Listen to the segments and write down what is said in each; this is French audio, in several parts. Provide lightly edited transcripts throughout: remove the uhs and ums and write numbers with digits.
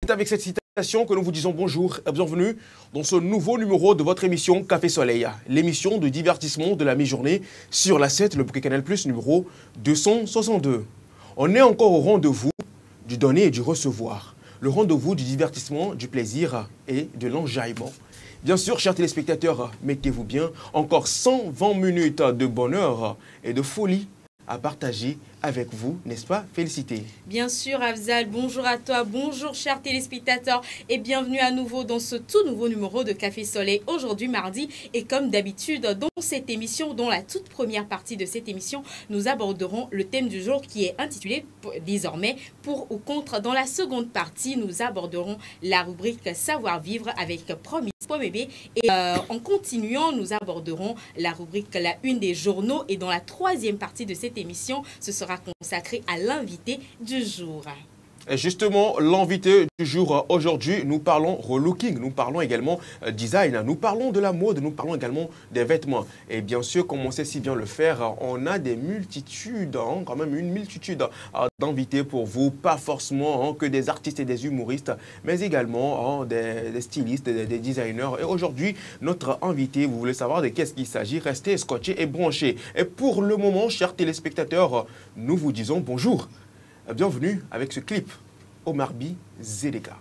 C'est avec cette citation que nous vous disons bonjour et bienvenue dans ce nouveau numéro de votre émission Café Soleil, l'émission de divertissement de la mi-journée sur la 7, le bouquet Canal+, numéro 262. On est encore au rendez-vous du donner et du recevoir, le rendez-vous du divertissement, du plaisir et de l'enjaillement. Bien sûr, chers téléspectateurs, mettez-vous bien, encore 120 minutes de bonheur et de folie à partager avec vous, n'est-ce pas? Félicité. Bien sûr, Afzal, bonjour à toi, bonjour chers téléspectateurs et bienvenue à nouveau dans ce tout nouveau numéro de Café Soleil, aujourd'hui mardi. Et comme d'habitude, dans cette émission, dans la toute première partie de cette émission, nous aborderons le thème du jour qui est intitulé désormais pour ou contre. Dans la seconde partie, nous aborderons la rubrique Savoir-vivre avec Promis Pomébé. Et en continuant, nous aborderons la rubrique La Une des journaux. Et dans la troisième partie de cette émission, ce sera consacré à l'invité du jour. Et justement, l'invité du jour, aujourd'hui, nous parlons relooking, nous parlons également design, nous parlons de la mode, nous parlons également des vêtements. Et bien sûr, comme on sait si bien le faire, on a des multitudes, quand même une multitude d'invités pour vous, pas forcément que des artistes et des humoristes, mais également des stylistes, des designers. Et aujourd'hui, notre invité, vous voulez savoir de qu'est-ce qu'il s'agit, restez scotchés et branchés. Et pour le moment, chers téléspectateurs, nous vous disons bonjour. Bienvenue avec ce clip, Omar B, Zedeka.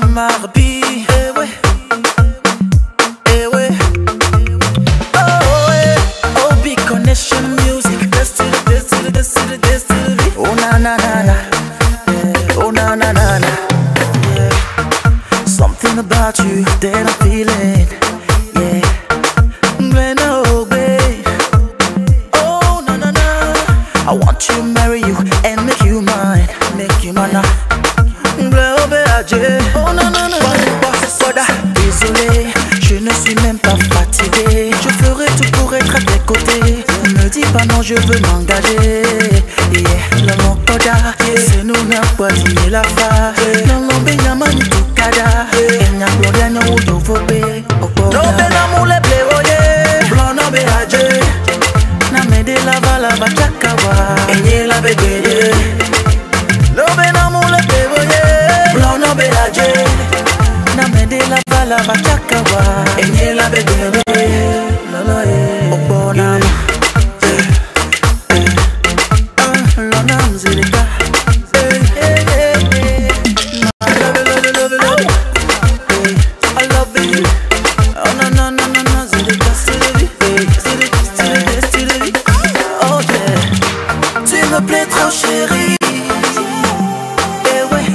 Omar B, eh ouais, eh ouais. Oh yeah, OB Connection Music. Oh na na na na, oh na na na na. Something about you that I'm feeling, yeah. I want to marry you and make you mine, oh non non non, désolé, je ne suis même pas fatigué. Je ferai tout pour être à tes côtés. Ne me dis pas non, je veux m'engager. Yeah, le mokoda, c'est nous n'a pas dit la fa. Non non benyamani tukada, enya gloria no udovobe. No benamu le pleoye, blanc no beaje. Na me de la vala bachakawa, enye la begede. No benamu le pleoye, blanc no beaje. Na me de la vala bachakawa, enye la begede. Lolo e, obona ma. Lonam zilika. I love you. Oh no no no no no zilika zilika. Oh yeah, tu me plais trop chérie. Eh ouais,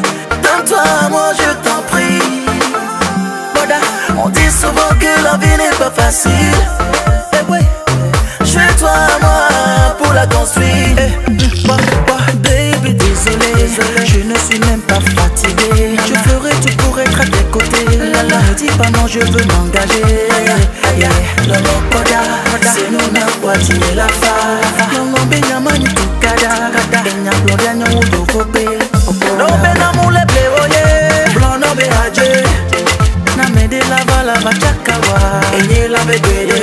donne-toi moi je t'en prie. Boda, on dit souvent que la vie n'est pas facile. Eh ouais, je fais toi moi pour la construire. Baby désolé, je ne suis même pas fatigué. Je ferai tout pour être à tes côtés. Ne dis pas non, je veux m'engager. Le mokoda, c'est nous n'a pas dit la fa. Non benyamani tukada, enya gloria no udovobe. No benamu le pleoye, blanc no beaje. Na me de la vala bachakawa, enye la begede.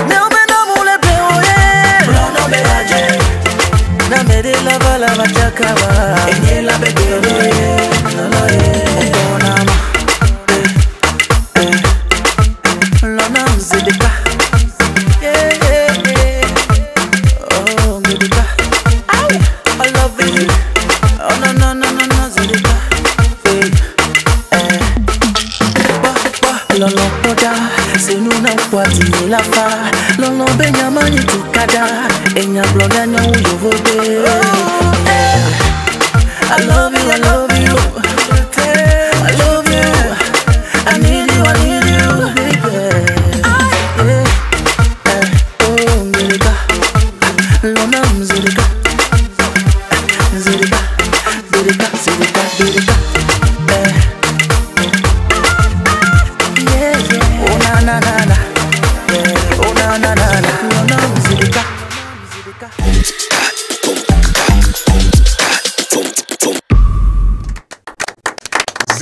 No benamu le pleoye, blanc no beaje. Na me de la vala bachakawa, enye la begede. Obonama, lonam zedeka. I love you. Oh no no no no no zedeka. Lolo poda, c'est nous n'a pas dit la fa. Lolo benyamani tukada, enya bloga nya uyovobe. I love you, I love you, I love you. I need you, I need you, baby. Oh, zedeka, lonam zedeka, zedeka, zedeka, zedeka, zedeka. Oh na na na na, oh na na na na, lonam zedeka.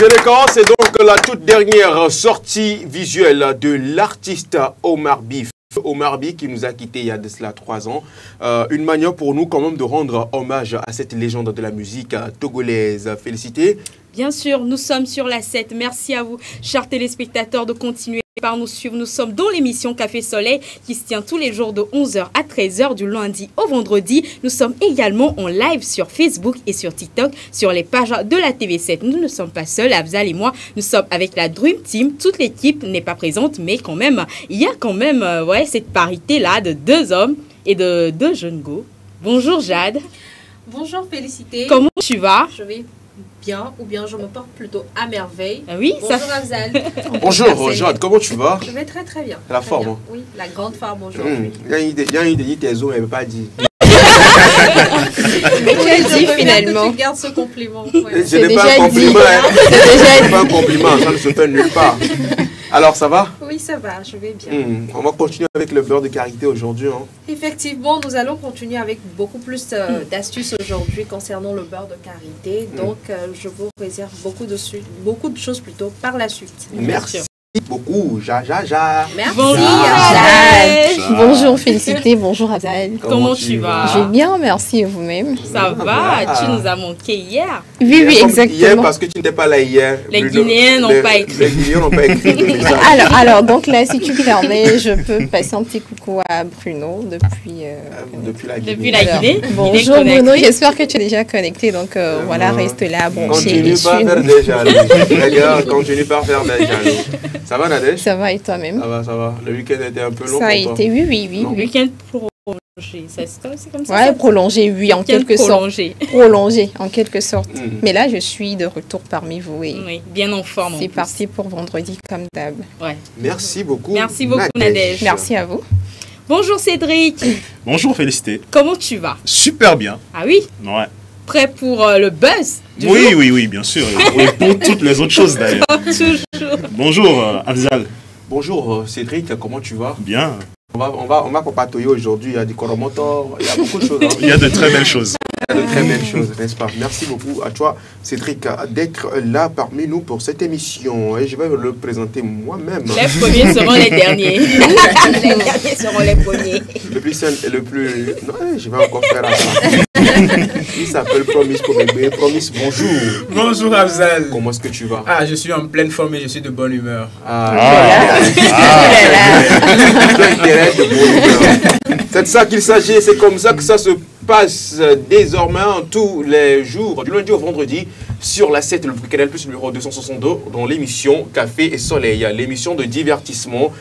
Zedeka, c'est donc la toute dernière sortie visuelle de l'artiste Omar B. Omar Bi qui nous a quittés il y a de cela 3 ans. Une manière pour nous quand même de rendre hommage à cette légende de la musique togolaise. Félicité. Bien sûr, nous sommes sur la 7. Merci à vous, chers téléspectateurs, de continuer par nous suivre. Nous sommes dans l'émission Café Soleil qui se tient tous les jours de 11h à 13h du lundi au vendredi. Nous sommes également en live sur Facebook et sur TikTok sur les pages de la TV7. Nous ne sommes pas seuls, Afzal et moi. Nous sommes avec la Dream Team. Toute l'équipe n'est pas présente, mais quand même, il y a quand même cette parité-là de 2 hommes et de 2 jeunes go. Bonjour Jade. Bonjour Félicité. Comment tu vas? Je vais bien, ou bien je me porte plutôt à merveille. Oui, bonjour Afzal. Bonjour Jade, comment tu vas? Je vais très très bien. La forme hein? Oui, la grande forme aujourd'hui. Il y a une idée tes os, mais elle ne veut pas dire. Mais tu as dit finalement. Tu gardes ce compliment. Ouais. Ce n'est pas un compliment. Ce n'est pas un compliment, ça ne se fait nulle part. Alors, ça va? Oui, ça va, je vais bien. On va continuer avec le beurre de karité aujourd'hui. Hein. Effectivement, nous allons continuer avec beaucoup plus d'astuces aujourd'hui concernant le beurre de karité. Donc, je vous réserve beaucoup de choses plutôt par la suite. Merci beaucoup, Jaja. Merci. Bonjour, bonjour Félicité, bonjour Afzal. Comment tu vas? Je vais bien, merci et vous-même. Ça va, tu nous as manqué hier. Oui, oui, exactement. Hier parce que tu n'étais pas là hier. Les Guinéens n'ont pas écrit. Les Guinéens n'ont pas écrit. alors, donc là, si tu permets, je peux passer un petit coucou à Bruno depuis la Guinée. Depuis la Guinée. Bonjour Bruno, j'espère que tu es déjà connecté, donc voilà, reste là. Bon, continue pas à faire des jaloux. Les gars, continue pas à faire des jaloux. Ça va Nadège? Ça va et toi-même? Ça va. Le week-end était un peu long. Ça a été, oui. Le week-end prolongé, c'est comme ça? Ouais, prolongé, oui, en quelque sorte. Prolongé, en quelque sorte. Mais là, je suis de retour parmi vous. Oui, bien en forme. C'est parti pour vendredi, comme d'hab. Ouais. Merci beaucoup. Merci beaucoup, Nadège. Merci à vous. Bonjour Cédric. Bonjour Félicité. Comment tu vas? Super bien. Ah oui? Ouais. Prêt pour le buzz du jour? Oui, bien sûr. Et pour toutes les autres choses d'ailleurs. Toujours. Bonjour Afzal. Bonjour Cédric, comment tu vas? Bien. On va papatoyer aujourd'hui, il y a du coromotor, il y a beaucoup de choses. Hein. Il y a de très belles choses. Il y a de très belles choses, n'est-ce pas? Merci beaucoup à toi Cédric d'être là parmi nous pour cette émission. Et je vais le présenter moi-même. Les premiers seront les derniers. Les derniers seront les premiers. Le plus simple et le plus... Non, je vais encore faire ça. Il s'appelle Promise pour bébé. Promise, bonjour. Bonjour Afzal. Comment est-ce que tu vas? Ah, je suis en pleine forme et je suis de bonne humeur. De bonne humeur. C'est de ça qu'il s'agit, c'est comme ça que ça se passe désormais tous les jours, du lundi au vendredi, sur la 7, le Canal Plus numéro 262, dans l'émission Café et Soleil, l'émission de divertissement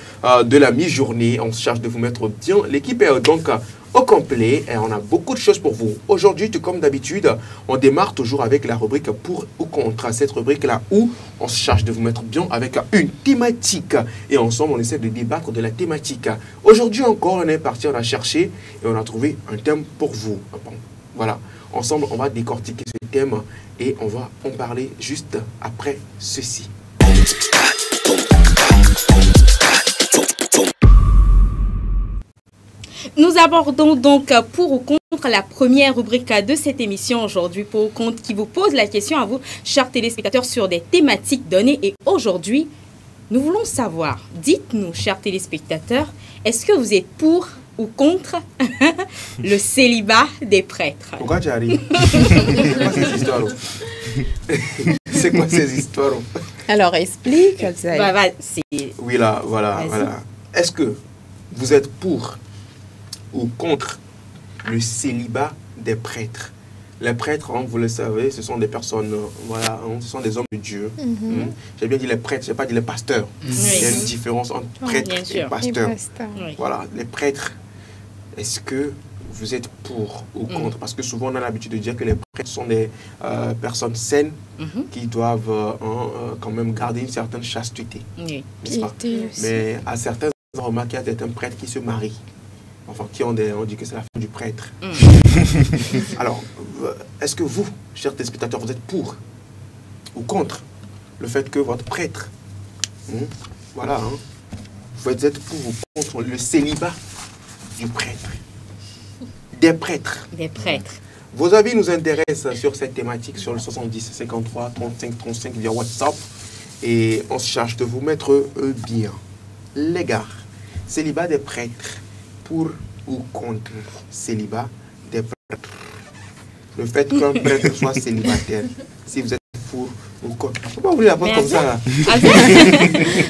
de la mi-journée. On se charge de vous mettre bien. L'équipe est donc au complet et on a beaucoup de choses pour vous. Aujourd'hui, tout comme d'habitude, on démarre toujours avec la rubrique pour ou contre. Cette rubrique-là où on se charge de vous mettre bien avec une thématique. Et ensemble, on essaie de débattre de la thématique. Aujourd'hui encore, on est parti, on a cherché et on a trouvé un thème pour vous. Bon, voilà. Ensemble, on va décortiquer ce thème et on va en parler juste après ceci. Nous abordons donc pour ou contre la première rubrique de cette émission aujourd'hui, pour ou contre, qui vous pose la question à vous, chers téléspectateurs, sur des thématiques données. Et aujourd'hui, nous voulons savoir, dites-nous, chers téléspectateurs, est-ce que vous êtes pour ou contre le célibat des prêtres? Pourquoi tu arrives? C'est quoi ces histoires? Alors, explique. Oui, là, voilà. Est-ce que vous êtes pour ou contre le célibat des prêtres? Les prêtres, hein, vous le savez, ce sont des personnes, voilà, hein, ce sont des hommes de Dieu. J'ai bien dit les prêtres, je n'ai pas dit les pasteurs. Il y a une différence entre prêtres et pasteurs. Voilà, les prêtres, est-ce que vous êtes pour ou contre? Parce que souvent, on a l'habitude de dire que les prêtres sont des personnes saines qui doivent quand même garder une certaine chasteté. N'est-ce pas? Mais à certains endroits, il y a certains prêtres qui se marient. Enfin, on dit que c'est la femme du prêtre. Alors, est-ce que vous, chers téléspectateurs, vous êtes pour ou contre le fait que votre prêtre, voilà, hein, vous êtes pour ou contre le célibat du prêtre, des prêtres? Des prêtres. Vos avis nous intéressent sur cette thématique, sur le 70 53 35 35 via WhatsApp. Et on se charge de vous mettre bien. Les gars, célibat des prêtres, pour ou contre célibat des prêtres? Le fait qu'un prêtre soit célibataire, si vous êtes pour ou contre. Pourquoi vous voulez la prendre comme ça là?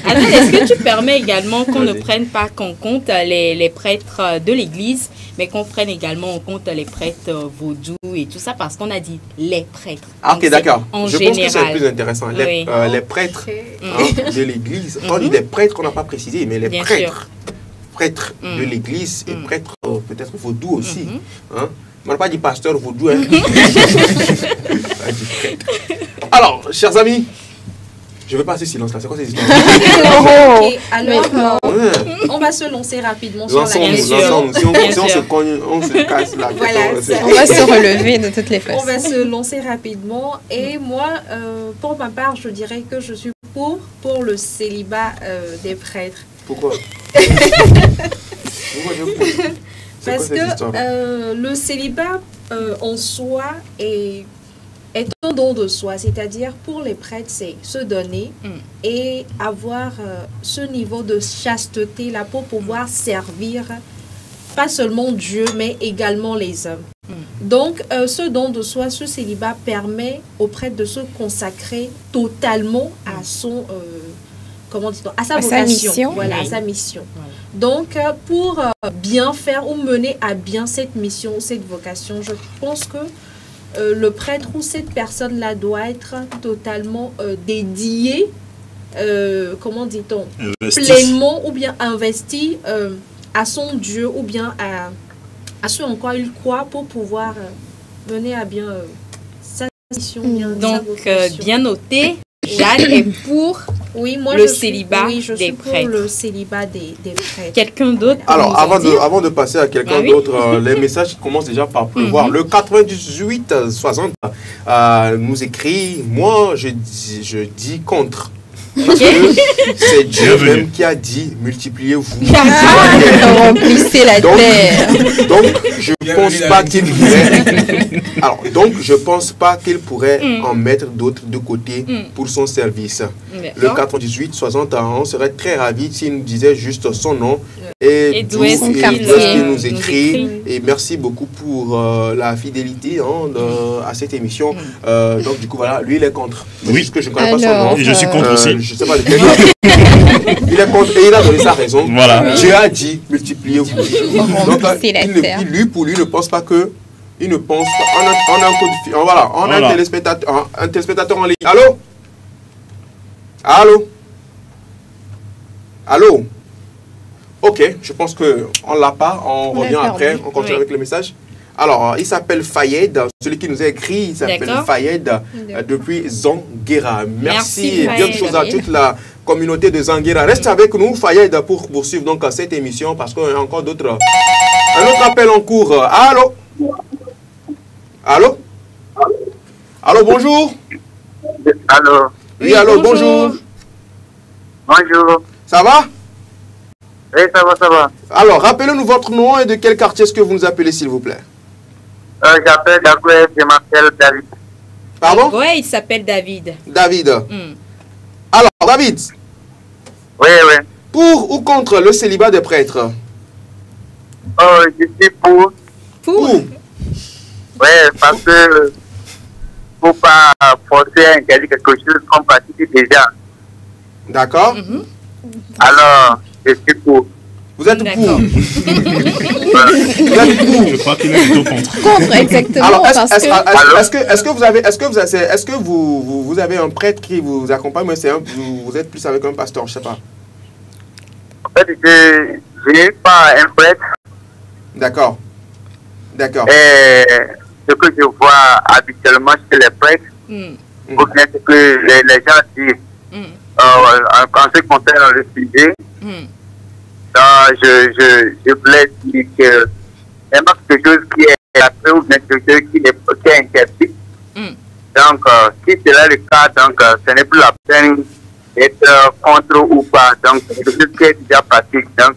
Alors, est-ce que tu permets également qu'on ne prenne pas qu'en compte les prêtres de l'Église, mais qu'on prenne également en compte les prêtres vaudous et tout ça, parce qu'on a dit les prêtres. Ah, ok, d'accord. Je général. pense que c'est le plus intéressant. Oui. Les prêtres de l'Église, on dit des prêtres qu'on n'a pas précisé, mais les Bien prêtres. Prêtres de l'Église et prêtres peut-être vaudous aussi. Hein? On n'a pas dit pasteur vaudou. Hein? On a dit prêtre. Alors, chers amis, je veux passer silence là. C'est quoi ces histoires? Ok, alors, on va se lancer rapidement sur la question. Si on se cogne, on se casse la tête. Voilà, on va se relever de toutes les façons. On va se lancer rapidement. Et moi, pour ma part, je dirais que je suis pour le célibat des prêtres. Pourquoi? Parce que le célibat en soi est un don de soi, c'est-à-dire pour les prêtres, c'est se donner et avoir ce niveau de chasteté là pour pouvoir servir pas seulement Dieu, mais également les hommes. Donc, ce don de soi, ce célibat permet aux prêtres de se consacrer totalement à son... comment dit-on, à sa vocation, mission. Voilà, à sa mission. Donc, pour bien faire ou mener à bien cette mission, cette vocation, je pense que le prêtre ou cette personne-là doit être totalement dédié, comment dit-on, pleinement ou bien investi à son Dieu ou bien à ce en quoi il croit pour pouvoir mener à bien sa mission. Donc, bien noté, Jeanne est pour le célibat des prêtres. Pour le célibat des prêtres. Quelqu'un d'autre? Alors, avant de passer à quelqu'un d'autre, les messages commencent déjà par pleuvoir. Le 98-60 nous écrit, moi je dis contre. Parce que c'est Dieu même qui a dit multipliez-vous. Remplissez la terre. Donc, je pense pas qu'il pourrait. Alors, donc, je pense pas qu'il pourrait en mettre d'autres de côté pour son service. Le 98-60 ans, on serait très ravis s'il nous disait juste son nom et d'où est-ce qu'il nous écrit. Et merci beaucoup pour la fidélité à cette émission. Donc, du coup, voilà, lui, il est contre. Oui. Puisque je ne connais pas son nom. Et je suis contre aussi. Je sais pas lequel. Il est contre et il a donné sa raison. Voilà. Dieu a dit multipliez-vous. Donc, pour lui, ne pense pas que. Il ne pense pas. On a un coup de fil. Voilà. On a un téléspectateur en ligne. Allô? Allô? Allô? Ok, je pense qu'on ne l'a pas. On revient après. On continue avec le message. Alors, il s'appelle Fayed. Celui qui nous a écrit, il s'appelle Fayed depuis Zanguera. Merci et bien de choses à toute la communauté de Zanguera. Reste avec nous, Fayed, pour poursuivre donc cette émission parce qu'il y a encore d'autres. Un autre appel en cours. Allô? Allô? Allô, bonjour. Allô? Oui, allô, bonjour. Bonjour. Ça va? Oui, ça va, ça va. Alors, rappelez-nous votre nom et de quel quartier est-ce que vous nous appelez, s'il vous plaît? J'appelle Dagoué, je m'appelle David. Pardon? Oui, il s'appelle David. David. Alors, David. Oui, oui. Pour ou contre le célibat des prêtres? Oh, je suis pour. Pour? Oui, parce que faut pas forcer à interdire quelque chose qu'on pratique déjà. D'accord. Alors, je suis pour. Vous êtes pour? Vous êtes pour? Je crois qu'il est plutôt contre. Contre, exactement. Alors, est-ce que vous avez un prêtre qui vous accompagne, mais vous êtes plus avec un pasteur, je sais pas. En fait, je n'ai pas un prêtre. D'accord. D'accord. Et ce que je vois habituellement chez les prêtres, ou bien ce que les gens disent, en ce qui concerne le sujet, je voulais dire que c'est pas quelque chose qui est après ou bien quelque chose qui est interdit. Donc, si c'est là le cas, donc ce n'est plus la peine d'être contre ou pas. Donc, c'est quelque chose qui est déjà pratique. Donc,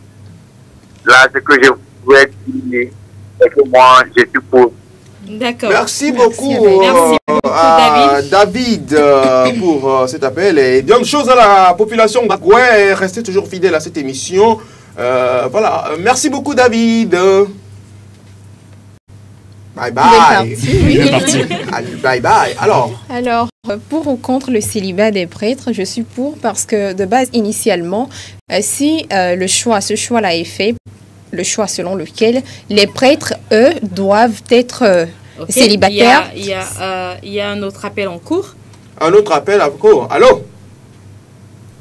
là, ce que je voulais dire, c'est que moi, je suis pour. D'accord. Merci beaucoup, David, pour cet appel. Et bien de choses à la population. Ouais, restez toujours fidèle à cette émission. Voilà. Merci beaucoup, David. Bye bye. Il est parti. Bye bye. Alors, pour ou contre le célibat des prêtres, je suis pour parce que de base, initialement, si ce choix-là est fait, le choix selon lequel les prêtres, eux, doivent être célibataires. Il y a un autre appel en cours. Un autre appel en cours. Allô?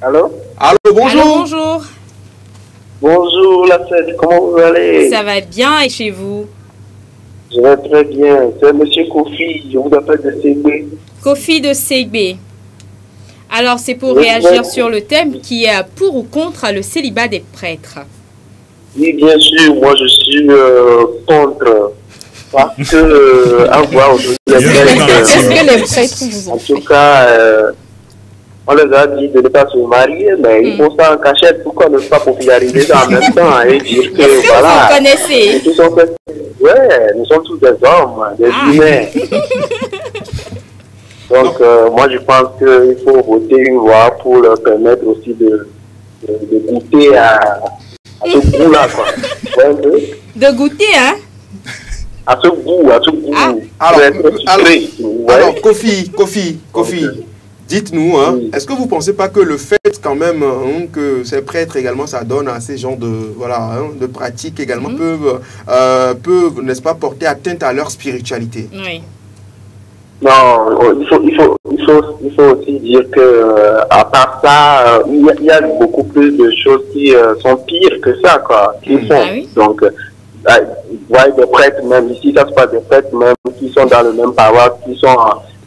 Allô? Allô, bonjour. Allô, bonjour. Bonjour, la fête, comment vous allez? Ça va bien et chez vous? Je vais très bien. C'est Monsieur Kofi, je vous appelle de Ségbé. Kofi de Ségbé. Alors, c'est pour réagir sur le thème qui est pour ou contre le célibat des prêtres. Oui, bien sûr, moi je suis contre. Parce que, à voir aujourd'hui, Est-ce que les prêtres vous ont en tout cas, on les a dit de ne pas se marier, mais ils font ça en cachette. Pourquoi ne pas populariser ça en même temps et dire que voilà. Vous connaissez? Nous sommes tous des hommes, des humains. Donc, moi je pense qu'il faut voter une loi pour leur permettre aussi de goûter à ce goût-là, quoi. De goûter, hein? À ce goût. Alors, Kofi, dites-nous, est-ce que vous ne pensez pas que le fait quand même que ces prêtres également s'adonnent à ces genres de pratiques également peuvent, n'est-ce pas, porter atteinte à leur spiritualité? Oui. Non, il faut aussi dire que à part ça, il y a beaucoup plus de choses qui sont pires que ça, quoi, qui font. Ah oui? Donc, des prêtres même ici, ça se passe des prêtres même qui sont dans le même paroisse, qui sont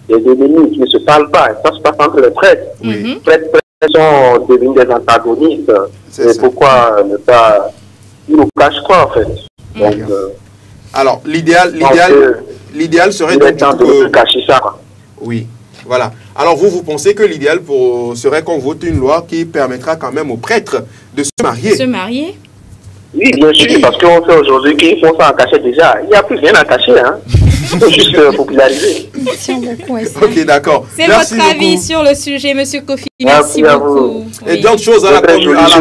des ennemis, qui ne se parlent pas. Ça se passe entre les prêtres. Les prêtres sont devenus des antagonistes. Et pourquoi ne pas... Ils nous cachent quoi, en fait? Donc, alors, l'idéal serait donc de cacher ça, quoi. Oui, voilà. Alors, vous pensez que l'idéal serait qu'on vote une loi qui permettra quand même aux prêtres de se marier? Se marier? Oui, bien sûr, parce qu'on sait aujourd'hui qu'ils font ça en cachette déjà. Il n'y a plus rien à cacher, hein. Il faut juste populariser. Ok, d'accord. C'est votre avis sur le sujet, Monsieur Kofi. Merci beaucoup. Et bien de choses à la population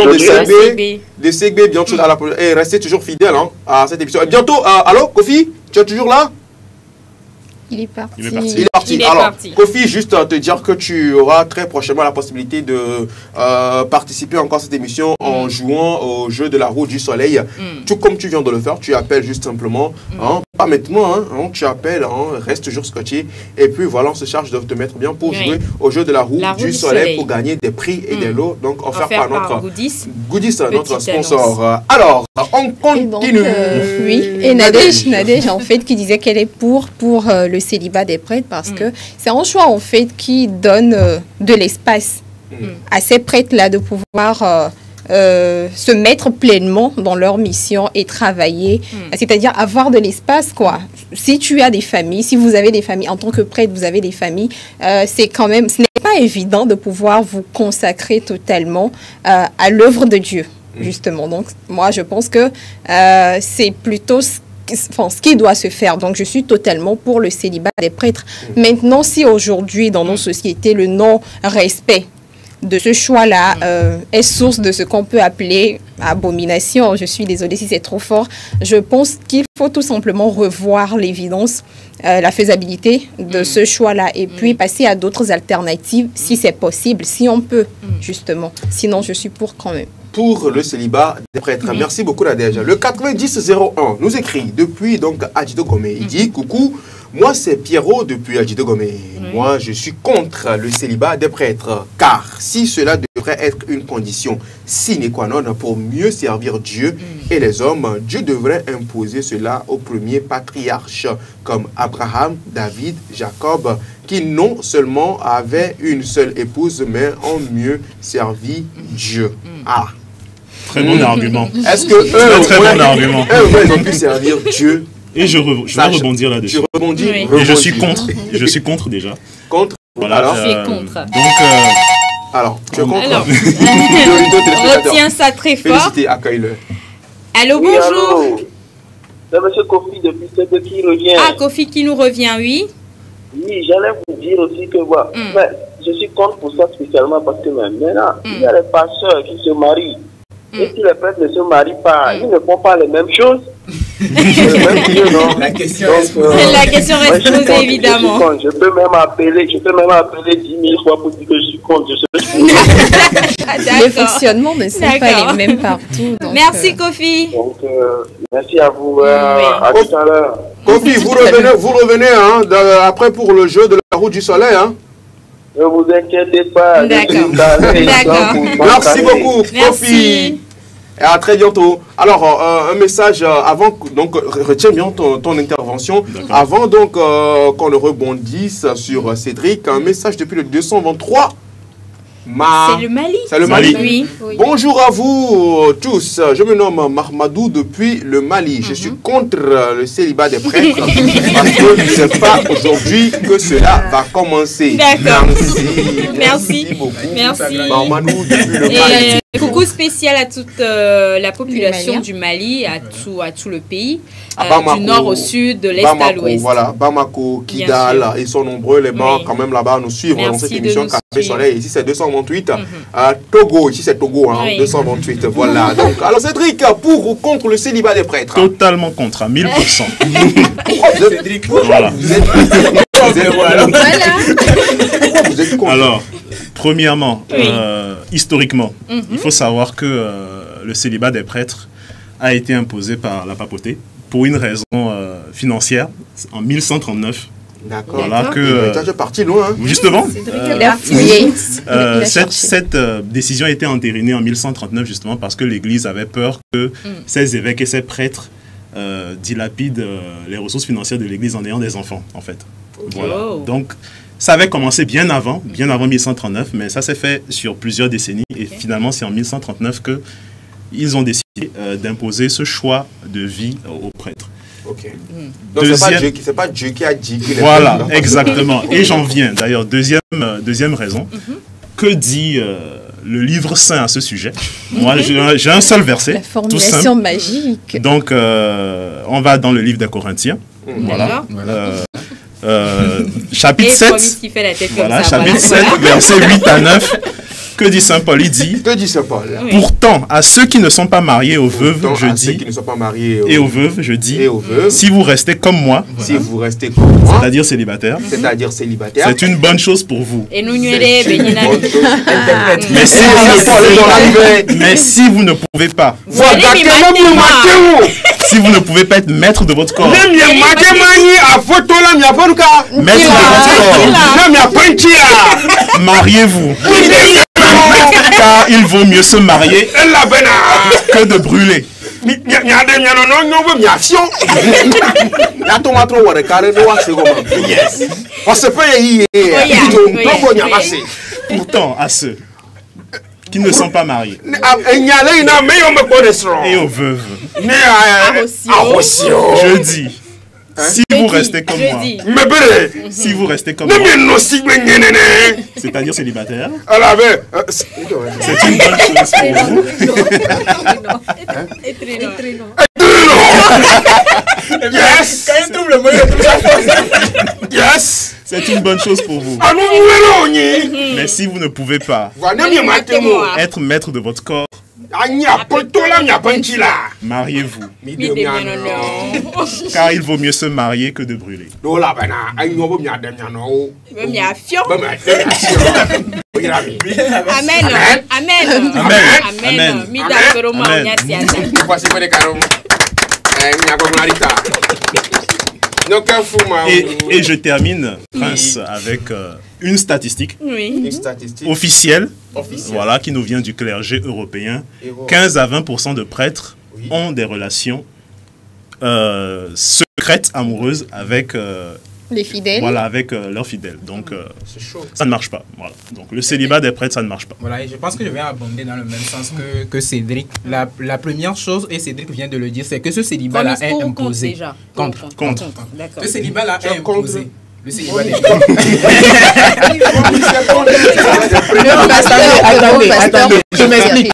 de Ségbé, bien de choses à la population. Et restez toujours fidèles à cette émission. Et bientôt, allô, Kofi, tu es toujours là? Il est parti. Il est parti. Alors, Kofi, juste te dire que tu auras très prochainement la possibilité de participer encore à cette émission en jouant au jeu de la roue du soleil. Tout comme tu viens de le faire, tu appelles juste simplement, pas maintenant, tu appelles, reste toujours scotché. Et puis voilà, on se charge de te mettre bien pour jouer au jeu de la roue du soleil pour gagner des prix et des lots, donc offert par notre Goodies, notre sponsor. Alors, on continue. Oui, et Nadège, en fait, qui disait qu'elle est pour le célibat des prêtres parce que c'est un choix, en fait, qui donne de l'espace à ces prêtres-là de pouvoir se mettre pleinement dans leur mission et travailler, c'est-à-dire avoir de l'espace, quoi. Si tu as des familles, si vous avez des familles, en tant que prêtre, vous avez des familles, c'est quand même, ce n'est pas évident de pouvoir vous consacrer totalement à l'œuvre de Dieu, justement. Donc, moi, je pense que c'est plutôt ce qui doit se faire. Donc, je suis totalement pour le célibat des prêtres. Maintenant, si aujourd'hui, dans nos sociétés, le non-respect de ce choix-là est source de ce qu'on peut appeler abomination, je suis désolée si c'est trop fort, je pense qu'il faut tout simplement revoir l'évidence, la faisabilité de ce choix-là et puis passer à d'autres alternatives si c'est possible, si on peut, justement. Sinon, je suis pour quand même. Pour le célibat des prêtres. Merci beaucoup, Nadège. Le 9001 nous écrit depuis donc Adjido Gomé. Il dit coucou, moi c'est Pierrot depuis Adjido Gomé. Moi je suis contre le célibat des prêtres car si cela devrait être une condition sine qua non pour mieux servir Dieu et les hommes, Dieu devrait imposer cela aux premiers patriarches comme Abraham, David, Jacob, qui non seulement avaient une seule épouse mais ont mieux servi Dieu. Très bon argument. Est-ce que eux, très bon argument. Ils ont pu servir Dieu? Et je vais rebondir là-dessus. Je rebondis. Et je suis contre. Je suis contre déjà. Contre. Voilà. Alors, je suis contre. Donc. Alors, tu es contre. Alors, retiens ça très fort. Félicité, accueille-le. Allô, bonjour. C'est M. Kofi depuis Ségbé qui revient. Ah, Kofi qui nous revient, oui. Oui, j'allais vous dire aussi que mais je suis contre pour ça spécialement parce que maintenant, il y a les pasteurs qui se marient. Et si les prêtres ne se marient pas, ils ne font pas les mêmes choses. Même Dieu, non. La question la question reste posée, évidemment. Je peux même appeler 10 000 fois pour dire que je suis contre. Les fonctionnements ne sont pas les mêmes partout. Donc, merci, Kofi. Donc, merci à vous. À tout à l'heure. Kofi, vous revenez hein, après pour le jeu de la route du soleil. Hein. Ne vous inquiétez pas. D'accord. Merci beaucoup, Kofi. Et à très bientôt. Alors, un message avant, donc retiens bien ton intervention. Avant donc qu'on ne rebondisse sur Cédric, un message depuis le 223. C'est le Mali. C'est le Mali. Oui. Bonjour à vous tous. Je me nomme Mahmadou depuis le Mali. Je suis contre le célibat des prêtres parce que ce n'est pas aujourd'hui que cela va commencer. D'accord. Merci beaucoup. Merci. Mahmadou depuis le Mali. Coucou spécial à toute la population du Mali, à tout le pays, Bamako, du nord au sud, de l'est à l'ouest. Voilà, Bamako, Kidal, ils sont nombreux les bas quand même là-bas nous suivre dans cette émission Café Soleil. Ici c'est 228. Togo, ici c'est Togo, hein, 228. Voilà. Donc, alors Cédric, pour ou contre le célibat des prêtres? Totalement contre, à 1000%. Cédric, voilà. Vous êtes contre? Alors, premièrement, historiquement, il faut savoir que le célibat des prêtres a été imposé par la papauté pour une raison financière en 1139. D'accord. Voilà que tu es parti loin. Justement, cette décision a été entérinée en 1139 justement parce que l'Église avait peur que ces évêques et ces prêtres dilapident les ressources financières de l'Église en ayant des enfants, en fait. Voilà. Donc, ça avait commencé bien avant 1139, mais ça s'est fait sur plusieurs décennies. Et finalement, c'est en 1139 qu'ils ont décidé d'imposer ce choix de vie aux prêtres. Ok. Donc, c'est pas Dieu qui a dit qu'il est. Voilà, exactement. Et j'en viens. D'ailleurs, deuxième raison. Que dit le livre saint à ce sujet? Moi, j'ai un seul verset. La formulation magique. Donc, on va dans le livre des Corinthiens. Voilà. Chapitre 7, chapitre 7, versets 8 à 9. Que dit Saint Paul? Il dit, que dit Saint Paul? Pourtant, à ceux qui ne sont pas mariés aux veuves, je dis, et aux veuves, je dis, si vous restez comme moi, c'est-à-dire célibataire, c'est une bonne chose pour vous. Mais si vous ne pouvez pas, si vous ne pouvez pas être maître de votre corps, mariez-vous. Car il vaut mieux se marier que de brûler. Pourtant, à ceux qui ne sont pas mariés et aux veuves, je dis, si vous restez comme moi, si vous restez comme moi, c'est-à-dire célibataire, c'est une bonne chose pour vous. Yes, c'est une bonne chose pour vous. Mais si vous ne pouvez pas être maître de votre corps, mariez-vous. Car il vaut mieux se marier que de brûler. Et je termine, Prince, avec une statistique officielle, voilà, qui nous vient du clergé européen. 15 à 20% de prêtres ont des relations secrètes, amoureuses avec les fidèles. Voilà, avec leurs fidèles. Donc, ça ne marche pas. Voilà. Donc, le célibat des prêtres, ça ne marche pas. Voilà, et je pense que je vais abonder dans le même sens que Cédric. La première chose, et Cédric vient de le dire, c'est que ce célibat-là est imposé. Contre. Ce célibat-là est imposé. Le célibat des Attendez, je m'explique.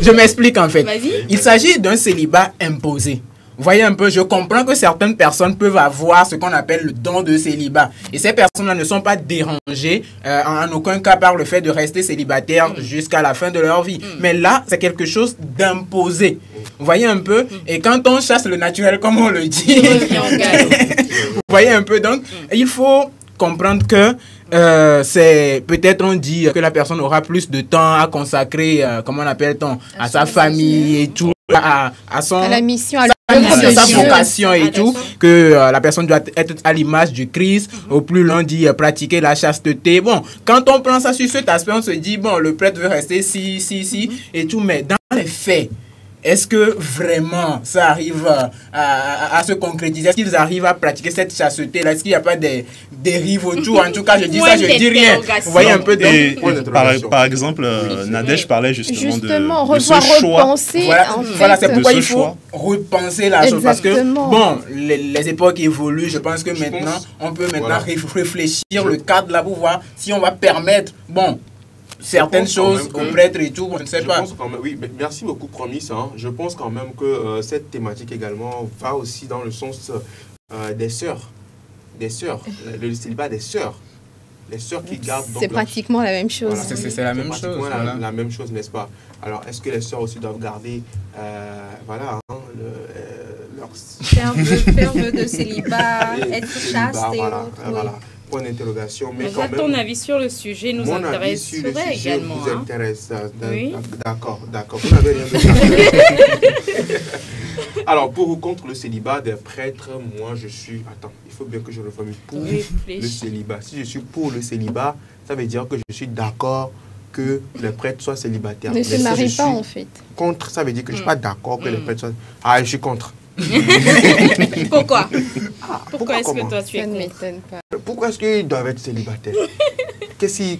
Je m'explique en fait. Il s'agit d'un célibat imposé. Vous voyez un peu, je comprends que certaines personnes peuvent avoir ce qu'on appelle le don de célibat. Et ces personnes-là ne sont pas dérangées en aucun cas par le fait de rester célibataires jusqu'à la fin de leur vie. Mais là, c'est quelque chose d'imposé. Vous voyez un peu? Et quand on chasse le naturel, comme on le dit, vous voyez un peu? Donc, il faut comprendre que c'est peut-être on dit que la personne aura plus de temps à consacrer, comment on appelle-t-on, à sa famille et tout, à la mission, à sa vocation et tout, que la personne doit être à l'image du Christ. Au plus l'on dit pratiquer la chasteté. Bon, quand on prend ça sur cet aspect, on se dit bon, le prêtre veut rester si et tout, mais dans les faits, est-ce que vraiment ça arrive à se concrétiser? Est-ce qu'ils arrivent à pratiquer cette chasteté-là? Est-ce qu'il n'y a pas des dérives autour? En tout cas, je dis ça, je dis rien. Vous voyez un peu. Par exemple, Nadège parlait justement de ce choix. Repenser. Voilà, c'est pourquoi il faut repenser la chose. Parce que, bon, les époques évoluent. Je pense que maintenant, on peut réfléchir le cadre là pour voir si on va permettre, bon, certaines choses aux prêtres et tout, on ne sait pas. Oui, merci beaucoup, Promis. Hein. Je pense quand même que cette thématique également va aussi dans le sens des sœurs. Des sœurs. Le célibat des sœurs. Les sœurs qui gardent... C'est pratiquement la même chose. Voilà, c'est la même chose. La même chose, n'est-ce pas? Alors, est-ce que les sœurs aussi doivent garder voilà, hein, leur... Ferme de célibat, être chaste et autres. Voilà. Point d'interrogation. Mais quand même, ton avis sur le sujet nous intéresse également. Vous intéresse. Oui. D'accord. Vous n'avez rien de Alors, pour ou contre le célibat des prêtres, moi je suis... Attends, il faut bien que je reformule pour le célibat. Si je suis pour le célibat, ça veut dire que je suis d'accord que les prêtres soient célibataires. Ne se marient pas en fait. Contre, ça veut dire que je ne suis pas d'accord que les prêtres soient... Ah, je suis contre. Pourquoi? Pourquoi est-ce que toi tu es contre? Ça ne m'étonne pas. Pourquoi est-ce qu'ils doivent être célibataires?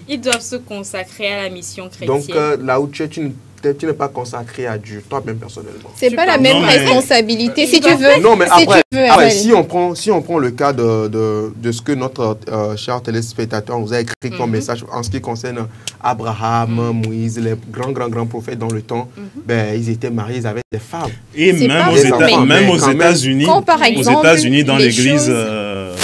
Ils doivent se consacrer à la mission chrétienne. Donc là où tu n'es pas consacré à Dieu, toi-même personnellement. C'est pas la même responsabilité, si tu veux. Non, mais après, si on prend le cas de ce que notre cher téléspectateur nous a écrit comme message en ce qui concerne Abraham, Moïse, les grands prophètes dans le temps, ben, ils étaient mariés, ils avaient des femmes. Et même aux États-Unis, dans l'église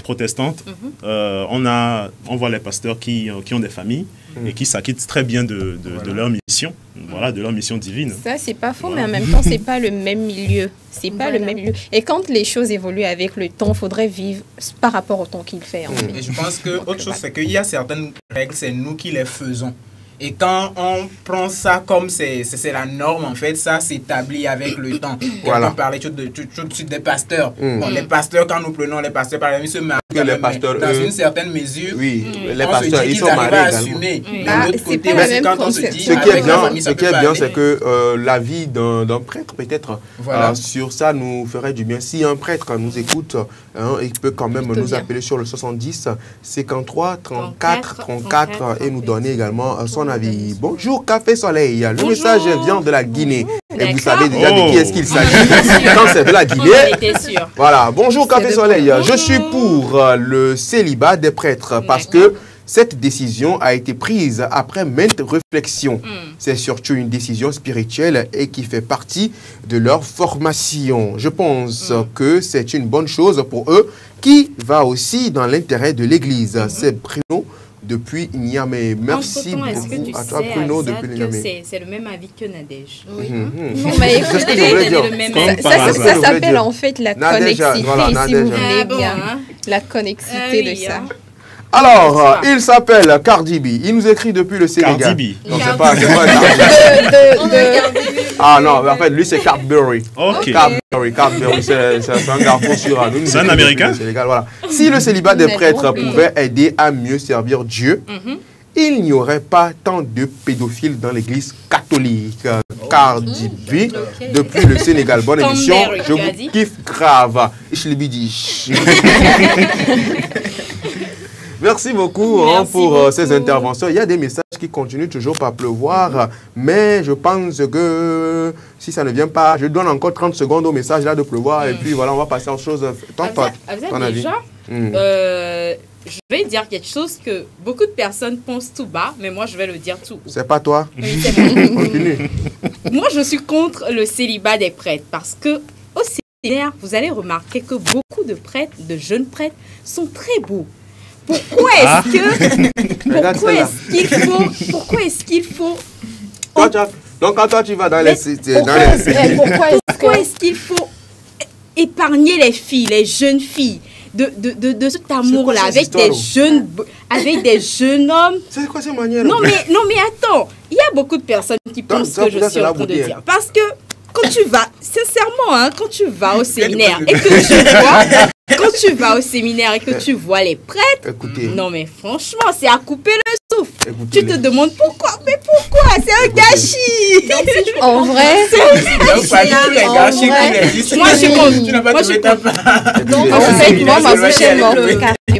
protestante, on voit les pasteurs qui ont des familles et qui s'acquittent très bien de leur mission, de leur mission divine. Ça, c'est pas faux, mais en même temps, c'est pas le même milieu. C'est pas le même milieu. Et quand les choses évoluent avec le temps, il faudrait vivre par rapport au temps qu'il fait. En fait. Et je pense que autre chose, c'est qu'il y a certaines règles, c'est nous qui les faisons. Et quand on prend ça comme c'est la norme, en fait, ça s'établit avec le temps. Voilà. On parlait tout de suite des pasteurs. Bon, les pasteurs, quand nous prenons les pasteurs, par exemple, ils se marient dans une certaine mesure. Oui, les pasteurs, ils sont mariés assumer. De l'autre côté, quand on se dit... Ce qui est bien, c'est que la vie d'un prêtre, peut-être, sur ça, nous ferait du bien. Si un prêtre nous écoute, il peut quand même nous appeler sur le 70 53 34 34 et nous donner également son avis. Bonjour Café Soleil, le message vient de la Guinée. Et vous savez déjà de qui est-ce qu'il s'agit. Quand c'est de la Guinée, voilà. Bonjour Café Soleil, je suis pour le célibat des prêtres parce que cette décision a été prise après maintes réflexions. C'est surtout une décision spirituelle et qui fait partie de leur formation. Je pense que c'est une bonne chose pour eux qui va aussi dans l'intérêt de l'Église. C'est Bruno depuis Niamey. Merci beaucoup à toi, Bruno, depuis Niamey. C'est le même avis que Nadège. Oui. C'est ce que je voulais dire. Ça s'appelle en fait la connexité, si vous voulez bien. La connexité de ça. Alors, il s'appelle Cardi B. Il nous écrit depuis le Sénégal. Cardi B. Non, c'est pas Ah non, en fait, lui, c'est Cadbury. Ok. Cadbury, c'est un garçon sur nous. C'est un Américain. Voilà. Si le célibat des prêtres pouvait aider à mieux servir Dieu, il n'y aurait pas tant de pédophiles dans l'église catholique. Cardi B, depuis le Sénégal. Bonne émission. Je vous kiffe grave. Merci beaucoup pour ces interventions. Il y a des messages qui continuent toujours par pleuvoir, mais je pense que si ça ne vient pas, je donne encore 30 secondes au message là de pleuvoir et puis voilà, on va passer à autre chose. Je vais dire quelque chose que beaucoup de personnes pensent tout bas, mais moi je vais le dire tout haut. C'est pas toi? Oui, c'est moi. Continue. Moi je suis contre le célibat des prêtres parce que séminaire, vous allez remarquer que beaucoup de prêtres, de jeunes prêtres, sont très beaux. Pourquoi est-ce qu'il faut donc quand toi tu vas dans les pourquoi est-ce qu'il faut épargner les filles, les jeunes filles de cet amour-là avec des jeunes hommes? C'est quoi ces manières? Non mais attends, il y a beaucoup de personnes qui pensent que je suis en train de dire. Parce que quand tu vas, sincèrement, quand tu vas au séminaire et que tu vois, les prêtres, écoutez, non mais franchement, c'est à couper le souffle. Écoutez, tu te demandes pourquoi, mais pourquoi? C'est un gâchis. En vrai,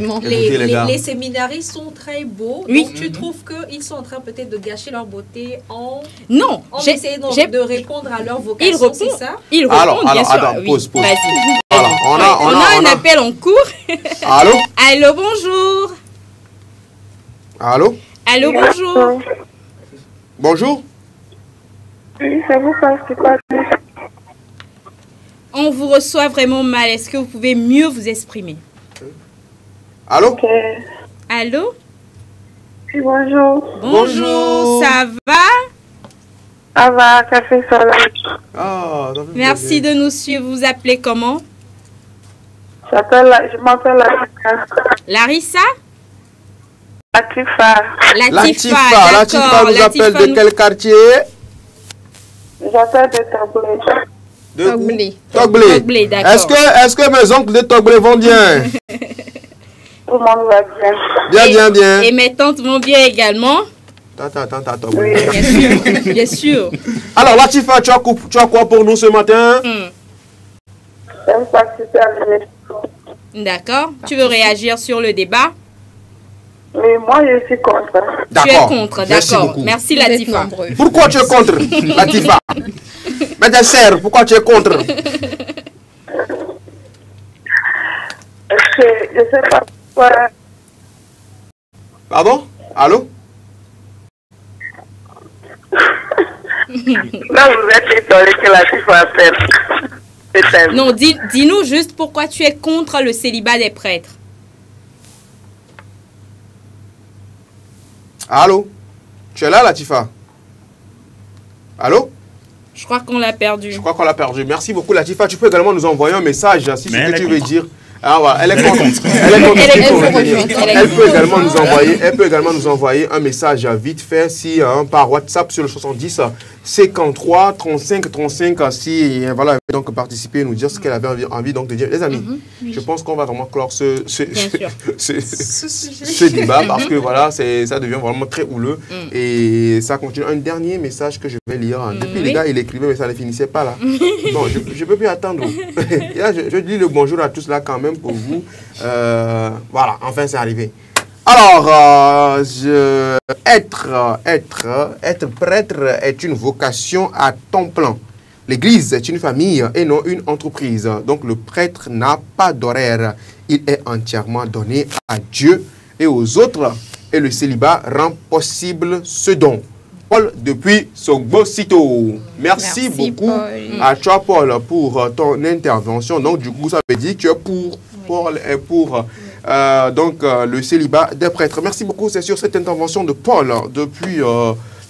moi je les séminaristes sont très beaux. Oui. Donc tu trouves qu'ils sont en train peut-être de gâcher leur beauté en essayant de répondre à leur vocation, c'est ça? Ils répondent, bien sûr. Attends, pause. Vas-y. Alors, on a un appel en cours. Allô? Allô, bonjour. Allô? Allô, bonjour. Bonjour. Oui, ça vous passe, c'est pas plus. On vous reçoit vraiment mal. Est-ce que vous pouvez mieux vous exprimer? Allô? Ok. Allô? Oui, bonjour. Bonjour, ça va? Ça va, Café Soleil. Merci de nous suivre. Vous appelez comment? Je m'appelle Larissa. Larissa? Latifa. Latifa nous appelle de quel quartier? J'appelle de Togblé. Togblé, d'accord. Est-ce que mes oncles de Togblé vont bien? Tout le monde va bien. Bien. Et mes tantes vont bien également? Togblé. Oui. Bien sûr. Alors, Latifa, tu as quoi pour nous ce matin? J'aime participer à l'émission. D'accord. Tu veux réagir sur le débat? Mais moi, je suis contre. Tu es contre, d'accord. Merci, Latifa. Pourquoi tu es contre, Latifa? Mais tes sœurs, pourquoi tu es contre? Je ne sais pas pourquoi. Pardon? Allô? Là, vous êtes étonné que Latifa appelle. Non, dis-nous juste pourquoi tu es contre le célibat des prêtres. Allô? Tu es là, Latifa? Allô? Je crois qu'on l'a perdu. Merci beaucoup, Latifa. Tu peux également nous envoyer un message si c'est ce que tu veux dire. Ah ouais, elle est contre. Elle peut également nous envoyer un message vite fait par WhatsApp sur le 70 53 35 35 si voilà, elle veut donc participer et nous dire ce qu'elle avait envie donc de dire. Les amis, je pense qu'on va vraiment clore ce débat parce que voilà, ça devient vraiment très houleux et ça continue. Un dernier message que je vais lire. Depuis les gars, il écrivait mais ça ne finissait pas là. Non, je ne peux plus attendre. Là, je dis le bonjour à tous là quand même pour vous. Voilà, enfin c'est arrivé. Alors, être prêtre est une vocation à temps plein. L'Église est une famille et non une entreprise. Donc le prêtre n'a pas d'horaire. Il est entièrement donné à Dieu et aux autres. Et le célibat rend possible ce don. Paul depuis Sogbosito. Merci beaucoup Paul. À toi Paul pour ton intervention. Donc du coup ça veut dire que tu es pour Paul et pour le célibat des prêtres. Merci beaucoup, c'est sur cette intervention de Paul depuis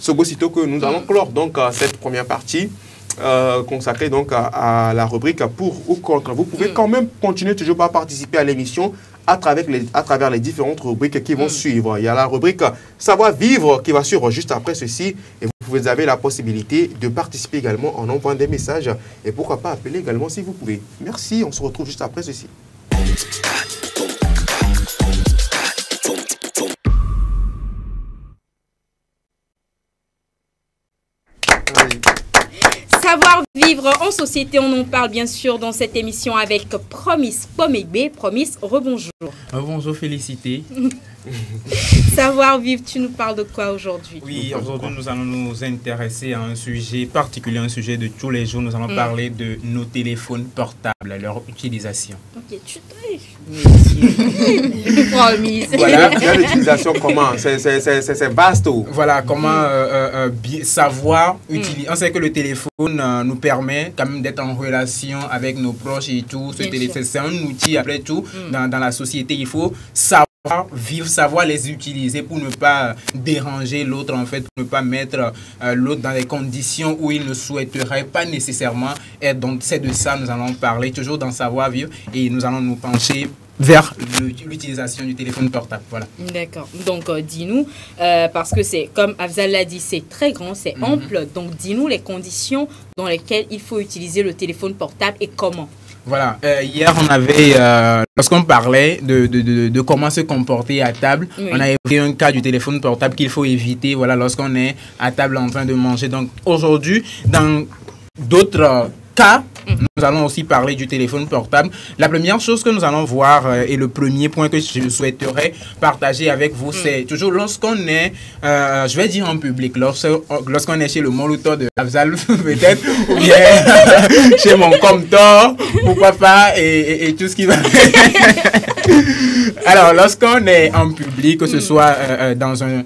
Sogbosito que nous allons clore donc cette première partie consacrée donc à la rubrique pour ou contre. Vous pouvez quand même continuer toujours à participer à l'émission à travers les différentes rubriques qui vont suivre. Il y a la rubrique Savoir vivre qui va suivre juste après ceci et vous avez la possibilité de participer également en envoyant des messages et pourquoi pas appeler également si vous pouvez. Merci, on se retrouve juste après ceci. Savoir vivre en société, on en parle bien sûr dans cette émission avec Promise Pomébé. Promise, rebonjour. Bonjour, félicité. Savoir vivre, tu nous parles de quoi aujourd'hui? Oui, aujourd'hui nous allons nous intéresser à un sujet particulier, un sujet de tous les jours. Nous allons parler de nos téléphones portables, leur utilisation. Ok, Voilà. L'utilisation comment? C'est vaste. Voilà, comment savoir utiliser. On sait que le téléphone nous permet quand même d'être en relation avec nos proches et tout. C'est un outil, après tout, dans la société. Il faut savoir vivre, savoir les utiliser pour ne pas déranger l'autre, en fait, pour ne pas mettre l'autre dans des conditions où il ne souhaiterait pas nécessairement être. Donc, c'est de ça nous allons parler, toujours dans savoir vivre, et nous allons nous pencher vers l'utilisation du téléphone portable. Voilà. D'accord. Donc, dis-nous, parce que c'est, comme Afzal l'a dit, c'est très grand, c'est ample. Donc, dis-nous les conditions dans lesquelles il faut utiliser le téléphone portable et comment. Voilà, hier on avait, lorsqu'on parlait de comment se comporter à table, on a évoqué un cas du téléphone portable qu'il faut éviter, voilà, lorsqu'on est à table en train de manger. Donc aujourd'hui, dans d'autres cas, nous allons aussi parler du téléphone portable. La première chose que nous allons voir et le premier point que je souhaiterais partager avec vous, c'est toujours lorsqu'on est, je vais dire en public, lorsqu'on est chez le moluteur de Afzal peut-être, ou bien chez mon compteur, pourquoi pas, et tout ce qui va. Alors, lorsqu'on est en public, que ce soit dans une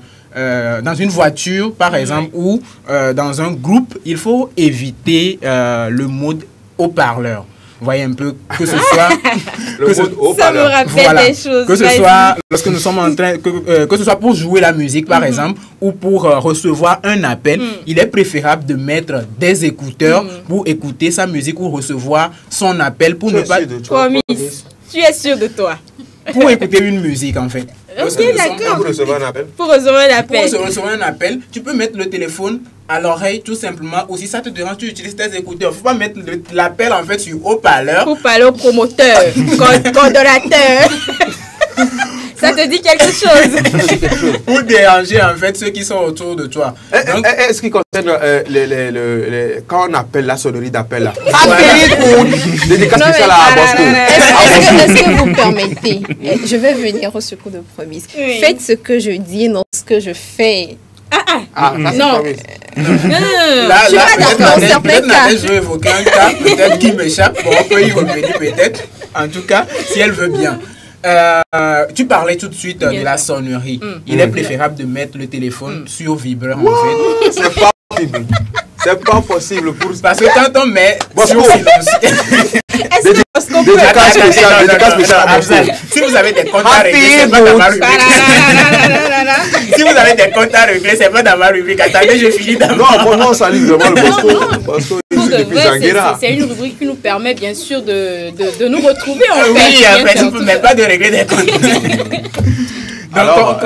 voiture, par exemple, ou dans un groupe, il faut éviter le mode haut-parleur. Vous voyez un peu que ce soit ça me rappelle des choses. Que ce soit lorsque nous sommes en train que ce soit pour jouer la musique par exemple ou pour recevoir un appel, il est préférable de mettre des écouteurs pour écouter sa musique ou recevoir son appel pour ne pas. Tu es sûr de toi? Pour écouter une musique en fait. Ok, d'accord. Pour recevoir un appel. Pour recevoir un appel, tu peux mettre le téléphone à l'oreille tout simplement. Ou si ça te dérange, tu utilises tes écouteurs. Il ne faut pas mettre l'appel en fait sur haut-parleur. Pour parler au promoteur, coordonnateur. Ça te dit quelque chose? Pour déranger en fait ceux qui sont autour de toi. Est-ce qui concerne quand on appelle la sonnerie d'appel là? Dédicace spéciale à Bosco. Est-ce que vous permettez? Je vais venir au secours de Promise. Faites ce que je dis, non ce que je fais. Non. Je suis pas d'accord. Certains cas. Je vais évoquer un cas peut-être qui m'échappe. Bon, on peut y revenir peut-être. En tout cas, si elle veut bien. Tu parlais tout de suite de la sonnerie. Il est préférable de mettre le téléphone sur vibreur en fait. C'est pas possible. C'est pas possible parce que quand on met sur silencieux. Dédicace spéciale. Si vous avez des comptes à régler, c'est pas dans ma rubrique. Si vous avez des comptes à régler, c'est pas dans ma rubrique. Attendez, je finis d'abord. Non, on salue vraiment le Bosco. C'est une rubrique qui nous permet bien sûr de nous retrouver en fait. Oui, en fait, mais pas de régler des comptes.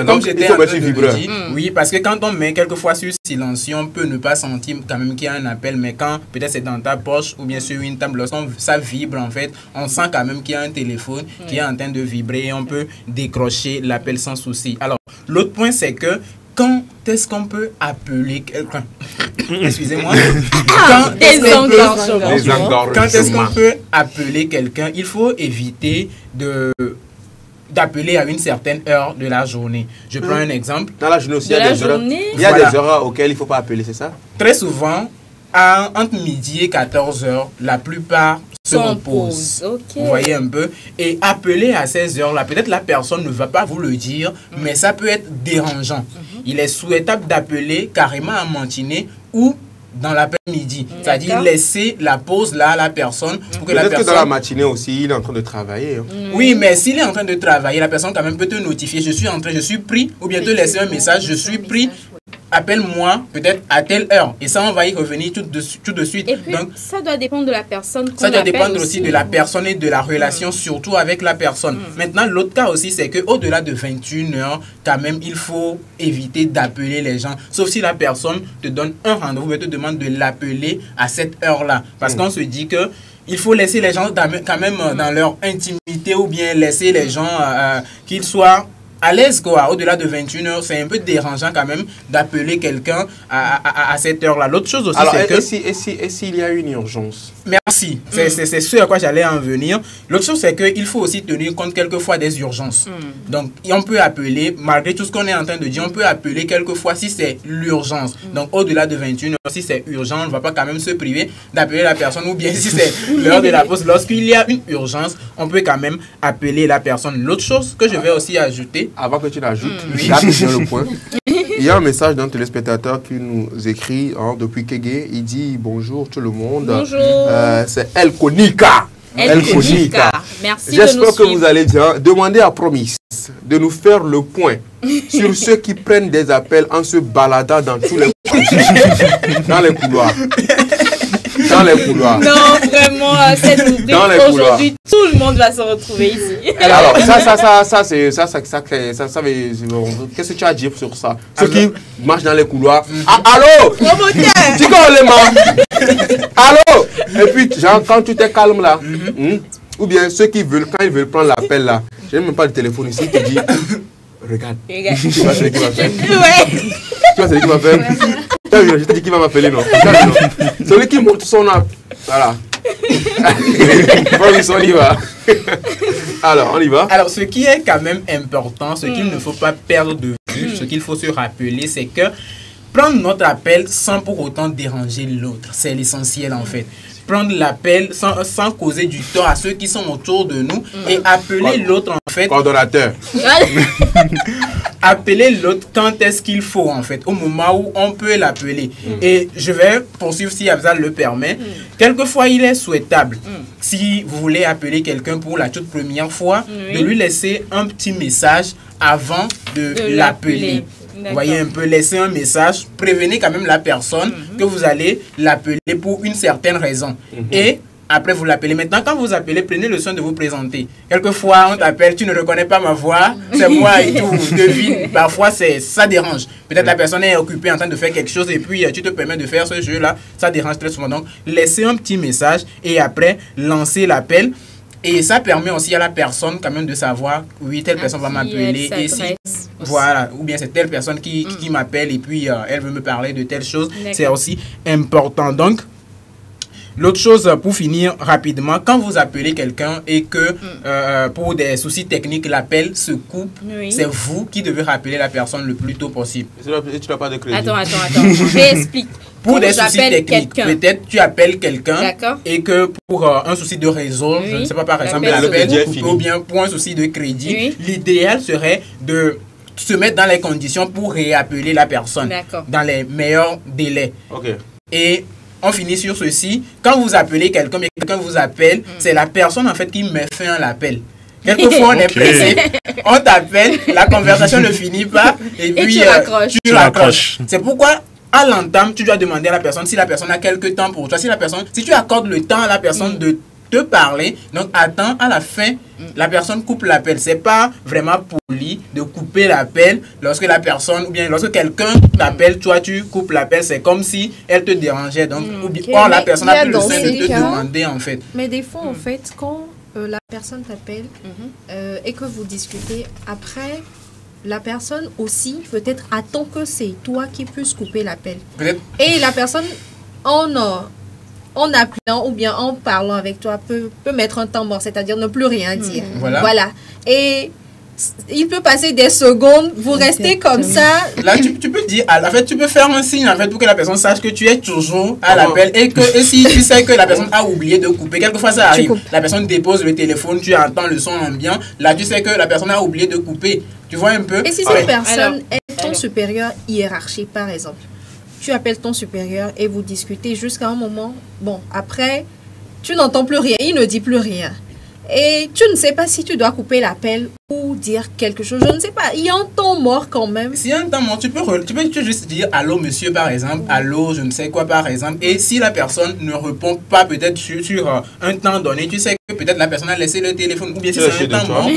Comme j'étais en train de le dire, oui, parce que quand on met quelquefois sur silencieux, on peut ne pas sentir quand même qu'il y a un appel, mais quand peut-être c'est dans ta poche ou bien sur une table, lorsqu'on ça vibre en fait, on sent quand même qu'il y a un téléphone qui est en train de vibrer et on peut décrocher l'appel sans souci. Alors, l'autre point c'est que quand est-ce qu'on peut appeler quelqu'un? Excusez-moi. Quand est-ce qu'on peut appeler quelqu'un? Il faut éviter d'appeler à une certaine heure de la journée. Je prends un exemple. Dans la journée aussi, il y a des heures auxquelles il ne faut pas appeler, c'est ça? Très souvent, entre midi et 14h, la plupart se reposent. Vous voyez un peu? Et appeler à ces heures-là, peut-être la personne ne va pas vous le dire, mais ça peut être dérangeant. Il est souhaitable d'appeler carrément en matinée ou dans l'après-midi, c'est-à-dire laisser la pause là à la personne pour que la personne... que dans la matinée aussi, il est en train de travailler. Oui, mais s'il est en train de travailler, la personne quand même peut te notifier, je suis pris, ou bien te laisser un message, je suis pris, appelle-moi peut-être à telle heure. Et ça, on va y revenir tout de suite. Et puis, donc, ça doit dépendre de la personne. Ça doit dépendre aussi de la personne et de la relation, surtout avec la personne. Maintenant, l'autre cas aussi, c'est qu'au-delà de 21h, quand même, il faut éviter d'appeler les gens. Sauf si la personne te donne un rendez-vous, mais te demande de l'appeler à cette heure-là. Parce qu'on se dit que il faut laisser les gens quand même dans leur intimité ou bien laisser les gens qu'ils soient à l'aise, quoi. Au-delà de 21h, c'est un peu dérangeant quand même d'appeler quelqu'un à cette heure-là. L'autre chose aussi, c'est que... Et s'il y a une urgence? Merci. C'est ce à quoi j'allais en venir. L'autre chose, c'est qu'il faut aussi tenir compte quelquefois des urgences. Donc, on peut appeler, malgré tout ce qu'on est en train de dire, on peut appeler quelquefois si c'est l'urgence. Donc, au-delà de 21h, si c'est urgent, on ne va pas quand même se priver d'appeler la personne. Ou bien si c'est l'heure de la pause, lorsqu'il y a une urgence, on peut quand même appeler la personne. L'autre chose que je vais aussi ajouter... Avant que tu l'ajoutes, là, tu viens le point. Il y a un message d'un téléspectateur qui nous écrit depuis Kégué. Il dit bonjour tout le monde. Bonjour. C'est El Konika. El Konika. Merci. J'espère que vous allez bien. Demandez à Promise de nous faire le point sur ceux qui prennent des appels en se baladant dans tous les dans les couloirs. Dans les couloirs. Non, vraiment, cette rubrique, aujourd'hui, tout le monde va se retrouver ici. Alors, qu'est-ce que tu as à dire sur ça? Ceux qui marchent dans les couloirs. Allô? Dis qu'on les marche. Allô? Et puis, genre, quand tu t'es calme là, ou bien ceux qui veulent, quand ils veulent prendre l'appel là, je n'ai même pas de téléphone ici, tu dis, regarde. Tu vois celui qui va faire. Ouais. Tu vois celui qui va faire. Je t'ai dit qu'il va m'appeler, non? Celui qui monte son app. Voilà. On y va. Alors, on y va. Alors, ce qui est quand même important, ce qu'il ne faut pas perdre de vue, ce qu'il faut se rappeler, c'est que prendre notre appel sans pour autant déranger l'autre, c'est l'essentiel en fait. Prendre l'appel sans causer du tort à ceux qui sont autour de nous et appeler l'autre en fait. Coordonnateur. Appeler l'autre quand est-ce qu'il faut en fait, au moment où on peut l'appeler. Et je vais poursuivre si Abzal le permet. Quelquefois, il est souhaitable, si vous voulez appeler quelqu'un pour la toute première fois, de lui laisser un petit message avant de l'appeler. Vous voyez un peu, laisser un message, prévenez quand même la personne que vous allez l'appeler pour une certaine raison. Et après, vous l'appelez. Maintenant, quand vous appelez, prenez le soin de vous présenter. Quelquefois, on t'appelle, tu ne reconnais pas ma voix, c'est moi et tout, devine. Parfois, ça dérange. Peut-être la personne est occupée en train de faire quelque chose et puis tu te permets de faire ce jeu-là. Ça dérange très souvent. Donc, laissez un petit message et après, lancez l'appel. Et ça permet aussi à la personne quand même de savoir, oui, telle personne va m'appeler. Et si, voilà, ou bien c'est telle personne qui m'appelle et puis elle veut me parler de telle chose. C'est aussi important. Donc, l'autre chose, pour finir rapidement, quand vous appelez quelqu'un et que pour des soucis techniques, l'appel se coupe, c'est vous qui devez rappeler la personne le plus tôt possible. Tu n'as pas de crédit. Attends, réexplique. Pour des soucis techniques, peut-être tu appelles quelqu'un et que pour un souci de réseau, je ne sais pas, par exemple, l'appel coupé ou bien pour un souci de crédit, l'idéal serait de se mettre dans les conditions pour réappeler la personne dans les meilleurs délais. Et on finit sur ceci. Quand vous appelez quelqu'un, mais quelqu'un vous appelle, c'est la personne en fait qui met fin à l'appel. Quelquefois, on est pressé, on t'appelle, la conversation ne finit pas et puis tu raccroches. C'est pourquoi à l'entame, tu dois demander à la personne si la personne a quelques temps pour toi. Si tu accordes le temps à la personne de te parler, donc attends à la fin, la personne coupe l'appel. C'est pas vraiment poli de couper l'appel lorsque la personne, ou bien lorsque quelqu'un t'appelle, toi tu coupes l'appel, c'est comme si elle te dérangeait. Donc, or la personne a plus le soin de te demander en fait. Mais des fois, en fait, quand la personne t'appelle et que vous discutez, après, la personne aussi peut-être attend que c'est toi qui puisses couper l'appel. Et la personne, en appelant ou bien en parlant avec toi, peut mettre un temps mort, c'est-à-dire ne plus rien dire. Voilà. Et il peut passer des secondes, vous restez comme ça. Là, tu peux dire, en fait, tu peux faire un signe en fait, pour que la personne sache que tu es toujours à l'appel et si tu sais que la personne a oublié de couper, quelquefois ça arrive. La personne dépose le téléphone, tu entends le son ambiant, là tu sais que la personne a oublié de couper. Tu vois un peu? Et si cette personne est ton supérieur hiérarchique, par exemple, tu appelles ton supérieur et vous discutez jusqu'à un moment, bon, après, tu n'entends plus rien, il ne dit plus rien. Et tu ne sais pas si tu dois couper l'appel ou dire quelque chose. Je ne sais pas. Il y a un temps mort quand même. S'il y a un temps mort, tu peux juste dire allô monsieur par exemple, allô je ne sais quoi par exemple. Et si la personne ne répond pas peut-être sur un temps donné, tu sais que peut-être la personne a laissé le téléphone. Ou bien si c'est un temps mort,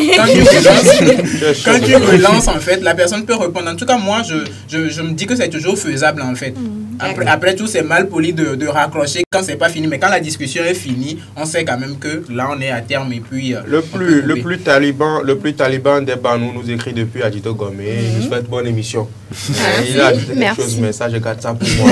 quand tu relances en fait, la personne peut répondre. En tout cas moi je me dis que c'est toujours faisable en fait. Après tout, c'est mal poli de raccrocher quand c'est pas fini. Mais quand la discussion est finie, on sait quand même que là, on est à terme. Et puis, le plus taliban des Banou nous écrit depuis Adito Gomé. Il nous souhaite bonne émission. Il a ajouté quelque chose, mais ça, je garde ça pour moi.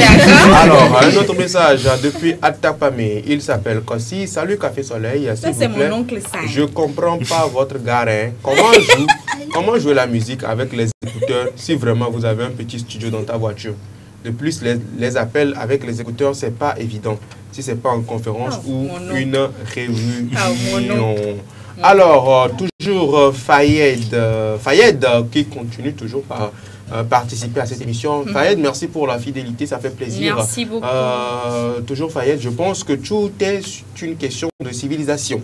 Alors, un autre message depuis Atapamé. Il s'appelle Kossi. Salut Café Soleil. Ça, c'est mon oncle Sai. Je comprends pas votre garin. Comment jouer la musique avec les écouteurs si vraiment vous avez un petit studio dans ta voiture? De plus, les appels avec les écouteurs, c'est pas évident si c'est pas en conférence ou une réunion. Alors, toujours Fayed qui continue toujours par participer à cette émission. Fayed, merci pour la fidélité, ça fait plaisir. Merci beaucoup. Toujours Fayed, je pense que tout est une question de civilisation.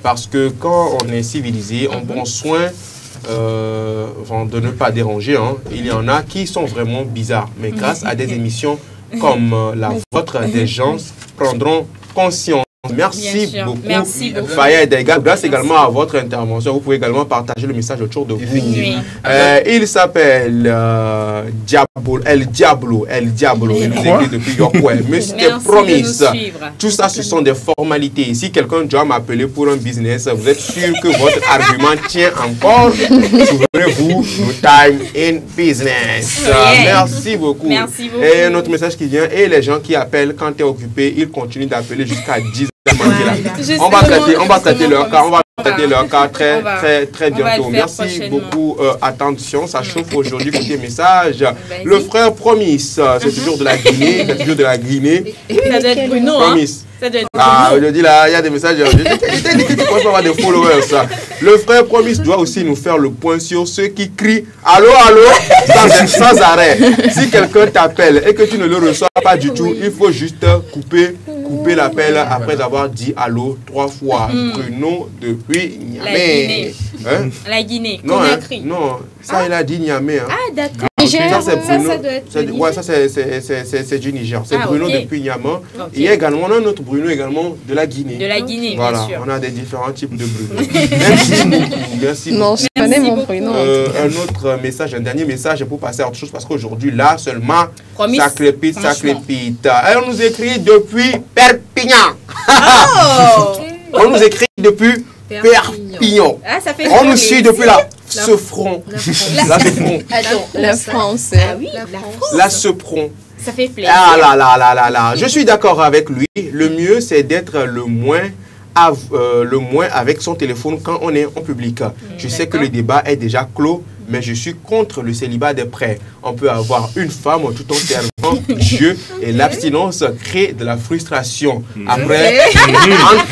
Parce que quand on est civilisé, on prend soin de ne pas déranger. Il y en a qui sont vraiment bizarres. Mais grâce à des émissions comme la vôtre, des gens prendront conscience. Merci beaucoup. Merci beaucoup. Fayed, grâce également à votre intervention, vous pouvez également partager le message autour de vous. Oui. Il s'appelle El Diablo. Il nous écrit depuis York. Mais c'était promis. Tout ça, ce sont des formalités. Si quelqu'un doit m'appeler pour un business, vous êtes sûr que votre argument tient encore. Souvenez-vous, no time in business. Merci beaucoup. Merci beaucoup. Et un autre message qui vient, et les gens qui appellent quand tu es occupé, ils continuent d'appeler jusqu'à 10h. On va traiter leur cas, très bientôt. Merci beaucoup. Attention, ça chauffe aujourd'hui. Côté message. Le frère Promis, c'est toujours de la Guinée. Ça doit être Bruno. Promis. Je dis là, il y a des messages. J'étais dit que tu peux avoir des followers. Le frère Promis doit aussi nous faire le point sur ceux qui crient allô, allô, sans arrêt. Si quelqu'un t'appelle et que tu ne le reçois pas du tout, il faut juste couper l'appel après avoir dit allô 3 fois. Bruno depuis Niamey. La Guinée. Non, ça il a dit Niamey. Ah, d'accord. Ça c'est Bruno. Ça c'est du Niger. C'est Bruno depuis Niamey. Il y a également un autre Bruno également de la Guinée. De la Guinée, voilà, bien sûr. On a des différents types de Bruno. Merci beaucoup. Merci beaucoup. Non, je connais mon Bruno. Un autre message, un dernier message pour passer à autre chose parce qu'aujourd'hui là seulement ça crépite. Et on nous écrit depuis Perpignan. On nous écrit depuis Perpignan. Ça fait on nous suit depuis là. Ce front. La France. Ah oui, la France. La Sopron. Ça fait plaisir. Ah là. Je suis d'accord avec lui. Le mieux, c'est d'être le moins avec son téléphone quand on est en public. Je sais que le débat est déjà clos, mais je suis contre le célibat des prêts. On peut avoir une femme tout en servant Dieu et l'abstinence crée de la frustration. Après, entre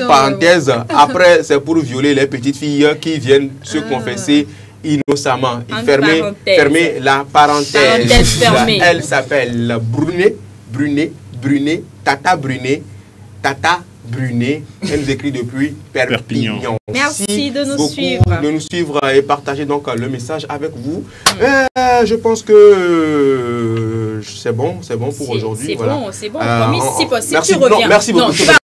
parenthèses, après, c'est pour violer les petites filles qui viennent se confesser innocemment. Fermez la parenthèse. Elle s'appelle Brunet, Tata Brunet. Elle nous écrit depuis Perpignan. Merci de nous suivre. De nous suivre et partager donc le message avec vous. Je pense que c'est bon pour aujourd'hui. C'est bon. Promis, si possible, merci, tu reviens. Merci beaucoup. Non, tu vas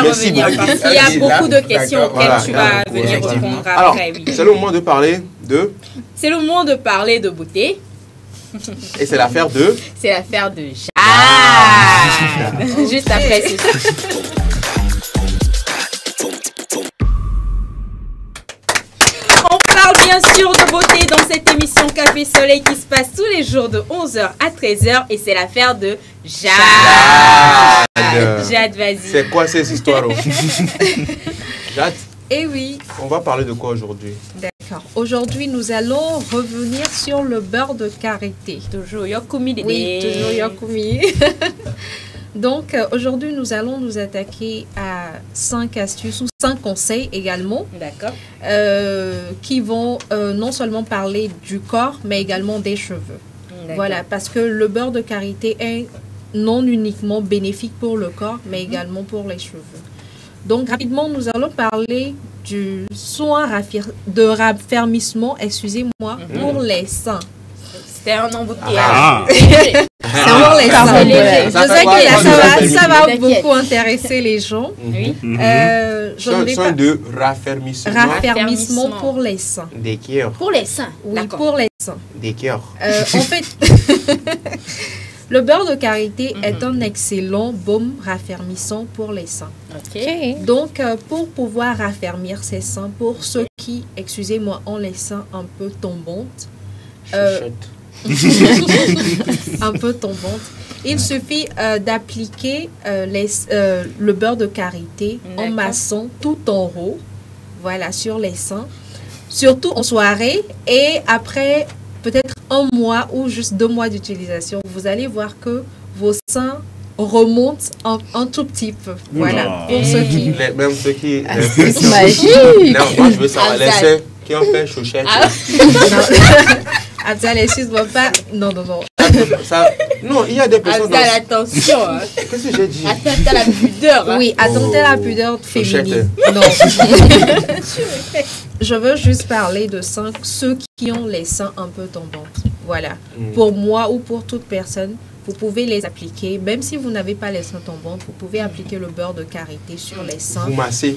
revenir. Parce qu'il y a beaucoup de questions auxquelles tu vas venir répondre après. Alors, c'est le moment de parler de... C'est le moment de parler de beauté. Et c'est l'affaire de... C'est l'affaire de Jade. Juste après ceci. On parle bien sûr de beauté dans cette émission Café Soleil qui se passe tous les jours de 11h à 13h. Et c'est l'affaire de Jade. Jade, vas-y. C'est quoi ces histoires? Jade? Eh oui. On va parler de quoi aujourd'hui? D'accord. Aujourd'hui, nous allons revenir sur le beurre de karité. Toujours Yokumi. Oui, toujours Yokumi. Donc, aujourd'hui, nous allons nous attaquer à 5 astuces ou 5 conseils également. D'accord. Qui vont non seulement parler du corps, mais également des cheveux. Voilà, parce que le beurre de karité est non uniquement bénéfique pour le corps, mais également pour les cheveux. Donc, rapidement, nous allons parler du soin de raffermissement, excusez-moi, pour les seins. C'était un embouteillage. C'est pour les seins. Je sais que ça va beaucoup intéresser les gens. Oui. Soin de raffermissement. Raffermissement pour les seins. Des cœurs. Pour les seins. Oui, pour les seins. Des cœurs. En fait, Le beurre de karité est un excellent baume raffermissant pour les seins. Donc, pour pouvoir raffermir ses seins, pour ceux qui, excusez-moi, ont les seins un peu tombantes, un peu tombantes, il suffit d'appliquer le beurre de karité en massant tout en haut, voilà, sur les seins, surtout en soirée, et après peut-être un mois ou juste 2 mois d'utilisation, vous allez voir que vos seins remontent un tout petit peu. Voilà, pour ceux qui... Même ceux qui... C'est magique. Non, moi je veux savoir, les seins qui ont fait chouchette. Abdel, excuse-moi pas... Non. Non, il y a des personnes... Abdel, attention. Qu'est-ce que j'ai dit? Attends la pudeur. Oui, attends la pudeur féminine. Non. Je veux juste parler de ceux qui ont les seins un peu tombantes. Voilà. Pour moi ou pour toute personne, vous pouvez les appliquer. Même si vous n'avez pas les seins tombantes, vous pouvez appliquer le beurre de karité sur les seins.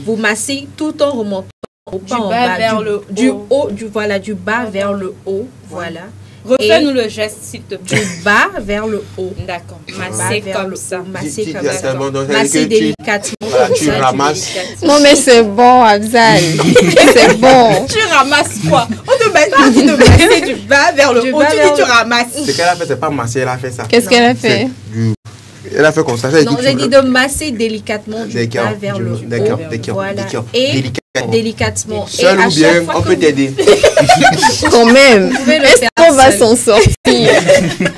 Vous massez tout en remontant du bas vers le haut. Du bas vers le haut. Voilà. Refais-nous le geste, s'il te plaît. Du bas vers le haut. D'accord. Masser comme ça. Masser comme ça. Masser délicatement. Voilà, tu ramasses. Non, mais c'est bon, Abzal. C'est bon. Tu ramasses quoi? On te met pas dit de masser du bas vers le haut. Tu ramasses. Ce qu'elle a fait, c'est pas masser, elle a fait ça. Qu'est-ce qu'elle a fait? Elle a fait comme ça. Non, j'ai dit de masser délicatement du bas vers le haut. Voilà. Et délicatement. Seul ou bien, on peut t'aider. Quand même. Est-ce qu'on va s'en sortir?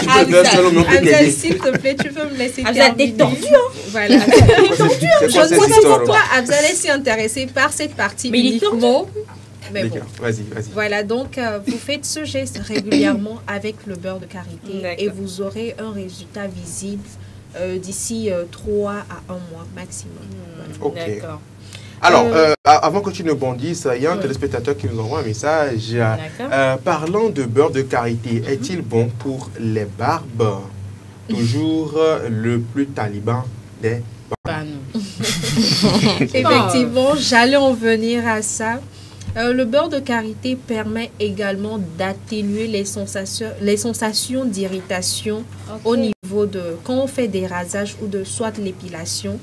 Abdel, s'il te plaît, tu peux me laisser terminer. Abdel, t'es tordu, Voilà. Je ne sais pas pourquoi Abdel est si intéressé par cette partie uniquement. Mais bon. Vas-y. Voilà, donc vous faites ce geste régulièrement avec le beurre de karité et vous aurez un résultat visible d'ici 3 à 1 mois maximum. Voilà. Ok. D'accord. Alors, avant que tu ne bondisses, il y a un téléspectateur qui nous envoie un message. Parlant de beurre de karité, est-il bon pour les barbes? Toujours le plus taliban des barbes. Effectivement, j'allais en venir à ça. Le beurre de karité permet également d'atténuer les sensations d'irritation au niveau de quand on fait des rasages ou de soit l'épilation.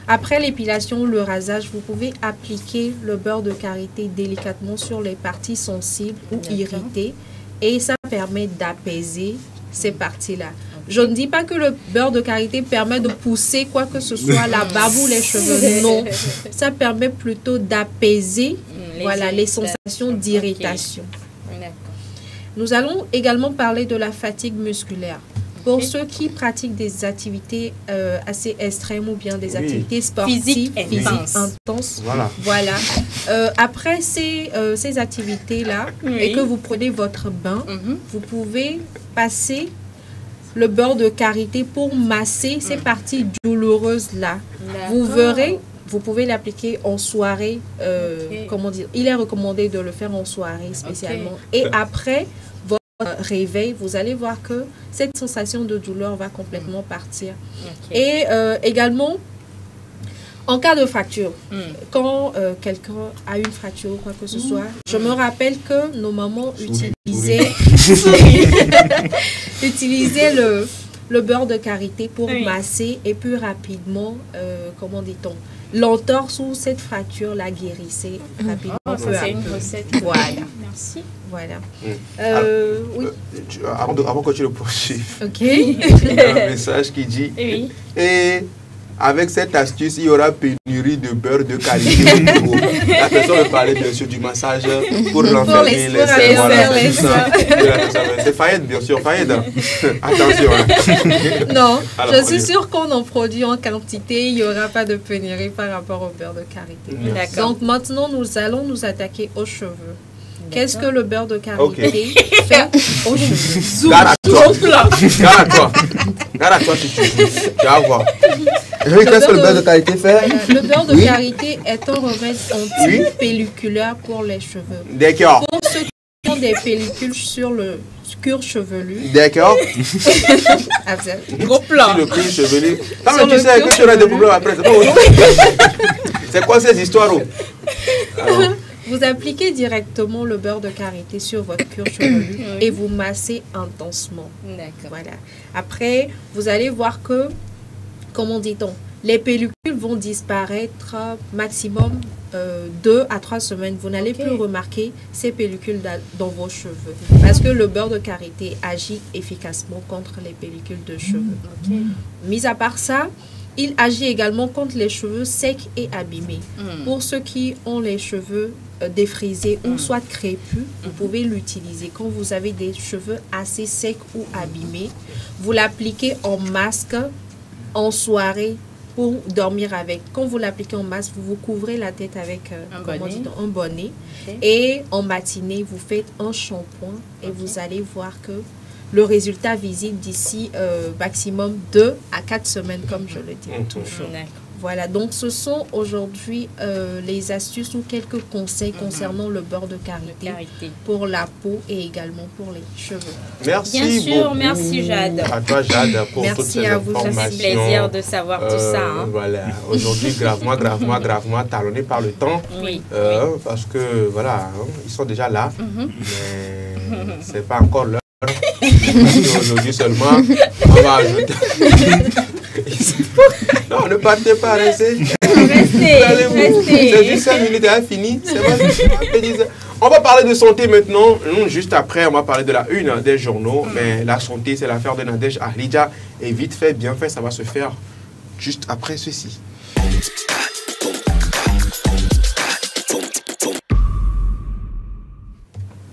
Après l'épilation ou le rasage, vous pouvez appliquer le beurre de karité délicatement sur les parties sensibles ou irritées et ça permet d'apaiser ces parties-là. Je ne dis pas que le beurre de karité permet de pousser quoi que ce soit, la barbe ou les cheveux. Non, ça permet plutôt d'apaiser les sensations d'irritation. Nous allons également parler de la fatigue musculaire. Pour ceux qui pratiquent des activités assez extrêmes ou bien des activités sportives, physiques intenses, voilà. Après ces activités-là et que vous prenez votre bain, vous pouvez passer le beurre de karité pour masser ces parties douloureuses-là. Vous verrez, vous pouvez l'appliquer en soirée. Comment dire? Il est recommandé de le faire en soirée spécialement. Et après votre réveil, vous allez voir que cette sensation de douleur va complètement partir. Et également, en cas de fracture, quand quelqu'un a une fracture ou quoi que ce soit, je me rappelle que nos mamans utilisaient le beurre de karité pour masser et plus rapidement, comment dit-on, l'entorse ou cette fracture la guérissait rapidement. C'est une recette. Voilà. Merci. Voilà. Oui. Avant que tu le poursuives, il y a un message qui dit et avec cette astuce, il y aura pénurie de beurre de karité. La personne veut parler bien sûr du massage pour l'enfermer, les seins. C'est Fayed, bien sûr, Fayed. Attention. Non, je suis sûre qu'on en produit en quantité. Il n'y aura pas de pénurie par rapport au beurre de karité. Donc maintenant, nous allons nous attaquer aux cheveux. Qu'est-ce que le beurre de karité fait aux cheveux? Garde à toi si tu veux. Tu vas voir. Qu'est-ce que le beurre de karité fait? Le beurre de karité est un remède anti-pelliculaire pour les cheveux. D'accord. Pour ceux qui ont des pellicules sur le cuir chevelu. D'accord. Gros plan. Sur le cuir chevelu. Quand tu sais que tu auras des problèmes après, c'est pas autre. C'est quoi ces histoires? Vous appliquez directement le beurre de karité sur votre cuir chevelu et vous massez intensement. D'accord. Voilà. Après, vous allez voir que, comment dit-on, les pellicules vont disparaître maximum 2 à 3 semaines. Vous n'allez plus remarquer ces pellicules dans vos cheveux. Parce que le beurre de karité agit efficacement contre les pellicules de cheveux. Mis à part ça, il agit également contre les cheveux secs et abîmés. Pour ceux qui ont les cheveux défrisés ou soit crépus, vous pouvez l'utiliser. Quand vous avez des cheveux assez secs ou abîmés, vous l'appliquez en masque en soirée pour dormir avec. Quand vous l'appliquez en masque, vous vous couvrez la tête avec un bonnet. Et en matinée, vous faites un shampoing et vous allez voir que le résultat visible d'ici maximum 2 à 4 semaines, comme je le dis toujours. Voilà, donc ce sont aujourd'hui les astuces ou quelques conseils concernant le beurre de karité pour la peau et également pour les cheveux. Merci Bien sûr, beaucoup. merci Jade. À toi Jade pour toutes ces informations. Ça fait plaisir de savoir tout ça. Hein. Voilà, aujourd'hui gravement talonné par le temps. Oui. Parce que voilà, hein, ils sont déjà là, mais c'est pas encore l'heure. Aujourd'hui seulement, on va ajouter. Non, ne partez pas, restez. C'est juste 5 minutes, elle a fini. On va parler de santé maintenant. Juste après, on va parler de la une des journaux. Mais la santé, c'est l'affaire de Nadège Ahlidja. Et vite fait, bien fait, ça va se faire juste après ceci.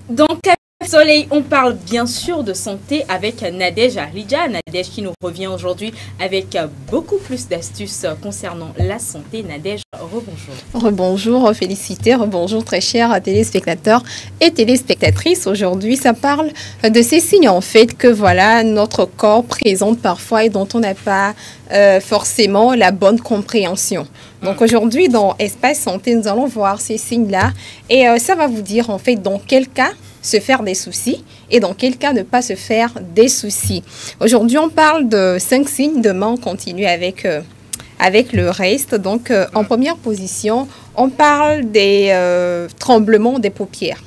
Donc, Soleil, on parle bien sûr de santé avec Nadège Ahlidja. Nadège qui nous revient aujourd'hui avec beaucoup plus d'astuces concernant la santé. Nadège, rebonjour. Rebonjour, félicité, rebonjour très chers téléspectateurs et téléspectatrices. Aujourd'hui, ça parle de ces signes en fait que voilà notre corps présente parfois et dont on n'a pas forcément la bonne compréhension. Donc aujourd'hui, dans Espace Santé, nous allons voir ces signes-là et ça va vous dire en fait dans quel cas se faire des soucis et dans quel cas ne pas se faire des soucis. Aujourd'hui, on parle de 5 signes. Demain, on continue avec le reste. Donc, en première position, on parle des tremblements des paupières.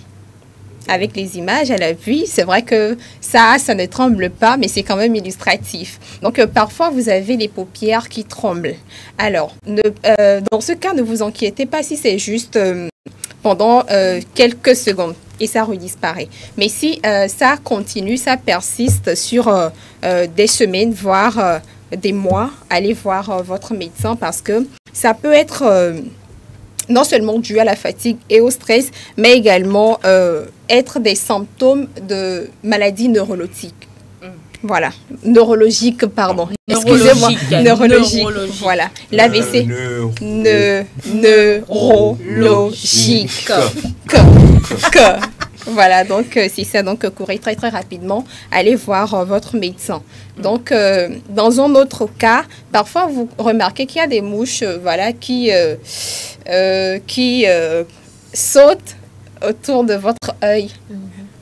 Avec les images à la vue, c'est vrai que ça ne tremble pas, mais c'est quand même illustratif. Donc, parfois, vous avez les paupières qui tremblent. Alors, dans ce cas, ne vous inquiétez pas si c'est juste pendant quelques secondes et ça redisparaît. Mais si ça continue, ça persiste sur des semaines, voire des mois, allez voir votre médecin parce que ça peut être non seulement dû à la fatigue et au stress, mais également être des symptômes de maladies neurologiques. Voilà, neurologique, pardon. Excusez-moi, neurologique. Voilà, l'AVC. Neurologique. Voilà, donc c'est ça. Donc, courez très très rapidement. Allez voir votre médecin. Donc, dans un autre cas, parfois vous remarquez qu'il y a des mouches, voilà, qui sautent autour de votre œil.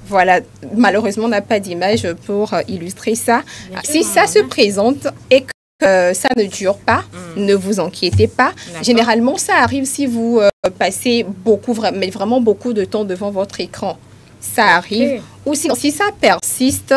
Voilà, malheureusement, on n'a pas d'image pour illustrer ça. Si ça se présente et que ça ne dure pas, ne vous inquiétez pas. Généralement, ça arrive si vous passez mais vraiment beaucoup de temps devant votre écran. Ça arrive. Ou si ça persiste,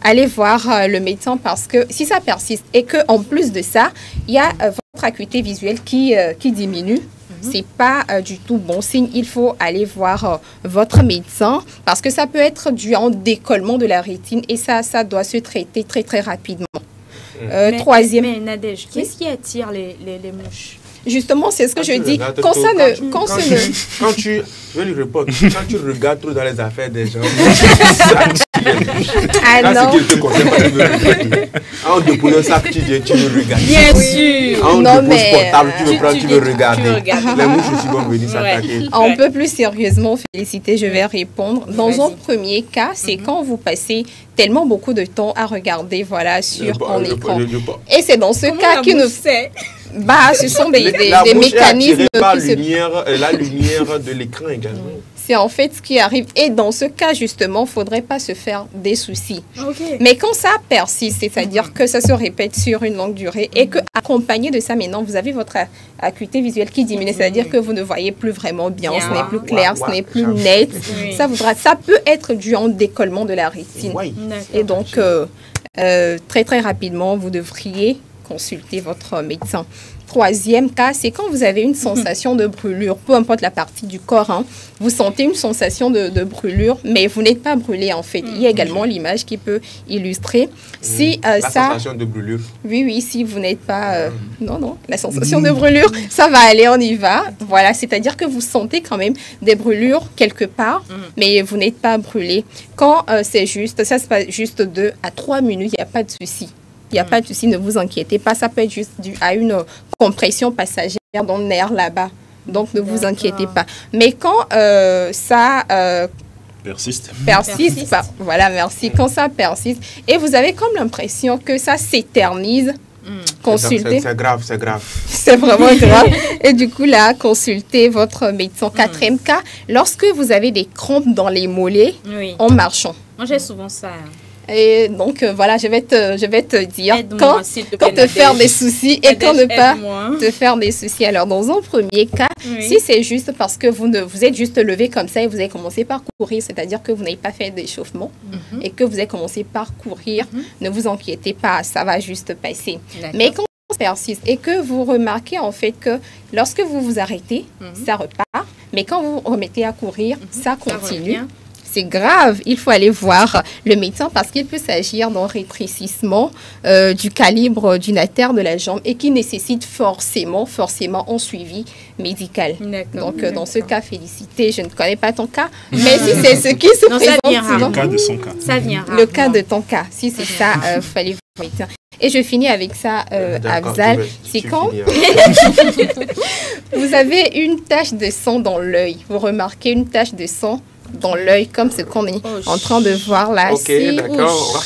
allez voir le médecin parce que si ça persiste et qu'en plus de ça, il y a votre acuité visuelle qui diminue, c'est pas du tout bon signe. Il faut aller voir votre médecin parce que ça peut être dû à un décollement de la rétine et ça doit se traiter très très rapidement. Troisième. Mais Nadège, qu'est-ce qui attire les mouches? Justement, c'est ce que je dis. Quand tu je vais lui répondre, quand tu regardes trop dans les affaires des gens, non. C'est qu'il te conseille pas de me regarder. On dépose un sac, tu le regardes. Bien sûr. On dépose portable, tu veux prendre, tu veux regarder. Les mouches aussi vont venir s'attaquer. Un peu plus sérieusement, Félicité, je vais répondre. Dans un premier cas, c'est quand vous passez tellement beaucoup de temps à regarder, voilà, sur un écran. Et c'est dans ce cas qui nous fait. Bah, ce sont des mécanismes la lumière de l'écran également. C'est en fait ce qui arrive. Et dans ce cas, justement, il ne faudrait pas se faire des soucis. Okay. Mais quand ça persiste, c'est-à-dire que ça se répète sur une longue durée et que, accompagné de ça, maintenant, vous avez votre acuité visuelle qui diminue, c'est-à-dire que vous ne voyez plus vraiment bien, ce n'est plus clair, ce n'est plus net. Ça peut être dû en décollement de la rétine. Et donc, très, très rapidement, vous devriez consulter votre médecin. Troisième cas, c'est quand vous avez une sensation de brûlure, peu importe la partie du corps, hein, vous sentez une sensation de brûlure, mais vous n'êtes pas brûlé en fait. Il y a également l'image qui peut illustrer. Si, la sensation de brûlure. Oui, si vous n'êtes pas... non, la sensation de brûlure, ça va aller, on y va. Voilà, c'est-à-dire que vous sentez quand même des brûlures quelque part, mais vous n'êtes pas brûlé. Quand c'est juste, ça se passe juste 2 à 3 minutes, il n'y a pas de souci. Il n'y a pas de souci, ne vous inquiétez pas. Ça peut être juste dû à une compression passagère dans le nerf là-bas. Donc, ne vous inquiétez pas. Mais quand ça persiste, voilà, merci. Quand ça persiste et vous avez comme l'impression que ça s'éternise, consultez. C'est grave. C'est vraiment grave. Et du coup, là, consultez votre médecin. Quatrième cas, lorsque vous avez des crampes dans les mollets en marchant. Moi, j'ai souvent ça. Et donc, voilà, je vais te dire quand te faire des soucis et quand ne pas te faire des soucis. Alors, dans un premier cas, si c'est juste parce que vous êtes juste levé comme ça et vous avez commencé par courir, c'est-à-dire que vous n'avez pas fait d'échauffement et que vous avez commencé par courir, ne vous inquiétez pas, ça va juste passer. Mais quand ça persiste et que vous remarquez en fait que lorsque vous vous arrêtez, ça repart, mais quand vous remettez à courir, ça continue. C'est grave, il faut aller voir le médecin parce qu'il peut s'agir d'un rétrécissement du calibre d'une artère de la jambe et qui nécessite forcément un suivi médical. Donc, dans ce cas, félicité, je ne connais pas ton cas, mais si c'est ce qui se présente, le cas de son cas. Ça vient le cas de ton cas, si c'est ça, il faut aller voir le médecin. Et je finis avec ça, Afzal. C'est quand vous avez une tache de sang dans l'œil, vous remarquez une tache de sang dans l'œil, comme ce qu'on est en train de voir là. Ok, d'accord.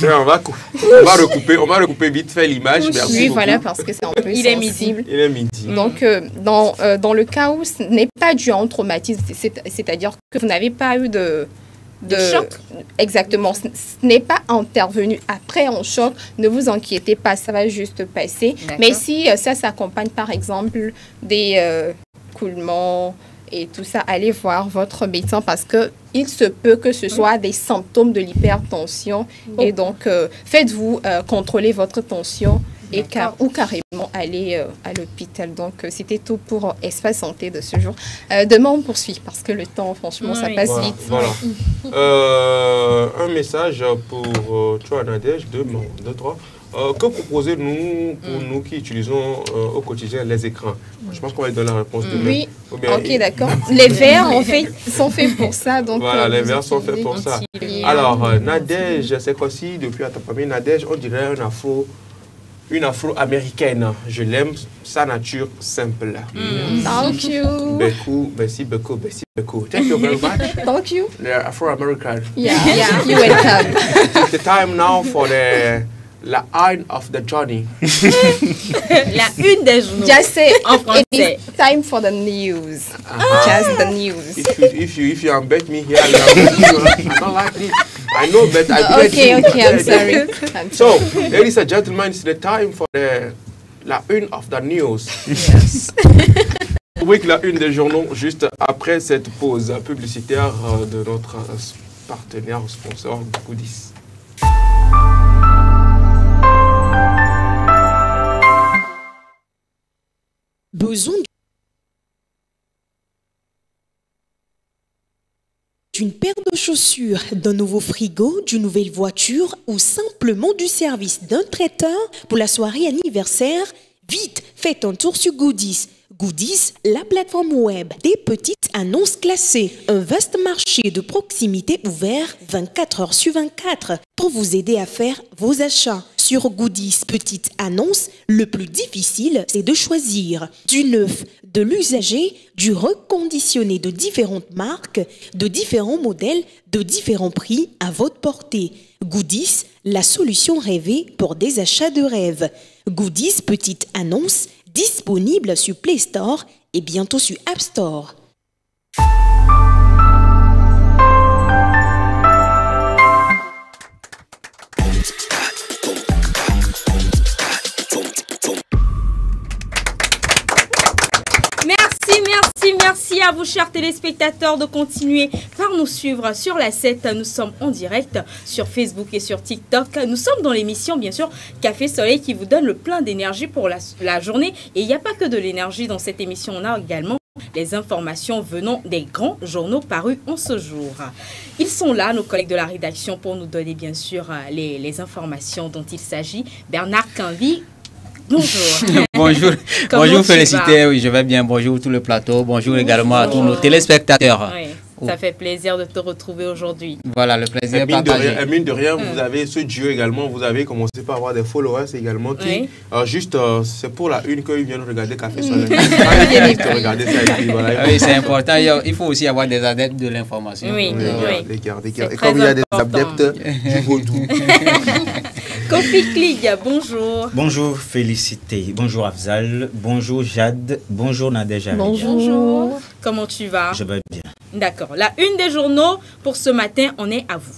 On va recouper vite fait l'image. Merci beaucoup. Voilà, parce que c'est un peu sensible. Il est midi. Donc, dans le cas où ce n'est pas dû à un traumatisme, c'est-à-dire que vous n'avez pas eu de choc. Exactement. Ce n'est pas intervenu après un choc. Ne vous inquiétez pas, ça va juste passer. Mais si ça s'accompagne, par exemple, des coulements, et tout ça, allez voir votre médecin parce qu'il se peut que ce soit des symptômes de l'hypertension. Et donc, faites-vous contrôler votre tension ou carrément aller à l'hôpital. Donc, c'était tout pour Espace Santé de ce jour. Demain, on poursuit parce que le temps, franchement, ça passe vite. Voilà. Un message pour toi, Nadège, 2, 3. Que proposez-nous pour nous qui utilisons au quotidien les écrans? Je pense qu'on va donner la réponse demain. Oui, ok, d'accord. Les verres, en fait, sont faits pour ça. Donc voilà, les verres sont faits pour ça. Alors, Nadège, cette fois-ci, depuis à ta famille, Nadège, on dirait une afro-américaine. Je l'aime, sa nature simple. Thank you. Merci beaucoup. Thank you very much. Thank you. The Afro-American. Yeah, you're welcome. It's the time now for la une of the journey. La une des journaux. Just say en français. It's time for the news. Just the news. If you embed me here, I don't like it. I know, but I Okay, I'm sorry. So, ladies and gentlemen, it's the time for la une of the news. Yes. Oui, la une des journaux, juste après cette pause publicitaire de notre partenaire sponsor Goodies. Besoin d'une paire de chaussures, d'un nouveau frigo, d'une nouvelle voiture ou simplement du service d'un traiteur pour la soirée anniversaire? Vite, faites un tour sur Goodies. Goodies, la plateforme web des petites annonces classées. Un vaste marché de proximité ouvert 24 heures sur 24 pour vous aider à faire vos achats. Sur Goodies Petites Annonces, le plus difficile, c'est de choisir du neuf, de l'usager, du reconditionné de différentes marques, de différents modèles, de différents prix à votre portée. Goodies, la solution rêvée pour des achats de rêve. Goodies Petites Annonces, disponible sur Play Store et bientôt sur App Store. Merci à vous, chers téléspectateurs, de continuer par nous suivre sur la 7. Nous sommes en direct sur Facebook et sur TikTok. Nous sommes dans l'émission, bien sûr, Café Soleil, qui vous donne le plein d'énergie pour la journée. Et il n'y a pas que de l'énergie dans cette émission. On a également les informations venant des grands journaux parus en ce jour. Ils sont là, nos collègues de la rédaction, pour nous donner, bien sûr, les informations dont il s'agit. Bernard Quinvy. Bonjour. Bonjour Félicité, oui, je vais bien. Bonjour tout le plateau. Bonjour également à tous nos téléspectateurs. Oui, ça fait plaisir de te retrouver aujourd'hui. Voilà, le plaisir est partagé. Mine de rien, vous avez ce duo également. Vous avez commencé par avoir des followers également qui, c'est pour la une qu'ils viennent regarder Café Soleil. Regarder ça et puis voilà. Oui, c'est important. Il faut aussi avoir des adeptes de l'information. Oui, et comme il y a des adeptes du vaudou. Kofi Klig, bonjour. Bonjour Félicité, bonjour Afzal, bonjour Jade, bonjour Nadège. Bonjour. Comment tu vas? Je vais bien. D'accord. La une des journaux pour ce matin, on est à vous.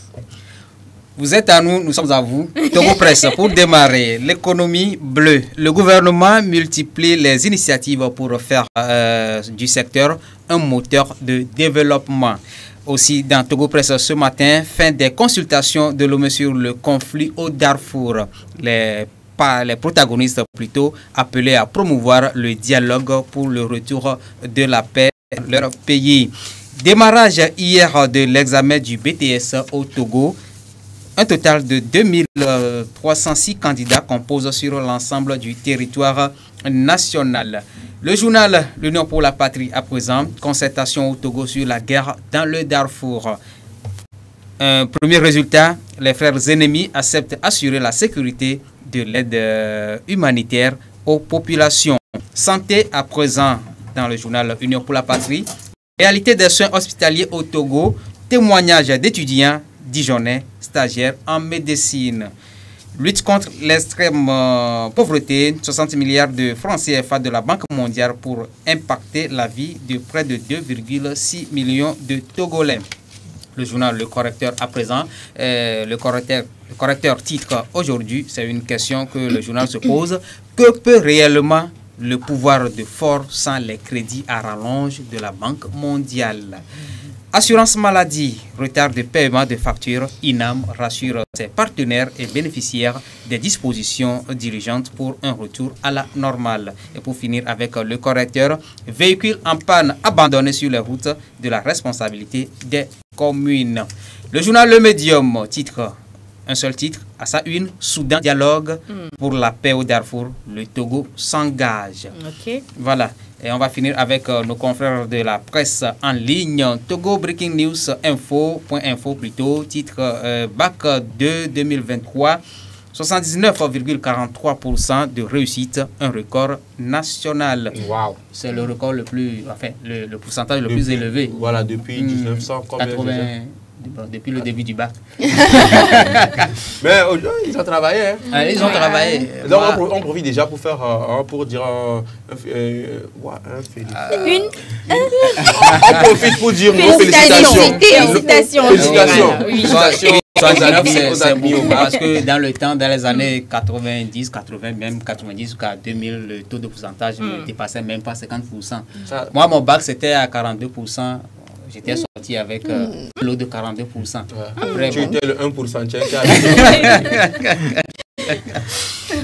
Vous êtes à nous, nous sommes à vous. Togo Presse, pour démarrer, l'économie bleue. Le gouvernement multiplie les initiatives pour faire du secteur un moteur de développement. Aussi, dans Togo Presse ce matin, fin des consultations de l'ONU sur le conflit au Darfour. Les protagonistes plutôt appelés à promouvoir le dialogue pour le retour de la paix dans leur pays. Démarrage hier de l'examen du BTS au Togo. Un total de 2306 candidats composent sur l'ensemble du territoire national. Le journal L'Union pour la Patrie à présent, concertation au Togo sur la guerre dans le Darfour. Un premier résultat, les frères ennemis acceptent assurer la sécurité de l'aide humanitaire aux populations. Santé à présent dans le journal Union pour la Patrie. Réalité des soins hospitaliers au Togo, témoignages d'étudiants dijonnais, stagiaires en médecine. Lutte contre l'extrême pauvreté, 60 milliards de francs CFA de la Banque mondiale pour impacter la vie de près de 2,6 millions de Togolais. Le journal Le Correcteur à présent, le correcteur titre aujourd'hui, c'est une question que le journal se pose. Que peut réellement le pouvoir de fort sans les crédits à rallonge de la Banque mondiale? Assurance maladie, retard de paiement de factures, INAM rassure ses partenaires et bénéficiaires des dispositions dirigeantes pour un retour à la normale. Et pour finir avec le correcteur, véhicules en panne abandonnés sur les routes de la responsabilité des communes. Le journal Le Médium titre, un seul titre, à sa une, Soudan dialogue pour la paix au Darfour, le Togo s'engage. Okay. Voilà. Et on va finir avec nos confrères de la presse en ligne. Togo Breaking News Info.info plutôt. Titre Bac 2 2023. 79,43% de réussite, un record national. Wow. C'est le record le plus, enfin, le pourcentage le plus élevé. Voilà, depuis 1980. Depuis le début du bac. Mais ils ont travaillé. Hein. Ils ont travaillé. Donc on profite déjà pour faire, pour dire on profite pour dire félicitations. Félicitations. C'est bon parce que dans le temps, dans les années 90, 80, même 90 jusqu'à 2000, le taux de pourcentage ne dépassait même pas 50%. Moi, mon bac, c'était à 42%. J'étais sorti avec l'eau de 42%. Après, tu étais le 1%.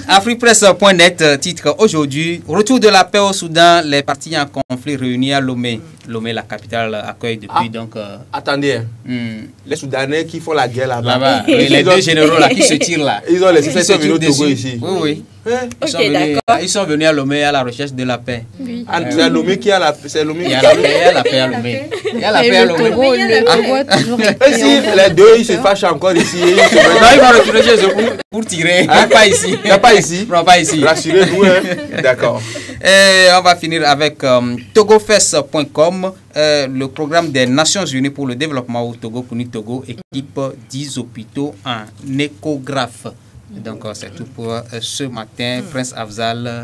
Afripresse.net titre aujourd'hui, retour de la paix au Soudan, les partis en conflit réunis à Lomé. Lomé, la capitale, accueille depuis donc... Attendez, les Soudanais qui font la guerre là-bas. Les deux généraux là qui se tirent là. Ils ont laissé cette minute au Togo ici. Oui. Ils sont venus à Lomé à la recherche de la paix. Oui. C'est à Lomé qui a la paix. Il y a la paix à Lomé. Il y a la paix à Lomé. Et si les deux ils se fâchent encore ici, ils vont retourner chez eux pour tirer. Pas ici. Pas ici. Non, pas ici. Rassurez-vous. D'accord. Et on va finir avec togofest.com, le programme des Nations Unies pour le développement au Togo, Kuni Togo, équipe 10 hôpitaux en échographe. Donc c'est tout pour ce matin, Prince Afzal.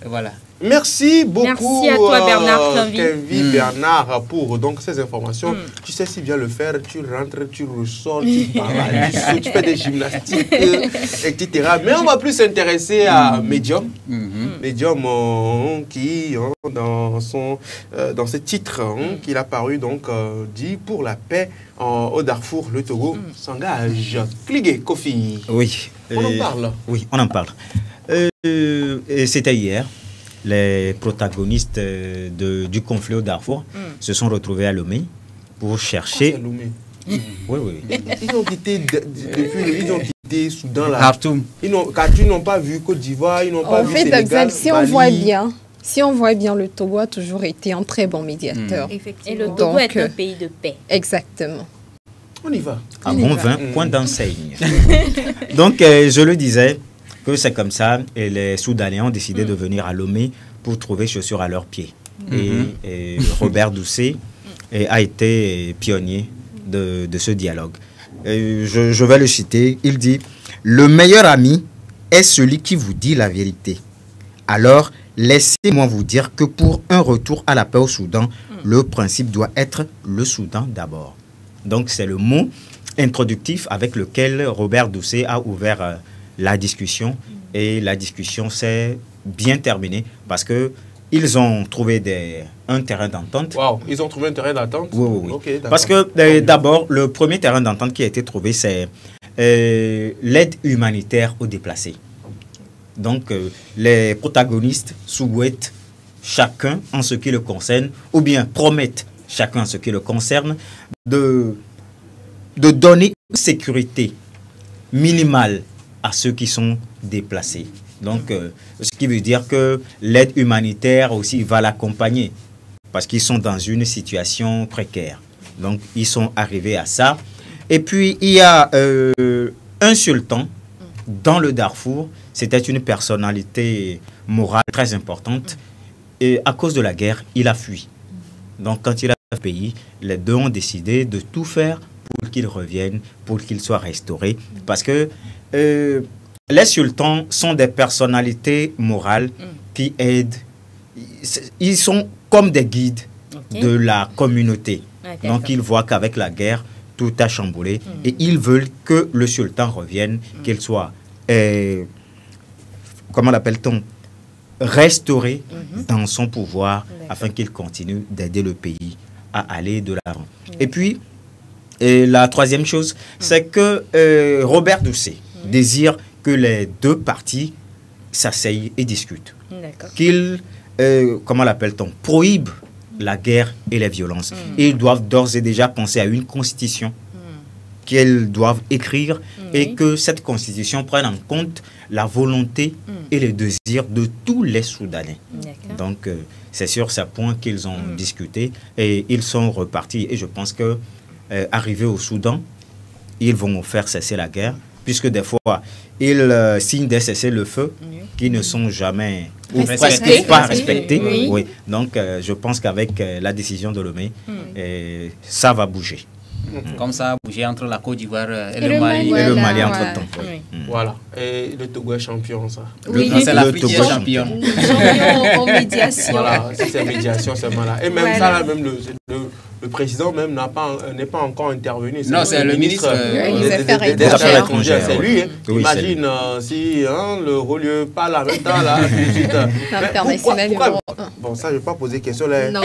Voilà. Merci beaucoup. Merci à toi, Bernard Kenvi Bernard, pour donc ces informations. Tu sais si bien le faire, tu rentres, tu ressors, tu parles, tu sautes, tu fais des gymnastiques, etc. Mais on va plus s'intéresser à Medium. Medium qui, dans ce titre qu'il a paru, donc, dit pour la paix au Darfour, le Togo s'engage. Kligé, Kofi. Oui. On en parle. Oui, on en parle. C'était hier. Les protagonistes du conflit au Darfour se sont retrouvés à Lomé pour chercher... Oui, oui. Ils ont quitté Soudan là. Khartoum. Khartoum n'ont pas vu Côte d'Ivoire, ils n'ont pas vu Sénégal, si on voit bien, le Togo a toujours été un très bon médiateur. Et le Togo est un pays de paix. Exactement. On y va. Un bon vin, point d'enseigne. Donc, je le disais, que c'est comme ça, et les Soudanais ont décidé de venir à Lomé pour trouver chaussures à leurs pieds. Et Robert Doucet a été pionnier de ce dialogue. Je vais le citer, il dit « Le meilleur ami est celui qui vous dit la vérité. Alors, laissez-moi vous dire que pour un retour à la paix au Soudan, le principe doit être le Soudan d'abord. » Donc, c'est le mot introductif avec lequel Robert Doucet a ouvert la discussion. Et la discussion s'est bien terminée parce qu'ils ont trouvé un terrain d'entente. Wow, ils ont trouvé un terrain d'entente? Oui. Okay, parce que d'abord, le premier terrain d'entente qui a été trouvé, c'est l'aide humanitaire aux déplacés. Donc, les protagonistes souhaitent chacun en ce qui le concerne, ou bien promettent chacun en ce qui le concerne, de donner une sécurité minimale à ceux qui sont déplacés. Donc, ce qui veut dire que l'aide humanitaire aussi va l'accompagner parce qu'ils sont dans une situation précaire. Donc, ils sont arrivés à ça. Et puis, il y a un sultan dans le Darfour. C'était une personnalité morale très importante. Et à cause de la guerre, il a fui. Donc, quand il a pays, les deux ont décidé de tout faire pour qu'il revienne, pour qu'il soit restauré. Parce que les sultans sont des personnalités morales qui aident. Ils sont comme des guides de la communauté. Donc, ils voient qu'avec la guerre, tout a chamboulé. Et ils veulent que le sultan revienne, qu'il soit, comment l'appelle-t-on, restauré dans son pouvoir afin qu'il continue d'aider le pays à aller de l'avant. Et puis, la troisième chose, c'est que Robert Doucet désire que les deux parties s'asseyent et discutent. Qu'ils, comment l'appelle-t-on, prohibent la guerre et les violences. Ils doivent d'ores et déjà penser à une constitution qu'ils doivent écrire et que cette constitution prenne en compte la volonté et les désirs de tous les Soudanais. Donc, c'est sur ce point qu'ils ont discuté et ils sont repartis. Et je pense que arrivés au Soudan, ils vont faire cesser la guerre, puisque des fois, ils signent des cessez-le-feu qui ne sont jamais ou presque pas respectés. Oui. Donc, je pense qu'avec la décision de Lomé, ça va bouger. Comme ça a bougé entre la Côte d'Ivoire et le Mali. Voilà. Et le Mali entre-temps. Voilà. Et le Togo est champion, ça. Oui, c'est l'Afrique qui est championne. En médiation. Voilà, si c'est médiation, c'est malin. Et même ça, là, même le président même n'est pas encore intervenu. Non, c'est le ministre des Affaires étrangères. C'est lui. Oui, imagine si le relieu parle en même temps, là. Bon, ça, je ne vais pas poser question là. Non,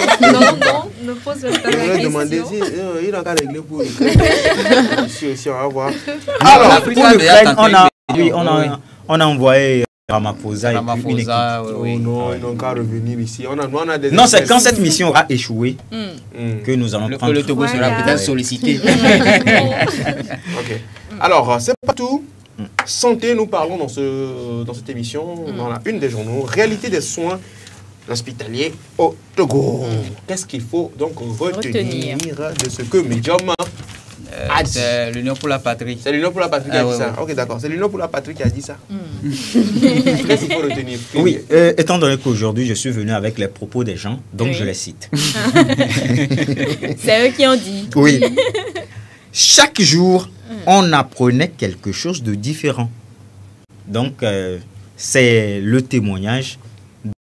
ne pose pas la question. Je vais demander si il n'a qu'à régler pour l'Ukraine. Si on va voir. Alors, pour l'Ukraine, on a envoyé Ramaphosa et puis une équipe. Oui. Non, ils n'ont qu'à revenir ici. Non, c'est quand cette mission aura échoué que nous allons prendre. Le Togo sera peut-être sollicité. Ok. Alors, c'est pas tout. Santé, nous parlons dans cette émission, dans la une des journaux, réalité des soins hospitaliers au Togo. Qu'est-ce qu'il faut donc retenir de ce que Medium a dit? C'est l'Union pour la Patrie. C'est l'Union pour la Patrie qui a dit ça. Ok, d'accord. C'est l'Union pour la Patrie qui a dit ça. Qu'est-ce qu'il faut retenir? Oui, étant donné qu'aujourd'hui, je suis venu avec les propos des gens, donc je les cite. C'est eux qui ont dit. Oui. Chaque jour, on apprenait quelque chose de différent. Donc, c'est le témoignage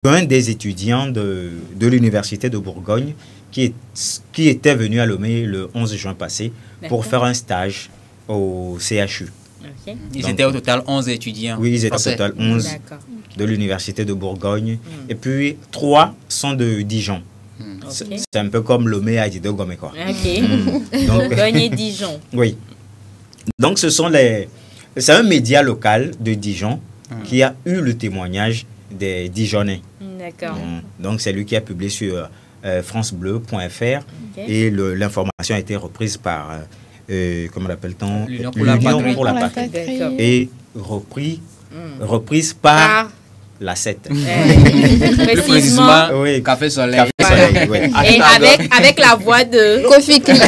d'un des étudiants de l'université de Bourgogne qui était venu à Lomé le 11 juin passé pour faire un stage au CHU. Okay. Ils étaient au total 11 étudiants. Oui, ils étaient au total 11 de l'université de Bourgogne. Et puis 3 sont de Dijon. Okay. C'est un peu comme Lomé à Dido Gomé, quoi. Donc, Bourgogne et Dijon. Oui. Donc c'est un média local de Dijon qui a eu le témoignage des Dijonnais. D'accord. Donc c'est lui qui a publié sur francebleu.fr et l'information a été reprise par comment l'appelle-t-on, l'Union pour la patrie et reprise par la 7. Précisément, oui. Café Soleil. Oui. Et avec la voix de Kofi Cli.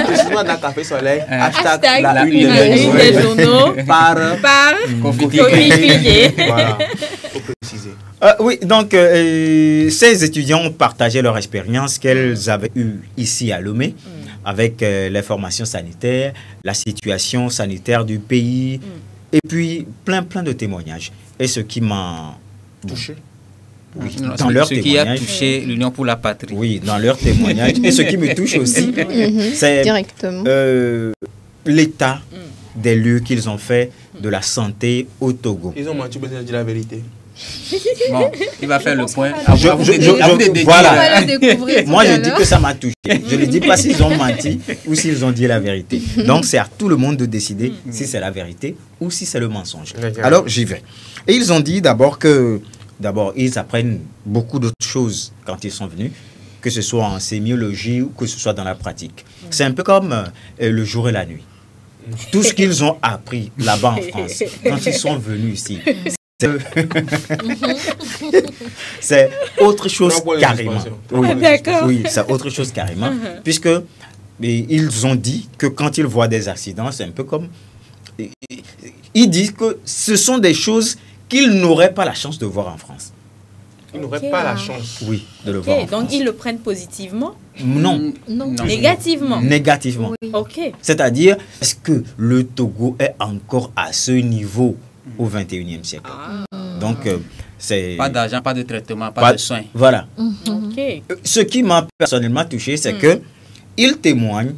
Précisément dans Café Soleil, hashtag la une des journaux par Kofi Cli. Voilà, faut préciser. Oui, donc ces étudiants ont partagé leur expérience qu'elles avaient eue ici à Lomé avec les formations sanitaires, la situation sanitaire du pays et puis plein de témoignages. Et ce qui m'a touché, oui, dans leur ce qui a touché l'Union pour la patrie. Oui, dans leur témoignage. Et ce qui me touche aussi, c'est l'état des lieux qu'ils ont fait de la santé au Togo. Ils ont menti, mais ils dit la vérité. Bon, il va faire le point. Voilà. Moi, je dis que ça m'a touché. Je ne dis pas s'ils ont menti ou s'ils ont dit la vérité. Donc, c'est à tout le monde de décider si c'est la vérité ou si c'est le mensonge. Alors, j'y vais. Et ils ont dit d'abord ils apprennent beaucoup d'autres choses quand ils sont venus, que ce soit en sémiologie ou que ce soit dans la pratique. C'est un peu comme le jour et la nuit. Tout ce qu'ils ont appris là-bas en France, quand ils sont venus ici, c'est autre chose carrément. Oui, c'est autre chose carrément. Puisque ils ont dit que quand ils voient des accidents, c'est un peu comme... Ils disent que ce sont des choses qu'ils n'auraient pas la chance de voir en France. Ils n'auraient pas la chance. Oui, de le voir en France. Donc ils le prennent positivement? Non. Négativement? Négativement. Oui. Ok. C'est-à-dire, est-ce que le Togo est encore à ce niveau au 21e siècle? Donc, c'est... Pas d'argent, pas de traitement, pas de soins. Voilà. Okay. Ce qui m'a personnellement touché, c'est que ils témoignent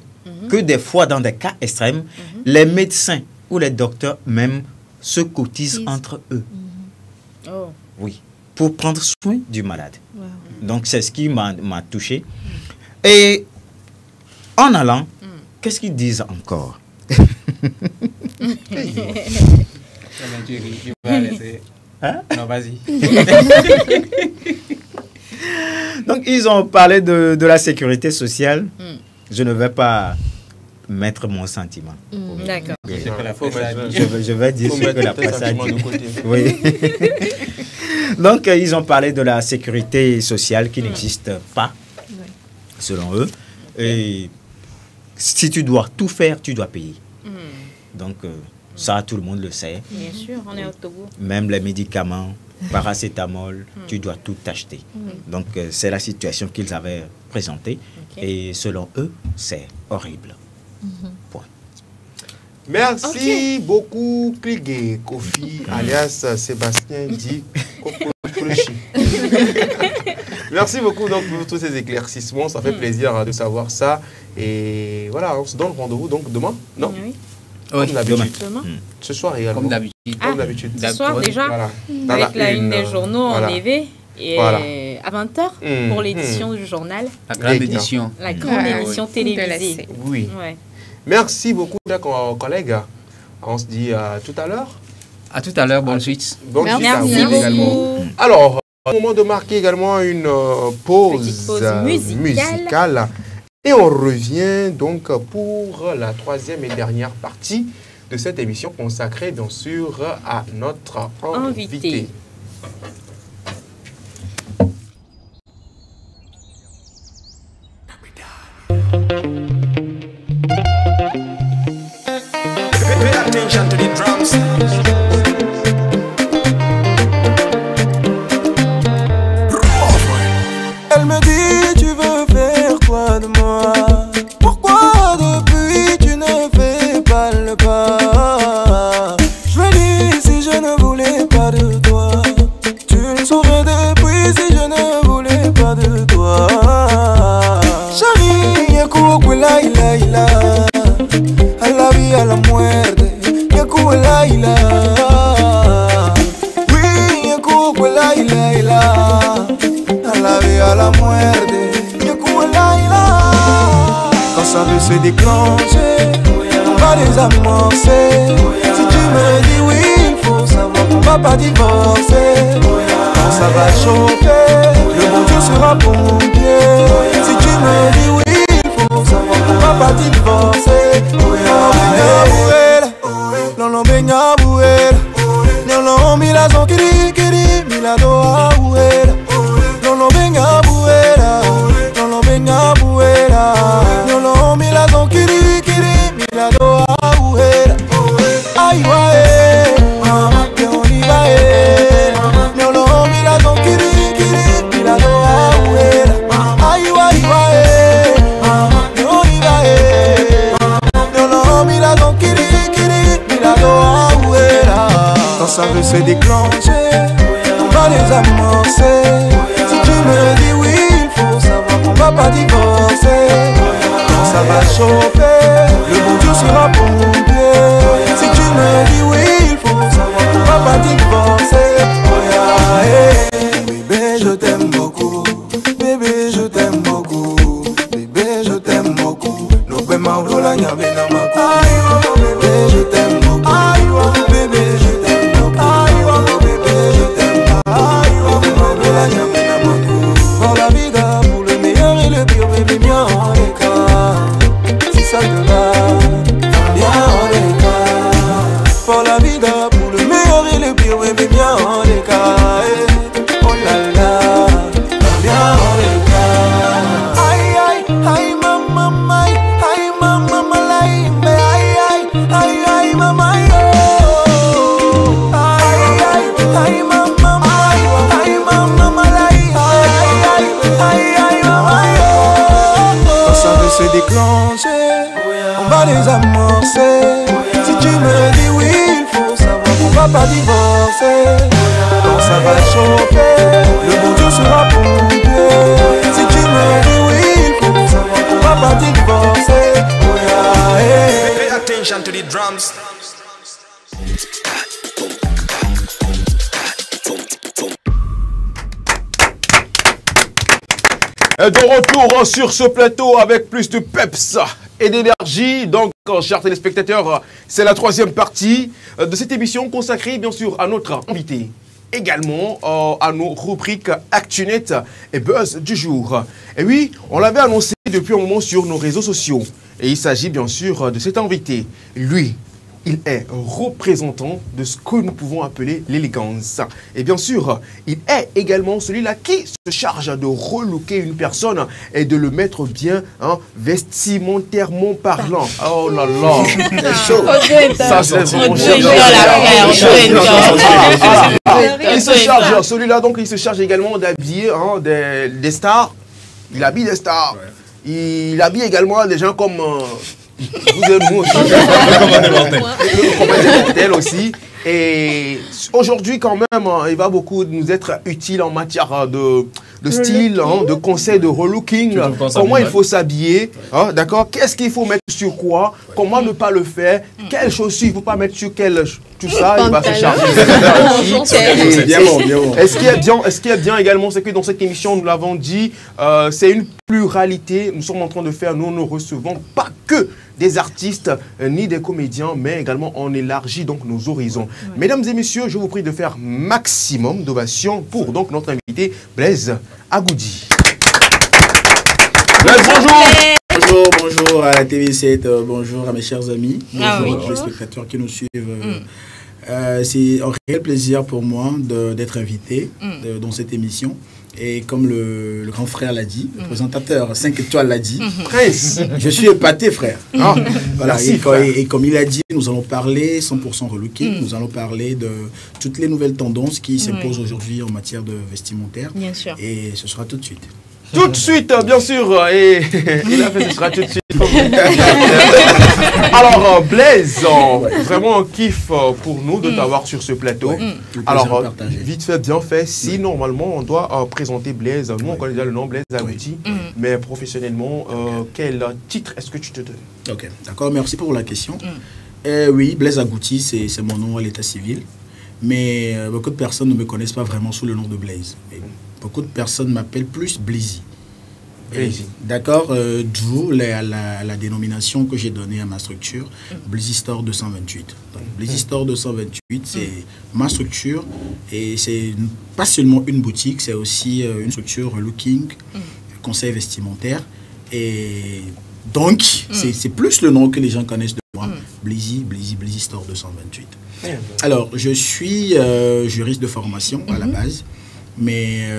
que des fois, dans des cas extrêmes, les médecins ou les docteurs même se cotisent entre eux. Oui, pour prendre soin du malade. Donc, c'est ce qui m'a touché. Et en allant, qu'est-ce qu'ils disent encore? Hein? Non, vas-y. Donc, ils ont parlé de la sécurité sociale. Je ne vais pas mettre mon sentiment. D'accord. Je vais dire ce que la presse a dit. Oui. Donc, ils ont parlé de la sécurité sociale qui n'existe pas, selon eux. Et si tu dois tout faire, tu dois payer. Donc, ça, tout le monde le sait. Bien sûr, on est au Togo. Même les médicaments, paracétamol, tu dois tout acheter. Donc, c'est la situation qu'ils avaient présentée. Et selon eux, c'est horrible. Point. Merci beaucoup, Kligé, Kofi, alias Sébastien dit Merci beaucoup donc, pour tous ces éclaircissements. Ça fait plaisir de savoir ça. Et voilà, on se donne rendez-vous donc demain, non? Oui, demain. Ce soir également. Comme d'habitude. Comme d'habitude. Ce soir déjà, voilà. avec la une des journaux en EV. Et à 20h pour l'édition du journal. La grande édition. La grande édition télévisée. Oui. Merci beaucoup, collègues. On se dit à tout à l'heure. À tout à l'heure, bonne suite. Bonne suite à vous également. Alors, au moment de marquer également une pause musicale. Et on revient donc pour la troisième et dernière partie de cette émission consacrée bien sûr à notre invité. Pay attention to the drums. Elle me dit tu veux faire quoi de moi? Pourquoi depuis tu ne fais pas le pas? Je lui dis si je ne voulais pas de toi, tu Laila, a la vida, a la muerte, Yaku Laila. Oui, Yaku Laila, a la vida, a la muerte, Yaku Laila. Quand ça veut se déclencher, on va les amorcer. Si tu me dis oui, il faut savoir qu'on va pas divorcer. Quand ça va chauffer, le bon Dieu sera pompier. Si tu me dis oui, il faut savoir qu'on va pas divorcer. Non, non, benga buera. Non, non, mila son kiri kiri, mila doa buera. Non, non, benga buera. Non, non, benga buera. Non, non, mila son kiri kiri, mila doa buera. Ay, wae, mama, que oliva no, no, mila son kiri kiri, mila doa buera. Ay, wae, mama, que oliva no, no, mila son kiri kiri, mila doa buera. Quand ça veut se déclencher, on va les amorcer. Si tu me dis oui, il faut savoir qu'on va pas divorcer. Quand ça va chauffer, le bon Dieu sera pompier. Si tu me dis oui, il faut savoir qu'on va pas divorcer. Bébé, je t'aime beaucoup. Bébé, je t'aime beaucoup. Bébé, je t'aime beaucoup. No pe ma vola nya bena ma. Bébé, je t'aime beaucoup. Bébé, je t'aime beaucoup. Bébé, je t'aime beaucoup. Pour la vida, pour le meilleur et le pire, bébé, bien en les cas. Si ça te va, bien en les cas. Pour la vida, pour le meilleur et le pire, bébé, bien en les cas. Oh là là, bien en les cas. Aïe aïe, aïe maman, aïe maman, aïe aïe, aïe aïe maman. Se déclencher, on va les amorcer. Si tu me dis oui, il faut savoir qu'on va pas divorcer. Quand ça va chauffer, le bon Dieu sera pompier. Si tu me dis oui, il faut savoir qu'on va pas divorcer. Pay attention to the drums. De retour sur ce plateau avec plus de peps et d'énergie. Donc, chers téléspectateurs, c'est la troisième partie de cette émission consacrée bien sûr à notre invité. Également à nos rubriques ActuNet et Buzz du jour. Et oui, on l'avait annoncé depuis un moment sur nos réseaux sociaux. Et il s'agit bien sûr de cet invité. Lui, il est représentant de ce que nous pouvons appeler l'élégance. Et bien sûr, il est également celui-là qui se charge de relooker une personne et de le mettre bien vestimentairement parlant. Oh là là, c'est chaud. Ça, c'est mon cher. Il se charge, celui-là, donc, il se charge également d'habiller des stars. Il habille des stars. Il habille également des gens comme... vous et nous aussi. Comme aussi. Et aujourd'hui, quand même, il va beaucoup nous être utile en matière de style, de conseils de relooking. Comment il faut s'habiller, d'accord? Qu'est-ce qu'il faut mettre sur quoi? Comment ne pas le faire? Quelles chaussures il ne faut pas mettre sur quelles... Tout ça, il va se charger. C'est bien bon, bien bon. Et ce qui est bien également, c'est que dans cette émission, nous l'avons dit, c'est une pluralité. Nous sommes en train de faire, nous ne recevons pas que des artistes ni des comédiens, mais également on élargit donc nos horizons. Ouais. Mesdames et messieurs, je vous prie de faire maximum d'ovations pour donc notre invité Blaise Agoudi. Blaise, bonjour. Bonjour à la TV7, bonjour à mes chers amis, bonjour aux spectateurs qui nous suivent. C'est un réel plaisir pour moi d'être invité dans cette émission. Et comme le grand frère l'a dit, le présentateur 5 étoiles l'a dit, je suis épaté, frère. Voilà, et comme il a dit, nous allons parler 100% relooking, nous allons parler de toutes les nouvelles tendances qui s'imposent aujourd'hui en matière de vestimentaire. Bien sûr. Et ce sera tout de suite. Tout de suite, bien sûr, et il a fait ce sera tout de suite. Alors, Blaise, vraiment un kiff pour nous de t'avoir sur ce plateau. Alors, vite fait, bien fait, si normalement on doit présenter Blaise, nous on connaît déjà le nom Blaise Agouti, mais professionnellement, quel titre est-ce que tu te donnes? Ok, d'accord, merci pour la question. Oui, Blaise Agouti, c'est mon nom à l'état civil, mais beaucoup de personnes ne me connaissent pas vraiment sous le nom de Blaise. Et beaucoup de personnes m'appellent plus Blaizy. D'accord, d'où la dénomination que j'ai donnée à ma structure, Blaizy Store 228. Donc, Blaizy Store 228, c'est ma structure et c'est pas seulement une boutique, c'est aussi une structure looking, conseil vestimentaire. Et donc, c'est plus le nom que les gens connaissent de moi, Blaizy Store 228. Alors, je suis juriste de formation à la base. Mais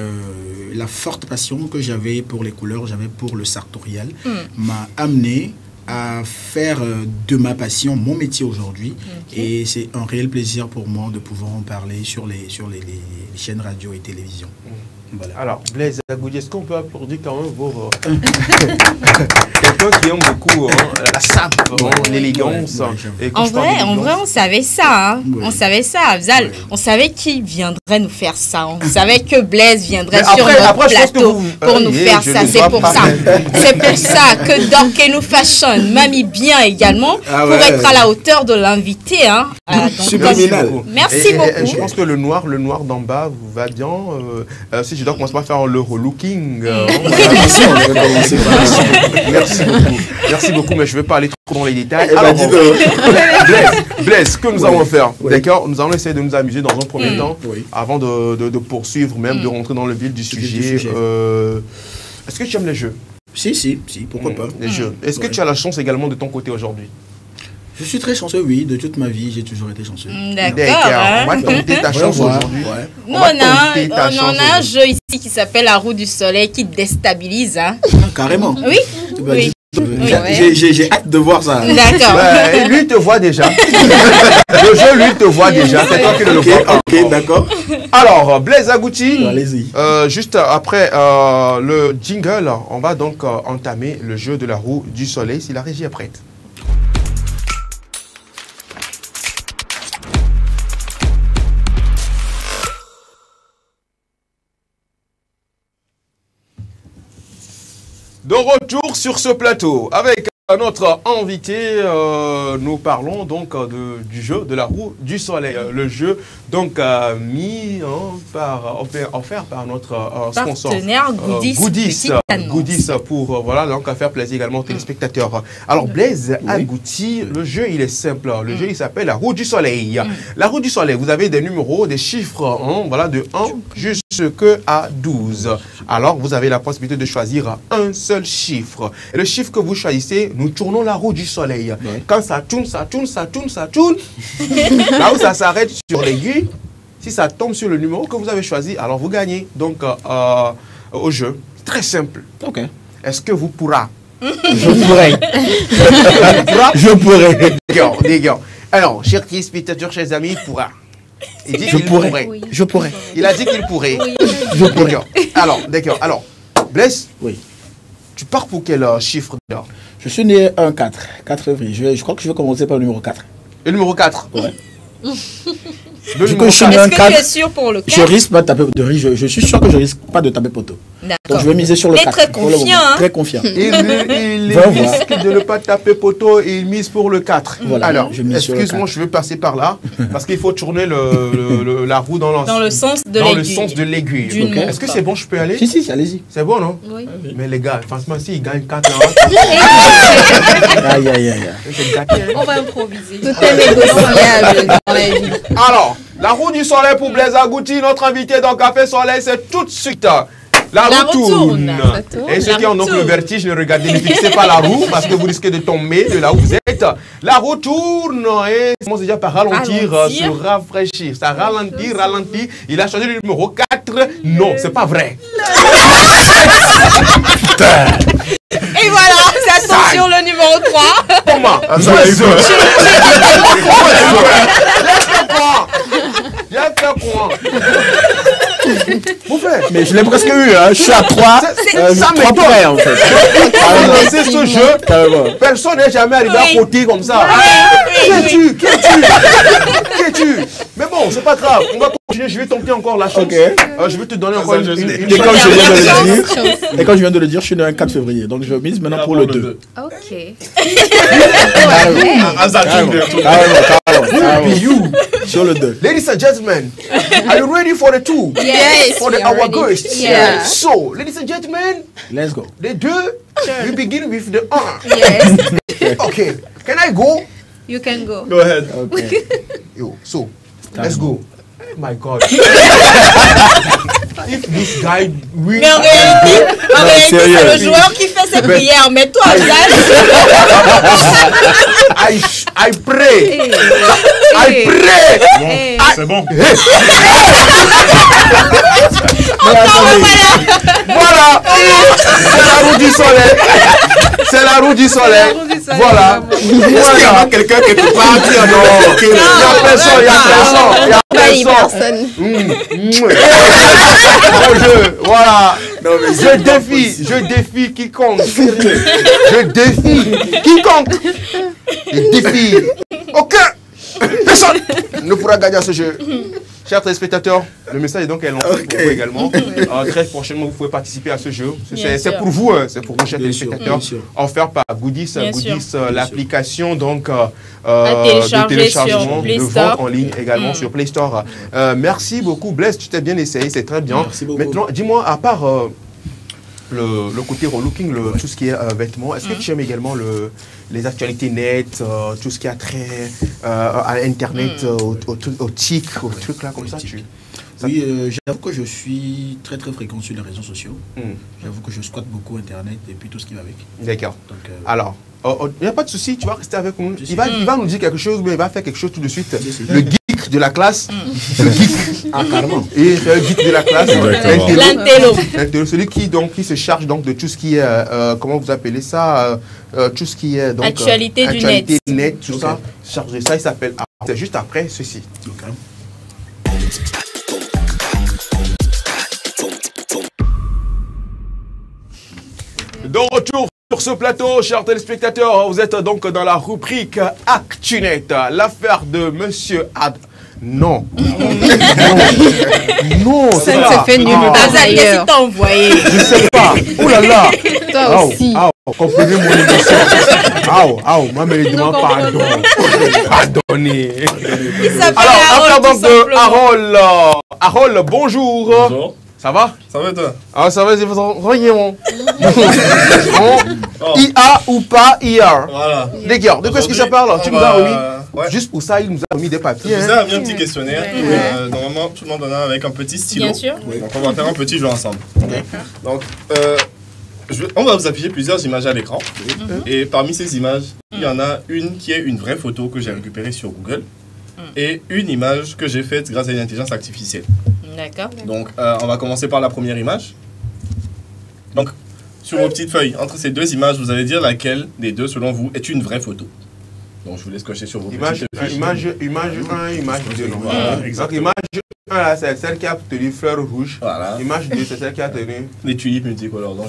la forte passion que j'avais pour les couleurs, j'avais pour le sartorial, m'a amené à faire de ma passion mon métier aujourd'hui. Et c'est un réel plaisir pour moi de pouvoir en parler sur les chaînes radio et télévision. Voilà. Alors, Blaise Agouti, est-ce qu'on peut applaudir quand même vos... Quelqu'un qui aime beaucoup la sape, l'élégance. En vrai, on savait ça. Hein. On savait ça, Afzal. On savait qu'il viendrait nous faire ça. On savait que Blaise viendrait sur notre plateau pour nous faire ça. C'est pour ça. C'est pour ça que Dorké nous fashion, Mamie bien également, pour être à la hauteur de l'invité. Hein. Merci beaucoup. Je pense que le noir d'en bas vous va bien. Si je dois commencer par faire le relooking. Merci beaucoup, mais je ne vais pas aller trop dans les détails. Alors, Blaise, ce que nous allons faire, d'accord, nous allons essayer de nous amuser dans un premier temps, avant de poursuivre, même de rentrer dans le vif du sujet. Est-ce que tu aimes les jeux? Si, pourquoi pas. Les jeux. Est-ce que tu as la chance également de ton côté aujourd'hui? Je suis très chanceux, oui. De toute ma vie, j'ai toujours été chanceux. D'accord. On va tenter ta chance aujourd'hui. Nous, on a un jeu ici qui s'appelle la roue du soleil qui déstabilise. Hein. Carrément. Oui. J'ai hâte de voir ça. D'accord. Et lui, il te voit déjà. Le jeu, lui, il te voit déjà. C'est toi qui le vois. Ok, d'accord. Alors, Blaise Agouti, allez-y. Juste après le jingle, on va donc entamer le jeu de la roue du soleil, si la régie est prête. De retour sur ce plateau avec notre invité, nous parlons donc du jeu de la roue du soleil. Le jeu donc offert par notre sponsor partenaire Goodies pour voilà donc faire plaisir également aux téléspectateurs. Alors Blaise Agouti, le jeu il est simple. Le jeu il s'appelle la roue du soleil. La roue du soleil, vous avez des numéros, des chiffres, voilà de 1 jusqu'à 12. Alors vous avez la possibilité de choisir un seul chiffre. Et le chiffre que vous choisissez, nous tournons la roue du soleil. Quand ça tourne, ça tourne, ça tourne, ça tourne. Là où ça s'arrête sur l'aiguille, si ça tombe sur le numéro que vous avez choisi, alors vous gagnez. Donc au jeu, très simple. Ok. Est-ce que vous pourrez? Je pourrais. Je pourrais. D'accord. Alors, chers téléspectateurs, chers amis, il pourra. Il dit qu'il pourrait. Oui. Je pourrais. Il a dit qu'il pourrait. Oui. Je pourrais. D'accord. Alors, Blaise, oui. Tu pars pour quel chiffre là? Je suis né un 4 février. Je crois que je vais commencer par le numéro 4. Le numéro 4? Ouais. Est-ce que tu es sûr pour le 4? Je risque pas de taper poteau. Je suis sûr que je risque pas de taper poteau. Donc je vais miser sur le 4. Très confiant. Très confiant. Il risque de ne pas taper poteau et il mise pour le 4. Voilà. Alors, excuse-moi, je vais passer par là parce qu'il faut tourner la roue dans le sens de l'aiguille. Okay. Est-ce que c'est bon, je peux aller? Si, allez-y. C'est bon, non? Oui. Mais les gars, franchement, s'ils gagnent 4 là. Aïe. On va improviser. Tout est négociable dans la vie. Alors, la roue du soleil pour Blaise Agouti, notre invité dans Café Soleil, c'est tout de suite. La roue tourne. Et ceux qui ont donc le vertige, ne fixez pas la roue parce que vous risquez de tomber de là où vous êtes. La roue tourne et ça commence déjà par ralentir, se rafraîchir. Ça ralentit. Il a choisi le numéro 4. Non, c'est pas vrai. Et voilà, ça tombe sur le numéro 3. Comment? Mon frère. Mais je l'ai presque eu, hein. Je suis à 3. Ça m'étonne en fait. C'est ce jeu. Personne n'est jamais arrivé à côté comme ça. Qui es-tu? Mais bon, c'est pas grave. On va continuer. Je vais tenter encore la chance. Je vais te donner encore une chance. Et quand je viens de le dire, je suis né un 4 février. Donc je mise maintenant pour le 2. Ok. Sur le 2. Ladies and gentlemen, are you ready for the 2? Yes, For our ghosts. Yeah. So, ladies and gentlemen, Let's go. the 2, we begin with the 1. Yes. Okay, can I go? You can go. Go ahead. Okay. Yo, so, let's go. Oh my God. If this guy wins, Mais en réalité, c'est le joueur qui fait ses prières. Mais toi, I pray. I pray. C'est bon. Voilà. C'est la roue du soleil. C'est la roue du soleil. Voilà. Est-ce qu'il y a quelqu'un qui peut pas dire non? Il n'y a personne. Il y a personne. Bon jeu. Voilà. Je défie quiconque. Je défie quiconque. Je défie. Aucun. Personne ne pourra gagner à ce jeu. Chers téléspectateurs, le message est donc lancé pour vous également. Très prochainement, vous pouvez participer à ce jeu. C'est pour vous, chers téléspectateurs. Offert par Goodies, l'application donc de téléchargement, de vente en ligne également sur Play Store. Merci beaucoup, Blaise, tu t'es bien essayé, c'est très bien. Maintenant, dis-moi, à part le côté relooking, tout ce qui est vêtements, est-ce que tu aimes également les actualités nettes, tout ce qui a trait à Internet, au TIC, aux trucs là comme ça Oui, j'avoue que je suis très fréquent sur les réseaux sociaux. J'avoue que je squatte beaucoup Internet et puis tout ce qui va avec. D'accord. Alors, il n'y a pas de souci, tu vas rester avec nous. Il va nous dire quelque chose, mais il va faire quelque chose tout de suite. Le geek de la classe. Le geek. Ah, carrément. Et c'est le geek de la classe. L'intello. Celui qui se charge donc de tout ce qui est, comment vous appelez ça, tout ce qui est donc actualité du net. Tout ça. Chargé ça, il s'appelle. C'est juste après ceci. De retour sur ce plateau, chers téléspectateurs, vous êtes donc dans la rubrique ActuNet, l'affaire de Monsieur Ad. Non. Non, ça ne se fait nulle part ailleurs. Qu'est-ce que t'as envoyé? Je sais pas. Oh là là. Toi aussi. Comprenez mon émotion. Moi, me demande pardon. Pardonnez. Alors, affaire donc de Harold. Harold, bonjour. Bonjour. Ça va? Ça va toi? Ah, ça va, c'est rien. IA ou pas IA? Voilà. D'accord, de quoi est-ce que ça parle? Tu nous as remis. Juste pour ça, il nous a remis des papiers. Je vous ai remis un petit questionnaire. Normalement, tout le monde en a avec un petit stylo. Bien sûr. Donc, on va faire un petit jeu ensemble. Donc, on va vous afficher plusieurs images à l'écran. Et parmi ces images, il y en a une qui est une vraie photo que j'ai récupérée sur Google. Et une image que j'ai faite grâce à une intelligence artificielle. D'accord. Donc, on va commencer par la première image. Donc, sur vos petites feuilles, entre ces deux images, vous allez dire laquelle des deux, selon vous, est une vraie photo. Donc, je vous laisse cocher sur vos petites feuilles. Image 1, image 2. Voilà, donc, image 1, c'est celle qui a tenu fleur rouge. Voilà. Image 2, c'est celle qui a tenu les tulipes multicolores. Donc,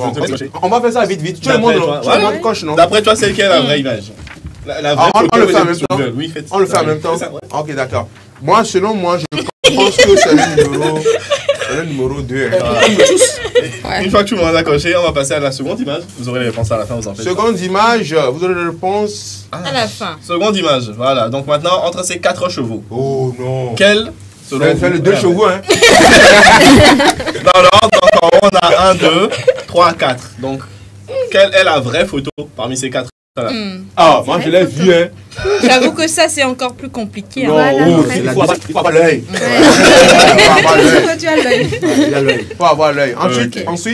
on va faire ça vite. Tout le monde coche, non? D'après toi, c'est quelle la vraie image? La vraie photo, on le fait en même temps. Oui, on le fait en même temps. Ok, d'accord. Moi, selon moi, je pense que c'est le numéro 2. Une fois que tout le monde a coché, on va passer à la seconde image. Vous aurez les réponses à la fin, vous en faites. Seconde image, vous aurez les réponses à la fin. Seconde image, voilà. Donc maintenant, entre ces 4 chevaux. Oh non. Quel, selon vous, les 2 chevaux, hein. Dans l'ordre, donc en haut, on a 1, 2, 3, 4. Donc, quelle est la vraie photo parmi ces 4? Ah, moi je l'ai vu, hein. J'avoue que ça c'est encore plus compliqué. Non, il faut avoir l'œil. Il faut avoir l'œil.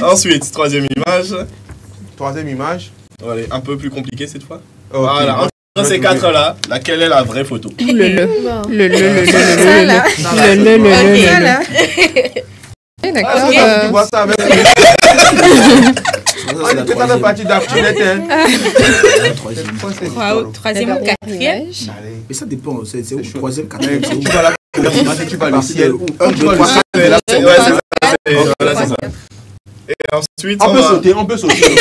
Ensuite, troisième image. Troisième image. Voilà, un peu plus compliqué cette fois. Voilà, entre ces 4 là, laquelle est la vraie photo? D'accord. Tu vois ça avec on était dans la partie d'ActuNet. Troisième ou quatrième. Mais ça dépend, c'est où? Troisième, quatrième. Tu vas là, tu vas le ciel. Voilà, c'est ça. Et ensuite, on peut sauter, on peut sauter.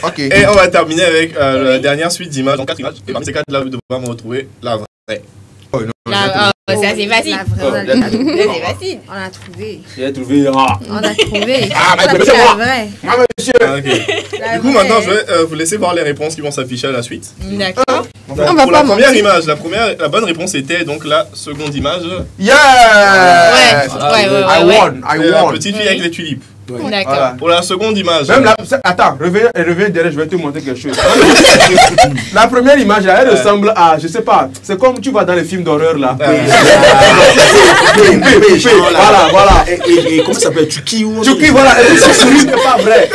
Okay. Et on va terminer avec la dernière suite d'images, donc 4 images. Et parmi ces 4 là, vous devez me retrouver la vraie. Ça c'est facile. C'est facile. On a trouvé. J'ai trouvé. On a trouvé. C'est la vraie. Du coup, maintenant, je vais vous laisser voir les réponses qui vont s'afficher à la suite. D'accord. Pour la première image, la bonne réponse était donc la seconde image. Yeah! I won. La petite fille avec les tulipes. D'accord. Voilà. Pour la seconde image. Même attends, reviens derrière, je vais te montrer quelque chose. La première image, là, elle ressemble à, je sais pas, c'est comme tu vois dans les films d'horreur là. Voilà. Et comment ça s'appelle? Chucky ou Chucky, voilà. C'est pas vrai.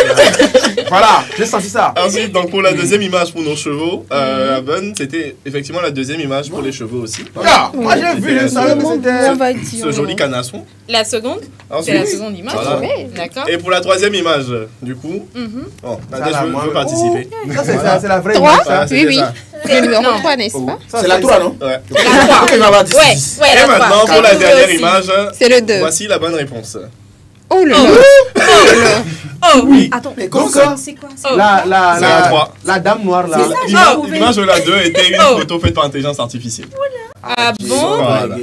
Voilà, j'ai senti ça. Ensuite, donc pour la deuxième image pour nos chevaux, la bonne, c'était effectivement la deuxième image pour les chevaux aussi. Moi j'ai vu, je savais que c'était ce joli canasson. La seconde, c'est la seconde image. Voilà. D'accord. Et pour la troisième image, du coup, bon, Nadia, je veux participer. Ça, c'est la vraie 3 image. Oui. C'est le numéro 3, n'est-ce pas? C'est la 3, non? Ouais. La 3. Et maintenant, pour la dernière image, c'est le 2. Voici la bonne réponse. Oh là là. Oh oui. Attends, mais comment ça? C'est quoi? La dame noire là. L'image de la 2 était une photo faite par intelligence artificielle. Ah bon? Voilà.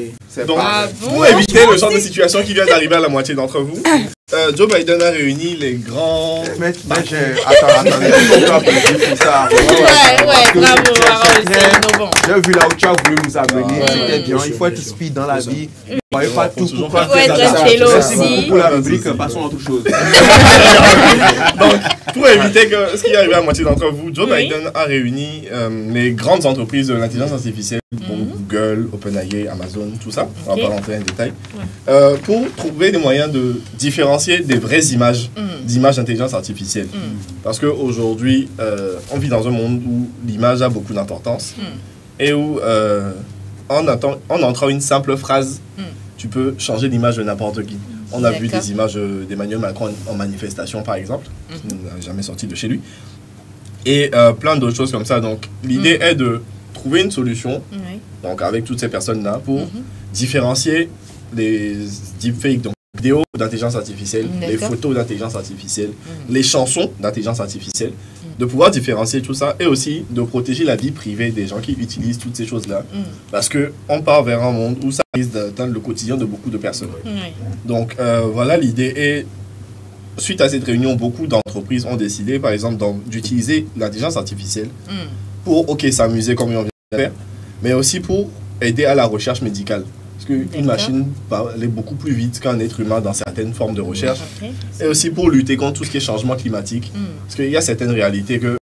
Donc, pour éviter le genre de situation qui vient d'arriver à la moitié d'entre vous, Joe Biden a réuni les grands... Attendez, pour ça. Bravo. J'ai vu là où tu as voulu nous amener, c'était bien. Il faut être speed dans la vie. Il ne faut pas tout pour faire ça. Merci beaucoup pour la rubrique, passons à autre chose. Donc, pour éviter que ce qui est arrivé à la moitié d'entre vous, Joe Biden a réuni les grandes entreprises de l'intelligence artificielle, Google, OpenAI, Amazon, tout ça, on va pas rentrer en détail, pour trouver des moyens de différencier des vraies images, d'images d'intelligence artificielle. Parce qu'aujourd'hui, on vit dans un monde où l'image a beaucoup d'importance et où, en entrant une simple phrase, tu peux changer l'image de n'importe qui. On a vu des images d'Emmanuel Macron en manifestation, par exemple, qui n'a jamais sorti de chez lui. Et plein d'autres choses comme ça. Donc, l'idée est de trouver une solution, donc avec toutes ces personnes-là, pour différencier les deepfakes, donc vidéos d'intelligence artificielle, les photos d'intelligence artificielle, les chansons d'intelligence artificielle, de pouvoir différencier tout ça et aussi de protéger la vie privée des gens qui utilisent toutes ces choses-là. Parce qu'on part vers un monde où ça risque d'atteindre le quotidien de beaucoup de personnes. Donc voilà, l'idée est, suite à cette réunion, beaucoup d'entreprises ont décidé, par exemple, d'utiliser l'intelligence artificielle pour, s'amuser comme on vient de faire, mais aussi pour aider à la recherche médicale. Parce qu'une machine va aller beaucoup plus vite qu'un être humain dans certaines formes de recherche. Et aussi pour lutter contre tout ce qui est changement climatique. Parce qu'il y a certaines réalités que,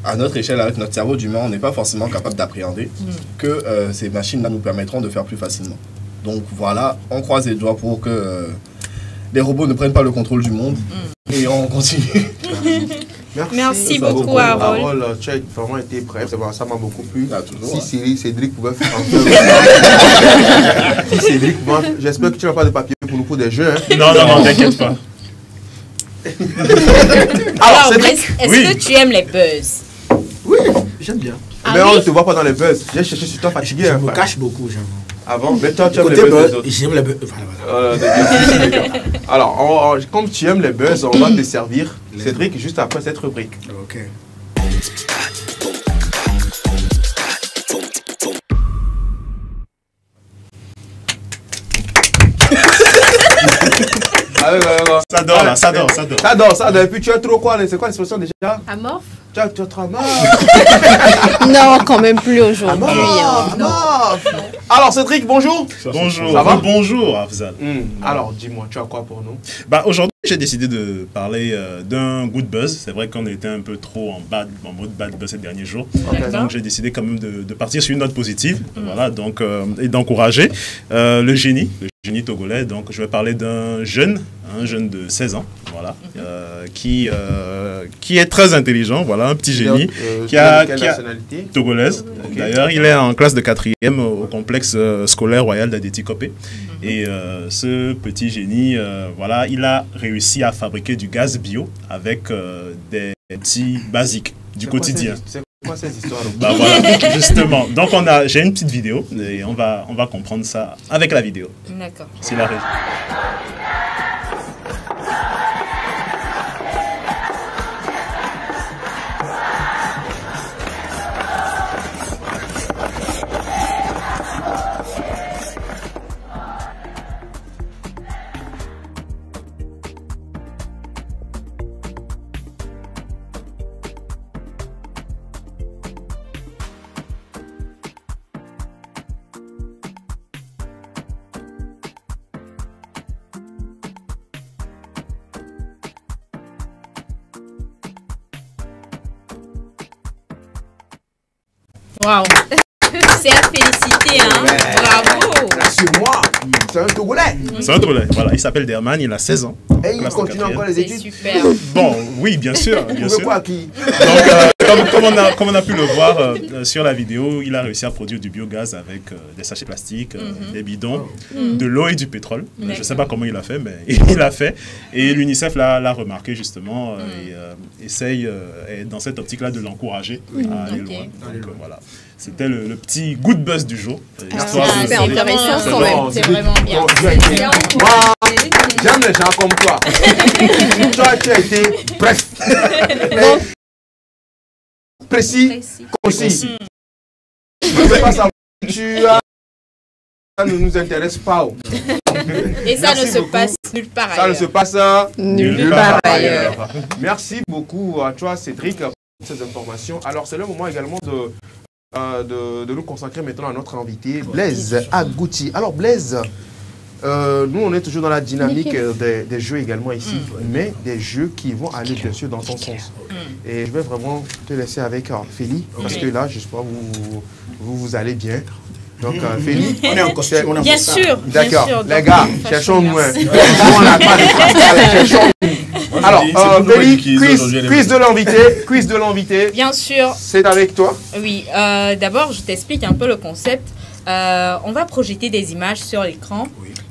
à notre échelle, avec notre cerveau d'humain, on n'est pas forcément capable d'appréhender, que ces machines-là nous permettront de faire plus facilement. Donc voilà, on croise les doigts pour que les robots ne prennent pas le contrôle du monde. Et on continue. Merci beaucoup, Harold. Harold, tu as vraiment été bref, ça m'a beaucoup plu. Si Cédric pouvait faire si Cédric, j'espère que tu n'as pas de papier pour nous pour des jeux. Non, t'inquiète pas. Alors, est-ce que tu aimes les buzz? Oui, j'aime bien. Mais on ne te voit pas dans les buzz. J'ai cherché sur toi fatigué. Je me cache beaucoup, j'avoue. Avant, mais toi, tu aimes les buzz. J'aime les buzz. Alors, comme tu aimes les buzz, on va te servir, Cédric, juste après cette rubrique. Ok. Ça dort là, ça dort. Et puis tu es trop quoi? C'est quoi l'expression déjà? Amorphe. Tu es trop amorphe. Non, quand même plus aujourd'hui. Alors Cédric, bonjour. Bonjour. Ça va? Bonjour Afzal. Alors dis-moi, tu as quoi pour nous? Aujourd'hui, j'ai décidé de parler d'un good buzz. C'est vrai qu'on était un peu trop en mode bad buzz ces derniers jours. Donc j'ai décidé quand même de partir sur une note positive. Voilà, donc, et d'encourager le génie togolais. Donc je vais parler d'un jeune de 16 ans, voilà, qui est très intelligent, voilà, un petit génie, qui a nationalité togolaise. D'ailleurs, il est en classe de 4e au complexe scolaire royal d'Adétikopé. Et ce petit génie, voilà, il a réussi à fabriquer du gaz bio avec des outils basiques du quotidien. C'est quoi cette histoire? Voilà, justement. Donc j'ai une petite vidéo et on va comprendre ça avec la vidéo. D'accord. C'est la régie. Waouh. C'est à féliciter, hein. Ouais. Bravo. Sur moi, c'est un Togolais. C'est un Togolais, voilà. Il s'appelle Derman, il a 16 ans. Et il continue encore les études. Super. Bon, oui, bien sûr. Bien sûr. Quoi, qui Donc, comme on a pu le voir sur la vidéo, il a réussi à produire du biogaz avec des sachets plastiques, des bidons, de l'eau et du pétrole. Je ne sais pas comment il a fait, mais il l'a fait. Et l'UNICEF l'a remarqué et essaye, dans cette optique-là, de l'encourager à aller loin. Donc, voilà. C'était le petit good buzz du jour. C'est intéressant quand même. C'est vraiment bien. J'aime les gens comme toi. Toi, tu as été bref. Précis, concis. Je ne veux pas savoir si tu as... Ça ne nous intéresse pas. Et ça ne se passe nulle part ailleurs. Ça ne se passe nulle part ailleurs. Merci beaucoup à toi, Cédric, pour ces informations. Alors, c'est le moment également de nous consacrer maintenant à notre invité, Blaise Agouti. Alors, Blaise, nous, on est toujours dans la dynamique des jeux également ici, mais des jeux qui vont aller bien sûr dans ton sens. Et je vais vraiment te laisser avec Feli, parce que là, j'espère que vous allez bien. Donc, Feli, on est en costume, on est en bien sûr. D'accord, les gars, cherchons-nous. Alors, Feli, quiz de l'invité. Bien sûr. C'est avec toi. Oui, d'abord, je t'explique un peu le concept. On va projeter des images sur l'écran.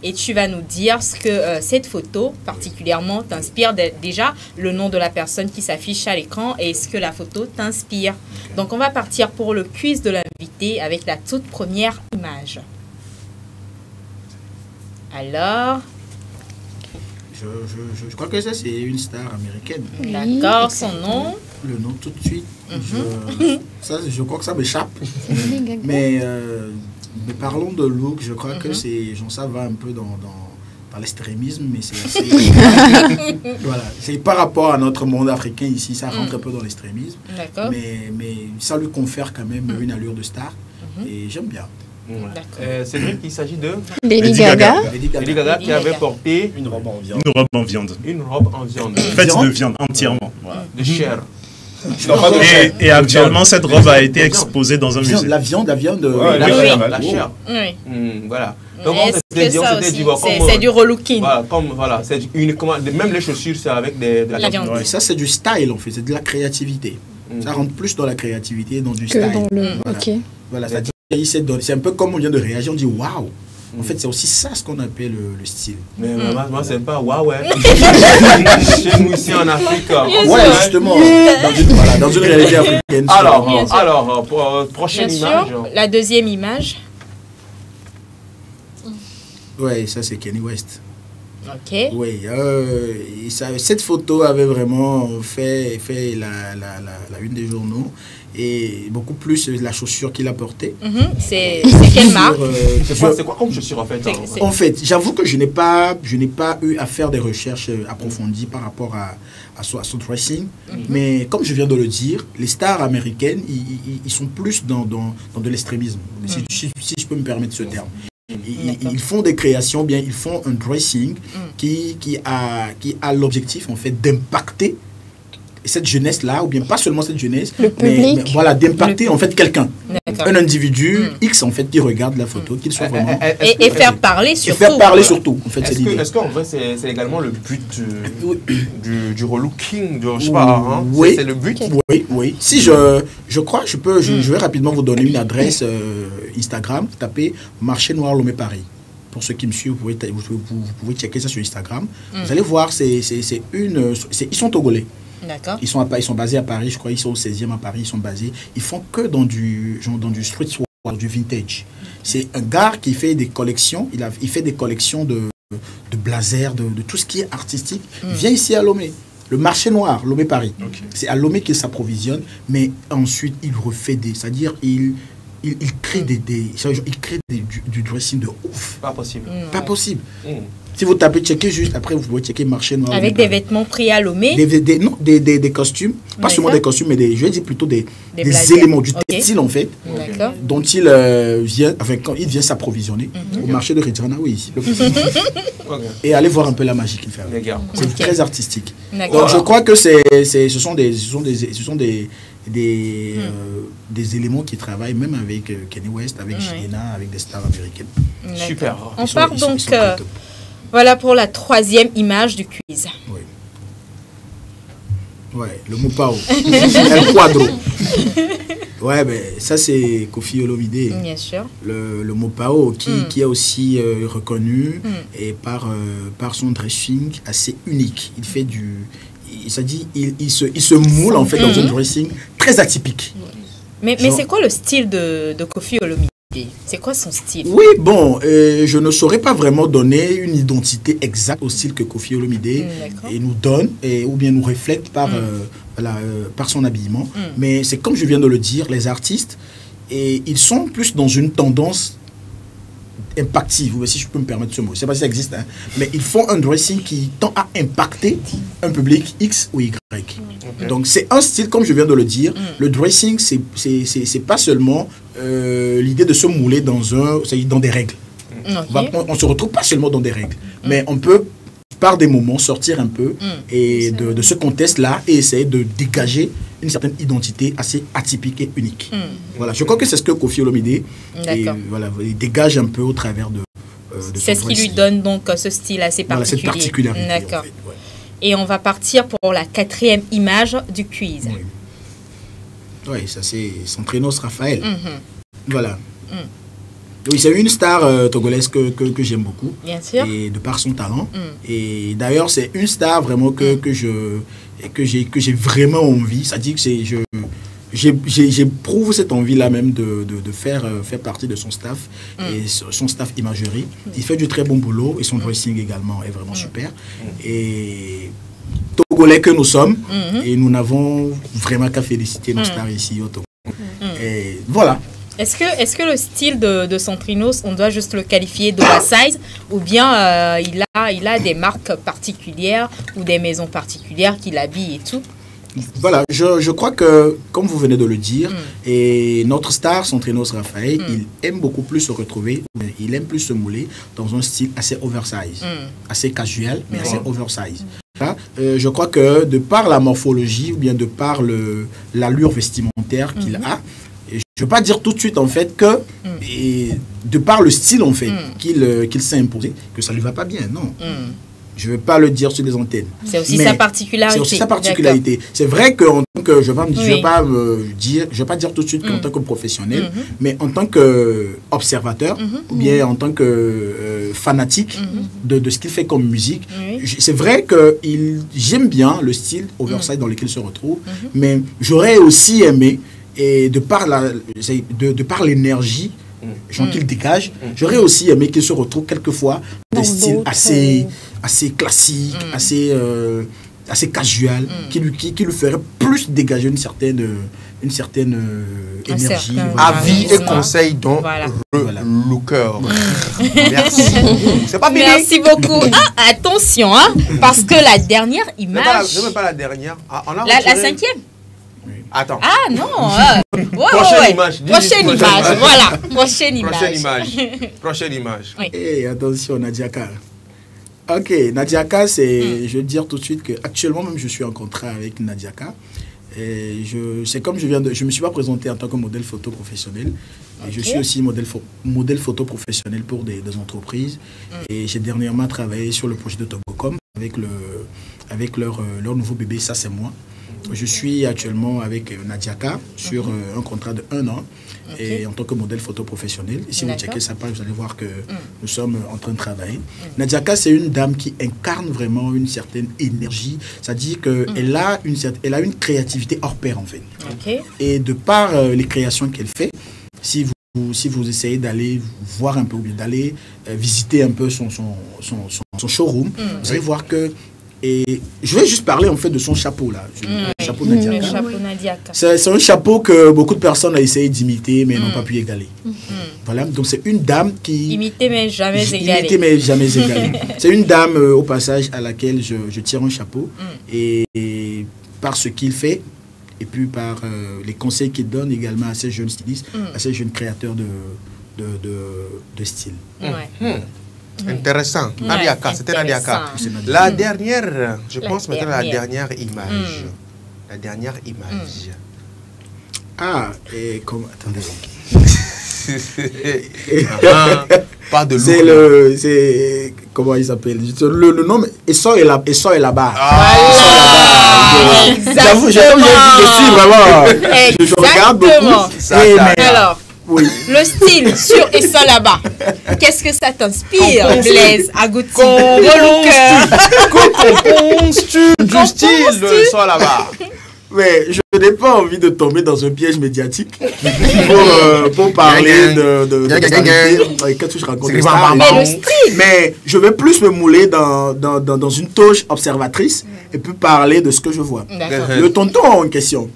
Et tu vas nous dire ce que cette photo particulièrement t'inspire, déjà le nom de la personne qui s'affiche à l'écran et ce que la photo t'inspire. Okay. Donc on va partir pour le quiz de l'invité avec la toute première image. Alors... Je crois que ça c'est une star américaine. D'accord, son nom. Le nom tout de suite. Je crois que ça m'échappe. Mais parlons de look, je crois que ça va un peu dans l'extrémisme, mais c'est assez... voilà, c'est par rapport à notre monde africain ici, ça rentre un peu dans l'extrémisme. Mais ça lui confère quand même une allure de star, et j'aime bien. C'est vrai qu'il s'agit de Lady Gaga. Lady Gaga qui avait porté une robe en viande. Une robe en viande. Une robe en viande. Faite de viande entièrement. Voilà. De chair. Et actuellement, cette robe a été exposée dans un musée. La viande. La chair. Voilà. Donc, c'est du relooking. Voilà, c'est uniquement, même les chaussures, c'est avec de la viande. Ouais, ça, c'est du style, en fait, c'est de la créativité. Ça rentre plus dans la créativité, dans du style. Voilà, c'est un peu comme on vient de réagir, on dit waouh. En fait, c'est aussi ça ce qu'on appelle le style. Mais moi, c'est pas waouh, ouais. Chez nous, ici en Afrique. Ouais, justement. Dans une réalité africaine. Alors, prochaine image. La deuxième image. Ouais, ça, c'est Kanye West. Ok. Oui, cette photo avait vraiment fait la une des journaux. Et beaucoup plus la chaussure qu'il a portée. C'est quelle marque? C'est quoi comme chaussure en fait? En fait, j'avoue que je n'ai pas eu à faire des recherches approfondies par rapport à son dressing. Mais comme je viens de le dire, les stars américaines, ils sont plus dans de l'extrémisme, si je peux me permettre ce terme. Ils font des créations, bien ils font un dressing qui a l'objectif en fait d'impacter cette jeunesse-là, ou bien pas seulement cette jeunesse, mais voilà, d'impacter en fait quelqu'un, un individu X en fait qui regarde la photo, qu'il soit vraiment... Et faire parler surtout. Et faire parler surtout, en fait, Est-ce qu'en vrai, c'est également le but du relooking, je sais pas, hein? Oui, c'est le but? Oui. Si je crois, je vais rapidement vous donner une adresse Instagram, tapez Marché Noir Lomé Paris. Pour ceux qui me suivent, vous pouvez checker ça sur Instagram. Vous allez voir, ils sont togolais. Ils sont basés à Paris, je crois, ils sont au 16e à Paris, ils sont basés. Ils font que dans du streetwear, du vintage. C'est un gars qui fait des collections, il fait des collections de blazers, de tout ce qui est artistique. Il vient ici à Lomé, le marché noir, Lomé Paris. C'est à Lomé qu'il s'approvisionne, mais ensuite il refait c'est-à-dire il crée du dressing de ouf. Pas possible. Pas possible. Si vous tapez, checker juste, après vous pouvez checker marché noir. Avec des vêtements pris à Lomé? Non, des costumes, pas seulement des costumes, mais je vais dire plutôt des éléments, du textile en fait, dont il vient s'approvisionner au marché de Ridjana, ici. Et allez voir un peu la magie qu'il fait. C'est très artistique. Donc je crois que ce sont des des éléments qui travaillent même avec Kanye West, avec Gina, avec des stars américaines. Super. On part donc, voilà pour la 3e image du quiz. Oui. Ouais, le Mopao. El Quadro. Ouais, ben, ça c'est Koffi Olomide. Bien sûr. Le Mopao qui est aussi reconnu et par son dressing assez unique. Il fait il se moule en fait dans un dressing très atypique. Mais c'est quoi le style de Koffi Olomide? C'est quoi son style? Oui, bon, je ne saurais pas vraiment donner une identité exacte au style que Koffi Olomide et nous donne, ou bien nous reflète par son habillement. Mais c'est comme je viens de le dire, les artistes, ils sont plus dans une tendance impactive, si je peux me permettre ce mot. Je ne sais pas si ça existe, hein, mais ils font un dressing qui tend à impacter un public X ou Y. Donc c'est un style, comme je viens de le dire, le dressing, c'est pas seulement l'idée de se mouler dans des règles. On se retrouve pas seulement dans des règles, mais on peut par des moments sortir un peu et de ce contexte-là et essayer de dégager une certaine identité assez atypique et unique. Voilà, je crois que c'est ce que Koffi Olomide il dégage un peu au travers de c'est ce qui lui donne donc ce style assez particulier. Cette particularité. D'accord. En fait, Et on va partir pour la 4e image du quiz. Oui, ça c'est Centrinos Raphaël. Voilà. Oui, c'est une star togolaise que j'aime beaucoup. Bien sûr. Et de par son talent. Et d'ailleurs, c'est une star vraiment que j'ai vraiment envie. Ça dit que j'éprouve cette envie-là même de faire partie de son staff et son staff imagerie. Il fait du très bon boulot et son dressing également est vraiment super. Et Togolais que nous sommes, et nous n'avons vraiment qu'à féliciter nos stars ici au Togo. Et voilà. Est-ce que le style de Centrinos, on doit juste le qualifier d'oversize ou bien il a des marques particulières ou des maisons particulières qui l'habillent et tout? Voilà, je crois que, comme vous venez de le dire, et notre star, Centrinos Raphaël, il aime beaucoup plus se retrouver, il aime plus se mouler dans un style assez oversize, assez casual, mais assez oversize. Là, je crois que de par la morphologie ou bien de par l'allure vestimentaire qu'il a, et je ne veux pas dire tout de suite en fait que, de par le style en fait qu'il s'est imposé, que ça ne lui va pas bien, non. Je ne vais pas le dire sur les antennes. C'est aussi sa particularité. C'est aussi sa particularité. C'est vrai qu'en tant que, je ne vais pas dire tout de suite qu'en tant que professionnel, mais en tant qu'observateur, ou bien en tant que fanatique de ce qu'il fait comme musique, c'est vrai que j'aime bien le style oversize dans lequel il se retrouve, mais j'aurais aussi aimé, et de par l'énergie qu'il dégage, j'aurais aussi aimé qu'il se retrouve quelquefois dans des styles assez classiques, assez casual, qui lui ferait plus dégager une certaine énergie. Avis et conseils dont Looker. Merci. C'est pas fini. Merci beaucoup. Attention, parce que la dernière image... Je ne veux pas la dernière. La 5e. Attends. Ah non. Prochaine image. Prochaine image. Voilà. Prochaine image. Prochaine image. Et attention, Nadiaka. Ok, Nadiaka, c'est, je veux dire tout de suite qu'actuellement même je suis en contrat avec Nadiaka. C'est comme je me suis pas présenté en tant que modèle photo professionnel. Je suis aussi modèle photo professionnel pour des entreprises. Et j'ai dernièrement travaillé sur le projet de Togocom avec leur nouveau bébé, ça c'est moi. Je suis actuellement avec Nadiaka sur un contrat de 1 an et en tant que modèle photo professionnel. Et si vous checkez sa page, vous allez voir que nous sommes en train de travailler. Nadiaka, c'est une dame qui incarne vraiment une certaine énergie. C'est-à-dire qu'elle a une créativité hors pair en fait. Et de par les créations qu'elle fait, si vous essayez d'aller voir un peu, ou bien d'aller visiter un peu son showroom, vous allez voir que... Et je vais juste parler en fait de son chapeau là. Le chapeau Nadiaka. C'est un chapeau que beaucoup de personnes ont essayé d'imiter mais n'ont pas pu égaler. Voilà, donc c'est une dame qui... Imiter mais jamais égalée. C'est une dame au passage à laquelle je tire un chapeau. Et par ce qu'il fait, et puis par les conseils qu'il donne également à ces jeunes stylistes, à ces jeunes créateurs de style. Intéressant. Nadiaka, c'était Nadiaka. La dernière, je pense maintenant la dernière image. La dernière image. Ah, et comme... Attendez. Pas de look. C'est comment il s'appelle? Le nom, Essor est là-bas. J'avoue, je suis vraiment... Je regarde beaucoup. Alors, oui. Le style sur Essor là-bas, qu'est-ce que ça t'inspire, Blaise Agouti? Qu'en du style de Essor là-bas? Mais je n'ai pas envie de tomber dans un piège médiatique pour parler de qu'est-ce que je raconte. Mais je vais plus me mouler dans une touche observatrice et puis parler de ce que je vois. Le tonton en question.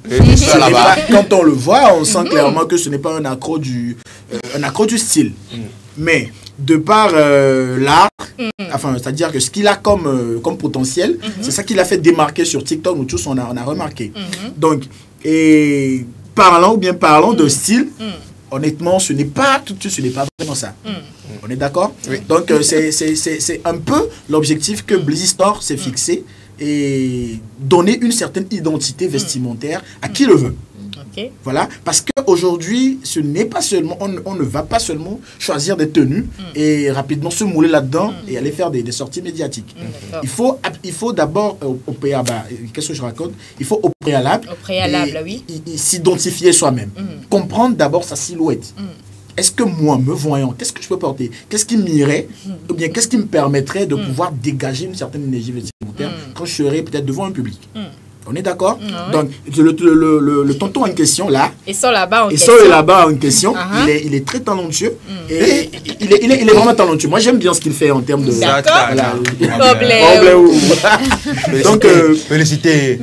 Quand on le voit, on sent clairement que ce n'est pas un accro du style. Mais de par l'art, enfin, c'est-à-dire que ce qu'il a comme potentiel, c'est ça qui l'a fait démarquer sur TikTok, nous tous on a remarqué. Donc, et parlant de style, honnêtement, ce n'est pas vraiment ça. On est d'accord? Donc, c'est un peu l'objectif que Blizzard s'est fixé et donner une certaine identité vestimentaire à qui le veut. Voilà, parce qu'aujourd'hui, ce n'est pas seulement, on ne va pas seulement choisir des tenues et rapidement se mouler là-dedans et aller faire des sorties médiatiques. Il faut d'abord, qu'est-ce que je raconte? Il faut au préalable, oui. S'identifier soi-même, comprendre d'abord sa silhouette. Est-ce que moi, me voyant, qu'est-ce que je peux porter? Qu'est-ce qui m'irait? Ou bien qu'est-ce qui me permettrait de pouvoir dégager une certaine énergie vestimentaire quand je serai peut-être devant un public? On est d'accord? Donc, le tonton en question, là, Essor là-bas en question, il est très talentueux. Et il est vraiment talentueux. Moi, j'aime bien ce qu'il fait en termes de... D'accord. Donc, félicitez.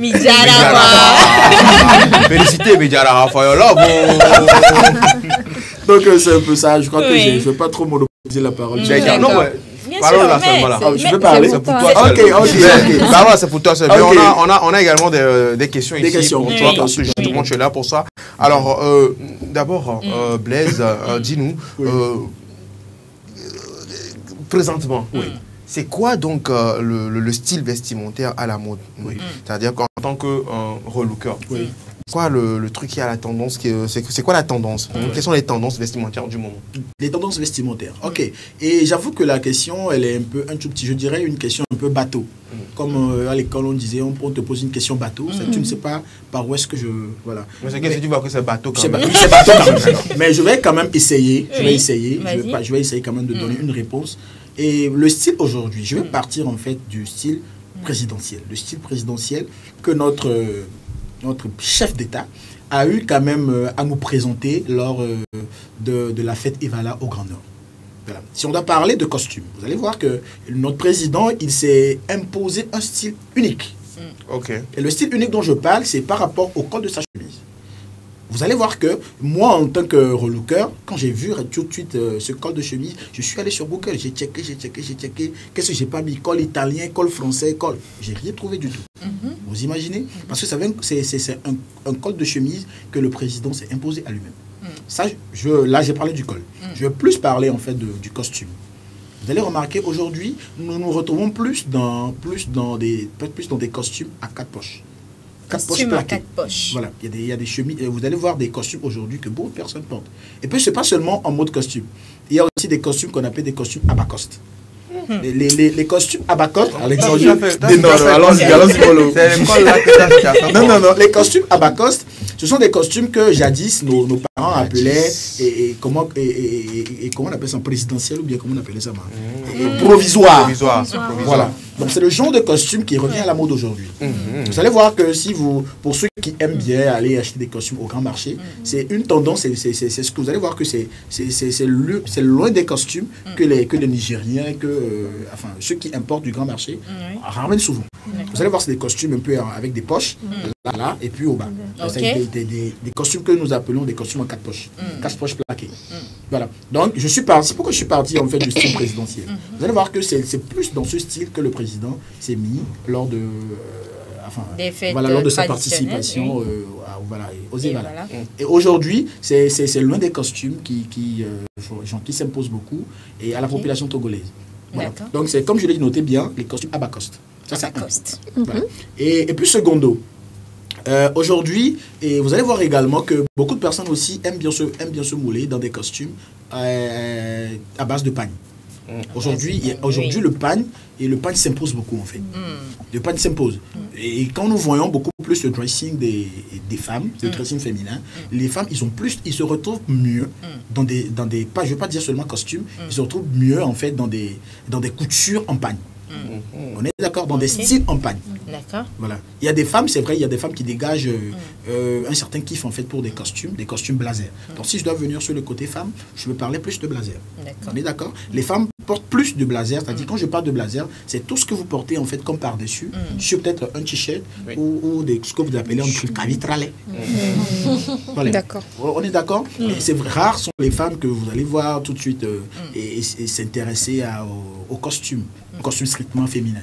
Félicitez Midjara Raphaël. Donc, c'est un peu ça. Je crois que je ne vais pas trop monopoliser la parole. Parlons là seulement là. Je peux parler? C'est pour toi seul. C'est pour toi seul. Mais on a également des questions ici pour toi parce que justement tu es là pour ça. Alors, d'abord, Blaise, dis-nous, présentement, c'est quoi donc le style vestimentaire à la mode? C'est-à-dire qu'en tant que relooker, c'est quoi le truc qui a la tendance? C'est quoi la tendance? Quelles sont les tendances vestimentaires du moment? Les tendances vestimentaires, ok. Et j'avoue que la question, elle est un tout petit, je dirais une question un peu bateau. Comme à l'école, on disait, on te pose une question bateau, tu ne sais pas par où est-ce que je... Voilà. Mais c'est que tu vois que c'est bateau quand même. C'est bateau quand même. Mais je vais quand même essayer, je vais essayer quand même de donner une réponse. Et le style aujourd'hui, je vais partir en fait du style présidentiel. Le style présidentiel que notre chef d'État a eu quand même à nous présenter lors de la fête Evala au Grand Nord. Voilà. Si on doit parler de costume, vous allez voir que notre président, il s'est imposé un style unique. Et le style unique dont je parle, c'est par rapport au col de sa chemise. Vous allez voir que moi, en tant que relooker, quand j'ai vu tout de suite ce col de chemise, je suis allé sur Google, j'ai checké. Qu'est-ce que j'ai pas mis? Col italien, col français, col. J'ai rien trouvé du tout. Vous imaginez? Parce que c'est un col de chemise que le président s'est imposé à lui-même. Ça, là, j'ai parlé du col. Je vais plus parler en fait du costume. Vous allez remarquer, aujourd'hui, nous nous retrouvons plus dans des costumes à 4 poches. 4 poches plaquées. 4 poches. Voilà, il y a des chemises. Vous allez voir des costumes aujourd'hui que beaucoup de personnes portent. Et puis, ce n'est pas seulement en mode costume. Il y a aussi des costumes qu'on appelle des costumes à bas coste. Les costumes à bas coste, Alexandre, non, les costumes à bas coste, ce sont des costumes que jadis nos parents appelaient comment on appelle ça, présidentiel ou bien comment on appelait ça, provisoire. Voilà. Donc c'est le genre de costume qui revient à la mode aujourd'hui. Vous allez voir que pour ceux qui aiment bien aller acheter des costumes au grand marché, c'est une tendance, c'est ce que vous allez voir que c'est loin des costumes que les Nigériens, enfin ceux qui importent du grand marché ramènent souvent. Vous allez voir, c'est des costumes un peu avec des poches, là, et puis au bas. C'est des costumes que nous appelons des costumes en 4 poches. 4 poches plaquées. Voilà. Donc, c'est pourquoi je suis parti en fait du style présidentiel. Vous allez voir que c'est plus dans ce style que le président s'est mis lors de sa participation aux Evala. Et aujourd'hui, c'est l'un des costumes qui s'imposent beaucoup et à la population togolaise. Voilà. Donc, c'est comme je l'ai noté bien, les costumes à bas coste. Ça, c'est un. Voilà. Et puis, secondo, Aujourd'hui, et vous allez voir également que beaucoup de personnes aussi aiment bien se mouler dans des costumes à base de pagne. Aujourd'hui, le pagne s'impose beaucoup en fait. Le pagne s'impose. Et quand nous voyons beaucoup plus le dressing des femmes, le dressing féminin, les femmes, ils se retrouvent mieux dans des pas, je ne veux pas dire seulement costumes, ils se retrouvent mieux en fait dans des coutures en pagne. On est d'accord, dans des styles en pagne. D'accord. Voilà. Il y a des femmes, c'est vrai, il y a des femmes qui dégagent un certain kiff en fait pour des costumes blazer. Donc si je dois venir sur le côté femme, je veux parler plus de blazer. On est d'accord. Les femmes portent plus de blazer, c'est-à-dire quand je parle de blazer, c'est tout ce que vous portez en fait comme par-dessus, sur peut-être un t-shirt ou ce que vous appelez un truc à vitralet. Voilà. D'accord. On est d'accord. Et c'est vrai, rares sont les femmes que vous allez voir tout de suite et s'intéresser au costume strictement féminin.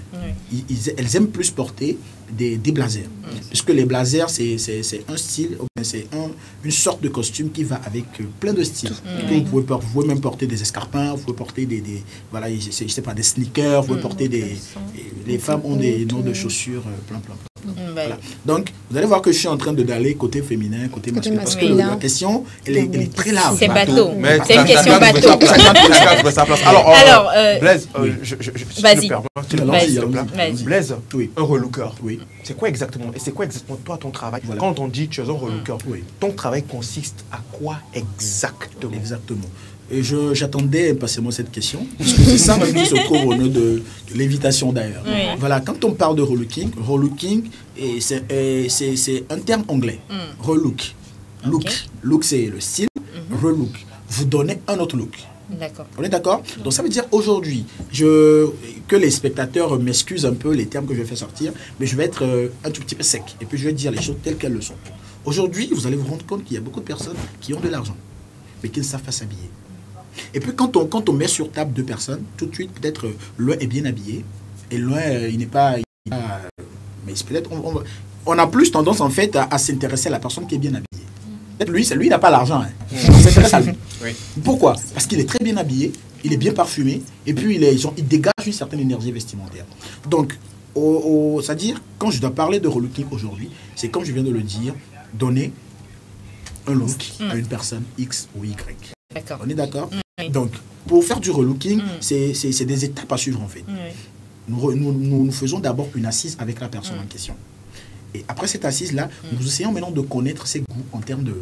Elles aiment plus porter des blazers. Puisque les blazers, c'est un style, c'est une sorte de costume qui va avec plein de styles. Vous pouvez même porter des escarpins, vous pouvez porter des sneakers, vous pouvez porter les femmes ont des noms de chaussures plein. Voilà. Donc, vous allez voir que je suis en train d'aller côté féminin, côté masculin. Parce que la question, elle est très large. C'est bateau. C'est une question bateau. Alors, Blaise, vas-y. Blaise, un relooker. C'est quoi exactement? Et c'est quoi exactement toi ton travail? Quand on dit que tu es un relooker, ton travail consiste à quoi exactement? Exactement. Et j'attendais impatiemment cette question, parce que c'est ça qui se trouve au nom de l'invitation d'ailleurs. Voilà, quand on parle de relooking, c'est un terme anglais. Relook. Look, c'est le style. Relook. Vous donnez un autre look. D'accord. On est d'accord? Donc ça veut dire aujourd'hui, que les spectateurs m'excusent un peu les termes que je vais faire sortir, mais je vais être un tout petit peu sec, et puis je vais dire les choses telles qu'elles le sont. Aujourd'hui, vous allez vous rendre compte qu'il y a beaucoup de personnes qui ont de l'argent, mais qui ne savent pas s'habiller. Et puis quand on met sur table deux personnes, tout de suite, peut-être l'un est bien habillé, et l'un, il n'est pas... mais peut-être on a plus tendance en fait à s'intéresser à la personne qui est bien habillée. Peut-être lui il n'a pas l'argent. On s'intéresse à lui. Pourquoi? Parce qu'il est très bien habillé, il est bien parfumé, et puis il dégage une certaine énergie vestimentaire. Donc, c'est-à-dire, quand je dois parler de relooking aujourd'hui, c'est comme je viens de le dire, donner un look à une personne X ou Y. On est d'accord? Donc, pour faire du relooking, c'est des étapes à suivre en fait. Nous faisons d'abord une assise avec la personne en question. Et après cette assise-là, nous essayons maintenant de connaître ses goûts en termes de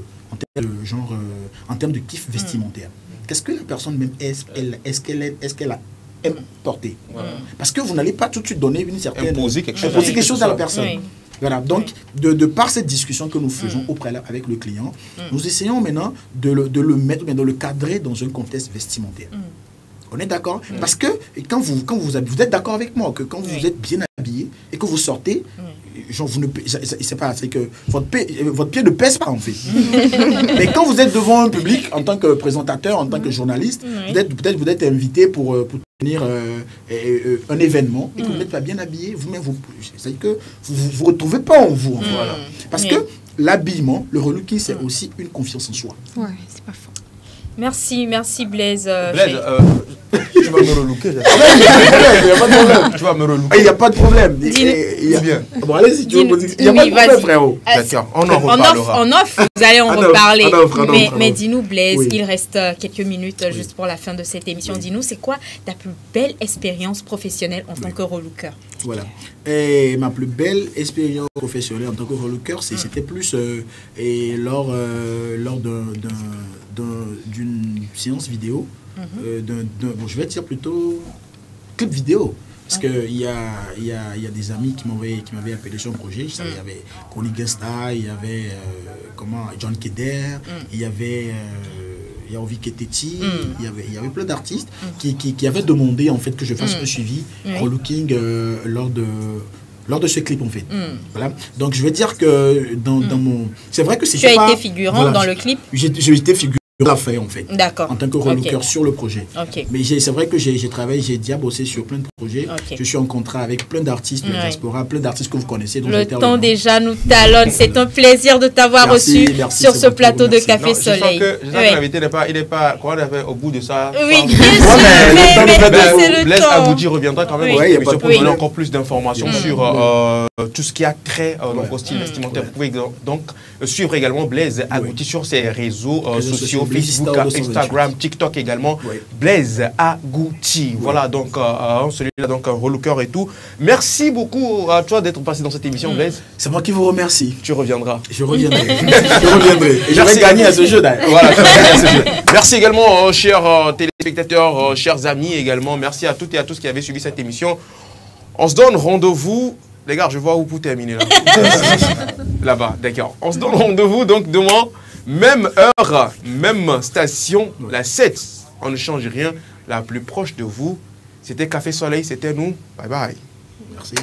kiff vestimentaire. Qu'est-ce que la personne même est-ce qu'elle a aime porter? Parce que vous n'allez pas tout de suite donner une certaine... Imposer quelque chose à la personne. Voilà, donc de par cette discussion que nous faisons au préalable avec le client, nous essayons maintenant de le mettre, de le cadrer dans un contexte vestimentaire. On est d'accord? Parce que quand vous êtes d'accord avec moi que quand vous êtes bien habillé et que vous sortez, genre c'est que votre pied ne pèse pas en fait. Mais quand vous êtes devant un public en tant que présentateur, en tant que journaliste, peut-être vous êtes invité pour tenir un événement et que vous n'êtes pas bien habillé, c'est que vous ne retrouvez pas en vous. Voilà. Parce que l'habillement, le relooking, c'est aussi une confiance en soi. Ouais, c'est pas faux. Merci Blaise. Tu vas me relooker. Il n'y a pas de problème. Tu vas me relooker. Il n'y a pas de problème. Bon, allez-y, tu veux poser. Il n'y a pas de problème, frérot. On en reparlera. En off, vous allez en reparler. Mais dis-nous, Blaise, il reste quelques minutes juste pour la fin de cette émission. Dis-nous, c'est quoi ta plus belle expérience professionnelle en tant que relooker? Voilà. Et ma plus belle expérience professionnelle en tant que relooker, c'était plus lors d'une séance vidéo, je vais dire plutôt clip vidéo. Parce qu'il y a des amis qui m'avaient appelé sur un projet. Il y avait Connie Gesta, il y avait John Keder, il y avait Ovi Keteti, il y avait plein d'artistes qui avaient demandé en fait que je fasse un suivi relooking lors de ce clip en fait. Voilà. Donc je vais dire que dans mon... C'est vrai que c'est... Tu as été figurant dans le clip? J'ai été figurant a fait en fait. D'accord. En tant que relooker sur le projet. Okay. Mais c'est vrai que j'ai travaillé, j'ai déjà bossé sur plein de projets. Okay. Je suis en contrat avec plein d'artistes de la diaspora, plein d'artistes que vous connaissez. Le temps déjà nous talonne. C'est un plaisir de t'avoir reçu sur ce plateau de Café Soleil. Je sens que l'invité n'est pas au bout de ça. Oui, bien sûr. Mais Blaise Agouti reviendra quand même pour donner encore plus d'informations sur tout ce qui a trait au style vestimentaire. Vous pouvez donc suivre également Blaise Agouti sur ses réseaux sociaux, Facebook, Instagram, TikTok également. Blaise Agouti. Voilà, donc celui-là, donc un relooker et tout. Merci beaucoup à toi d'être passé dans cette émission, Blaise. C'est moi qui vous remercie. Tu reviendras. Je reviendrai. Je reviendrai. Et je vais gagner à ce jeu d'ailleurs. Voilà, tu vas gagner à ce jeu. Merci également, chers téléspectateurs, chers amis également. Merci à toutes et à tous qui avaient suivi cette émission. On se donne rendez-vous. Les gars, je vois où vous terminez là. Là-bas, d'accord. On se donne rendez-vous donc demain. Même heure, même station, la 7. On ne change rien. La plus proche de vous, c'était Café Soleil, c'était nous. Bye bye. Merci.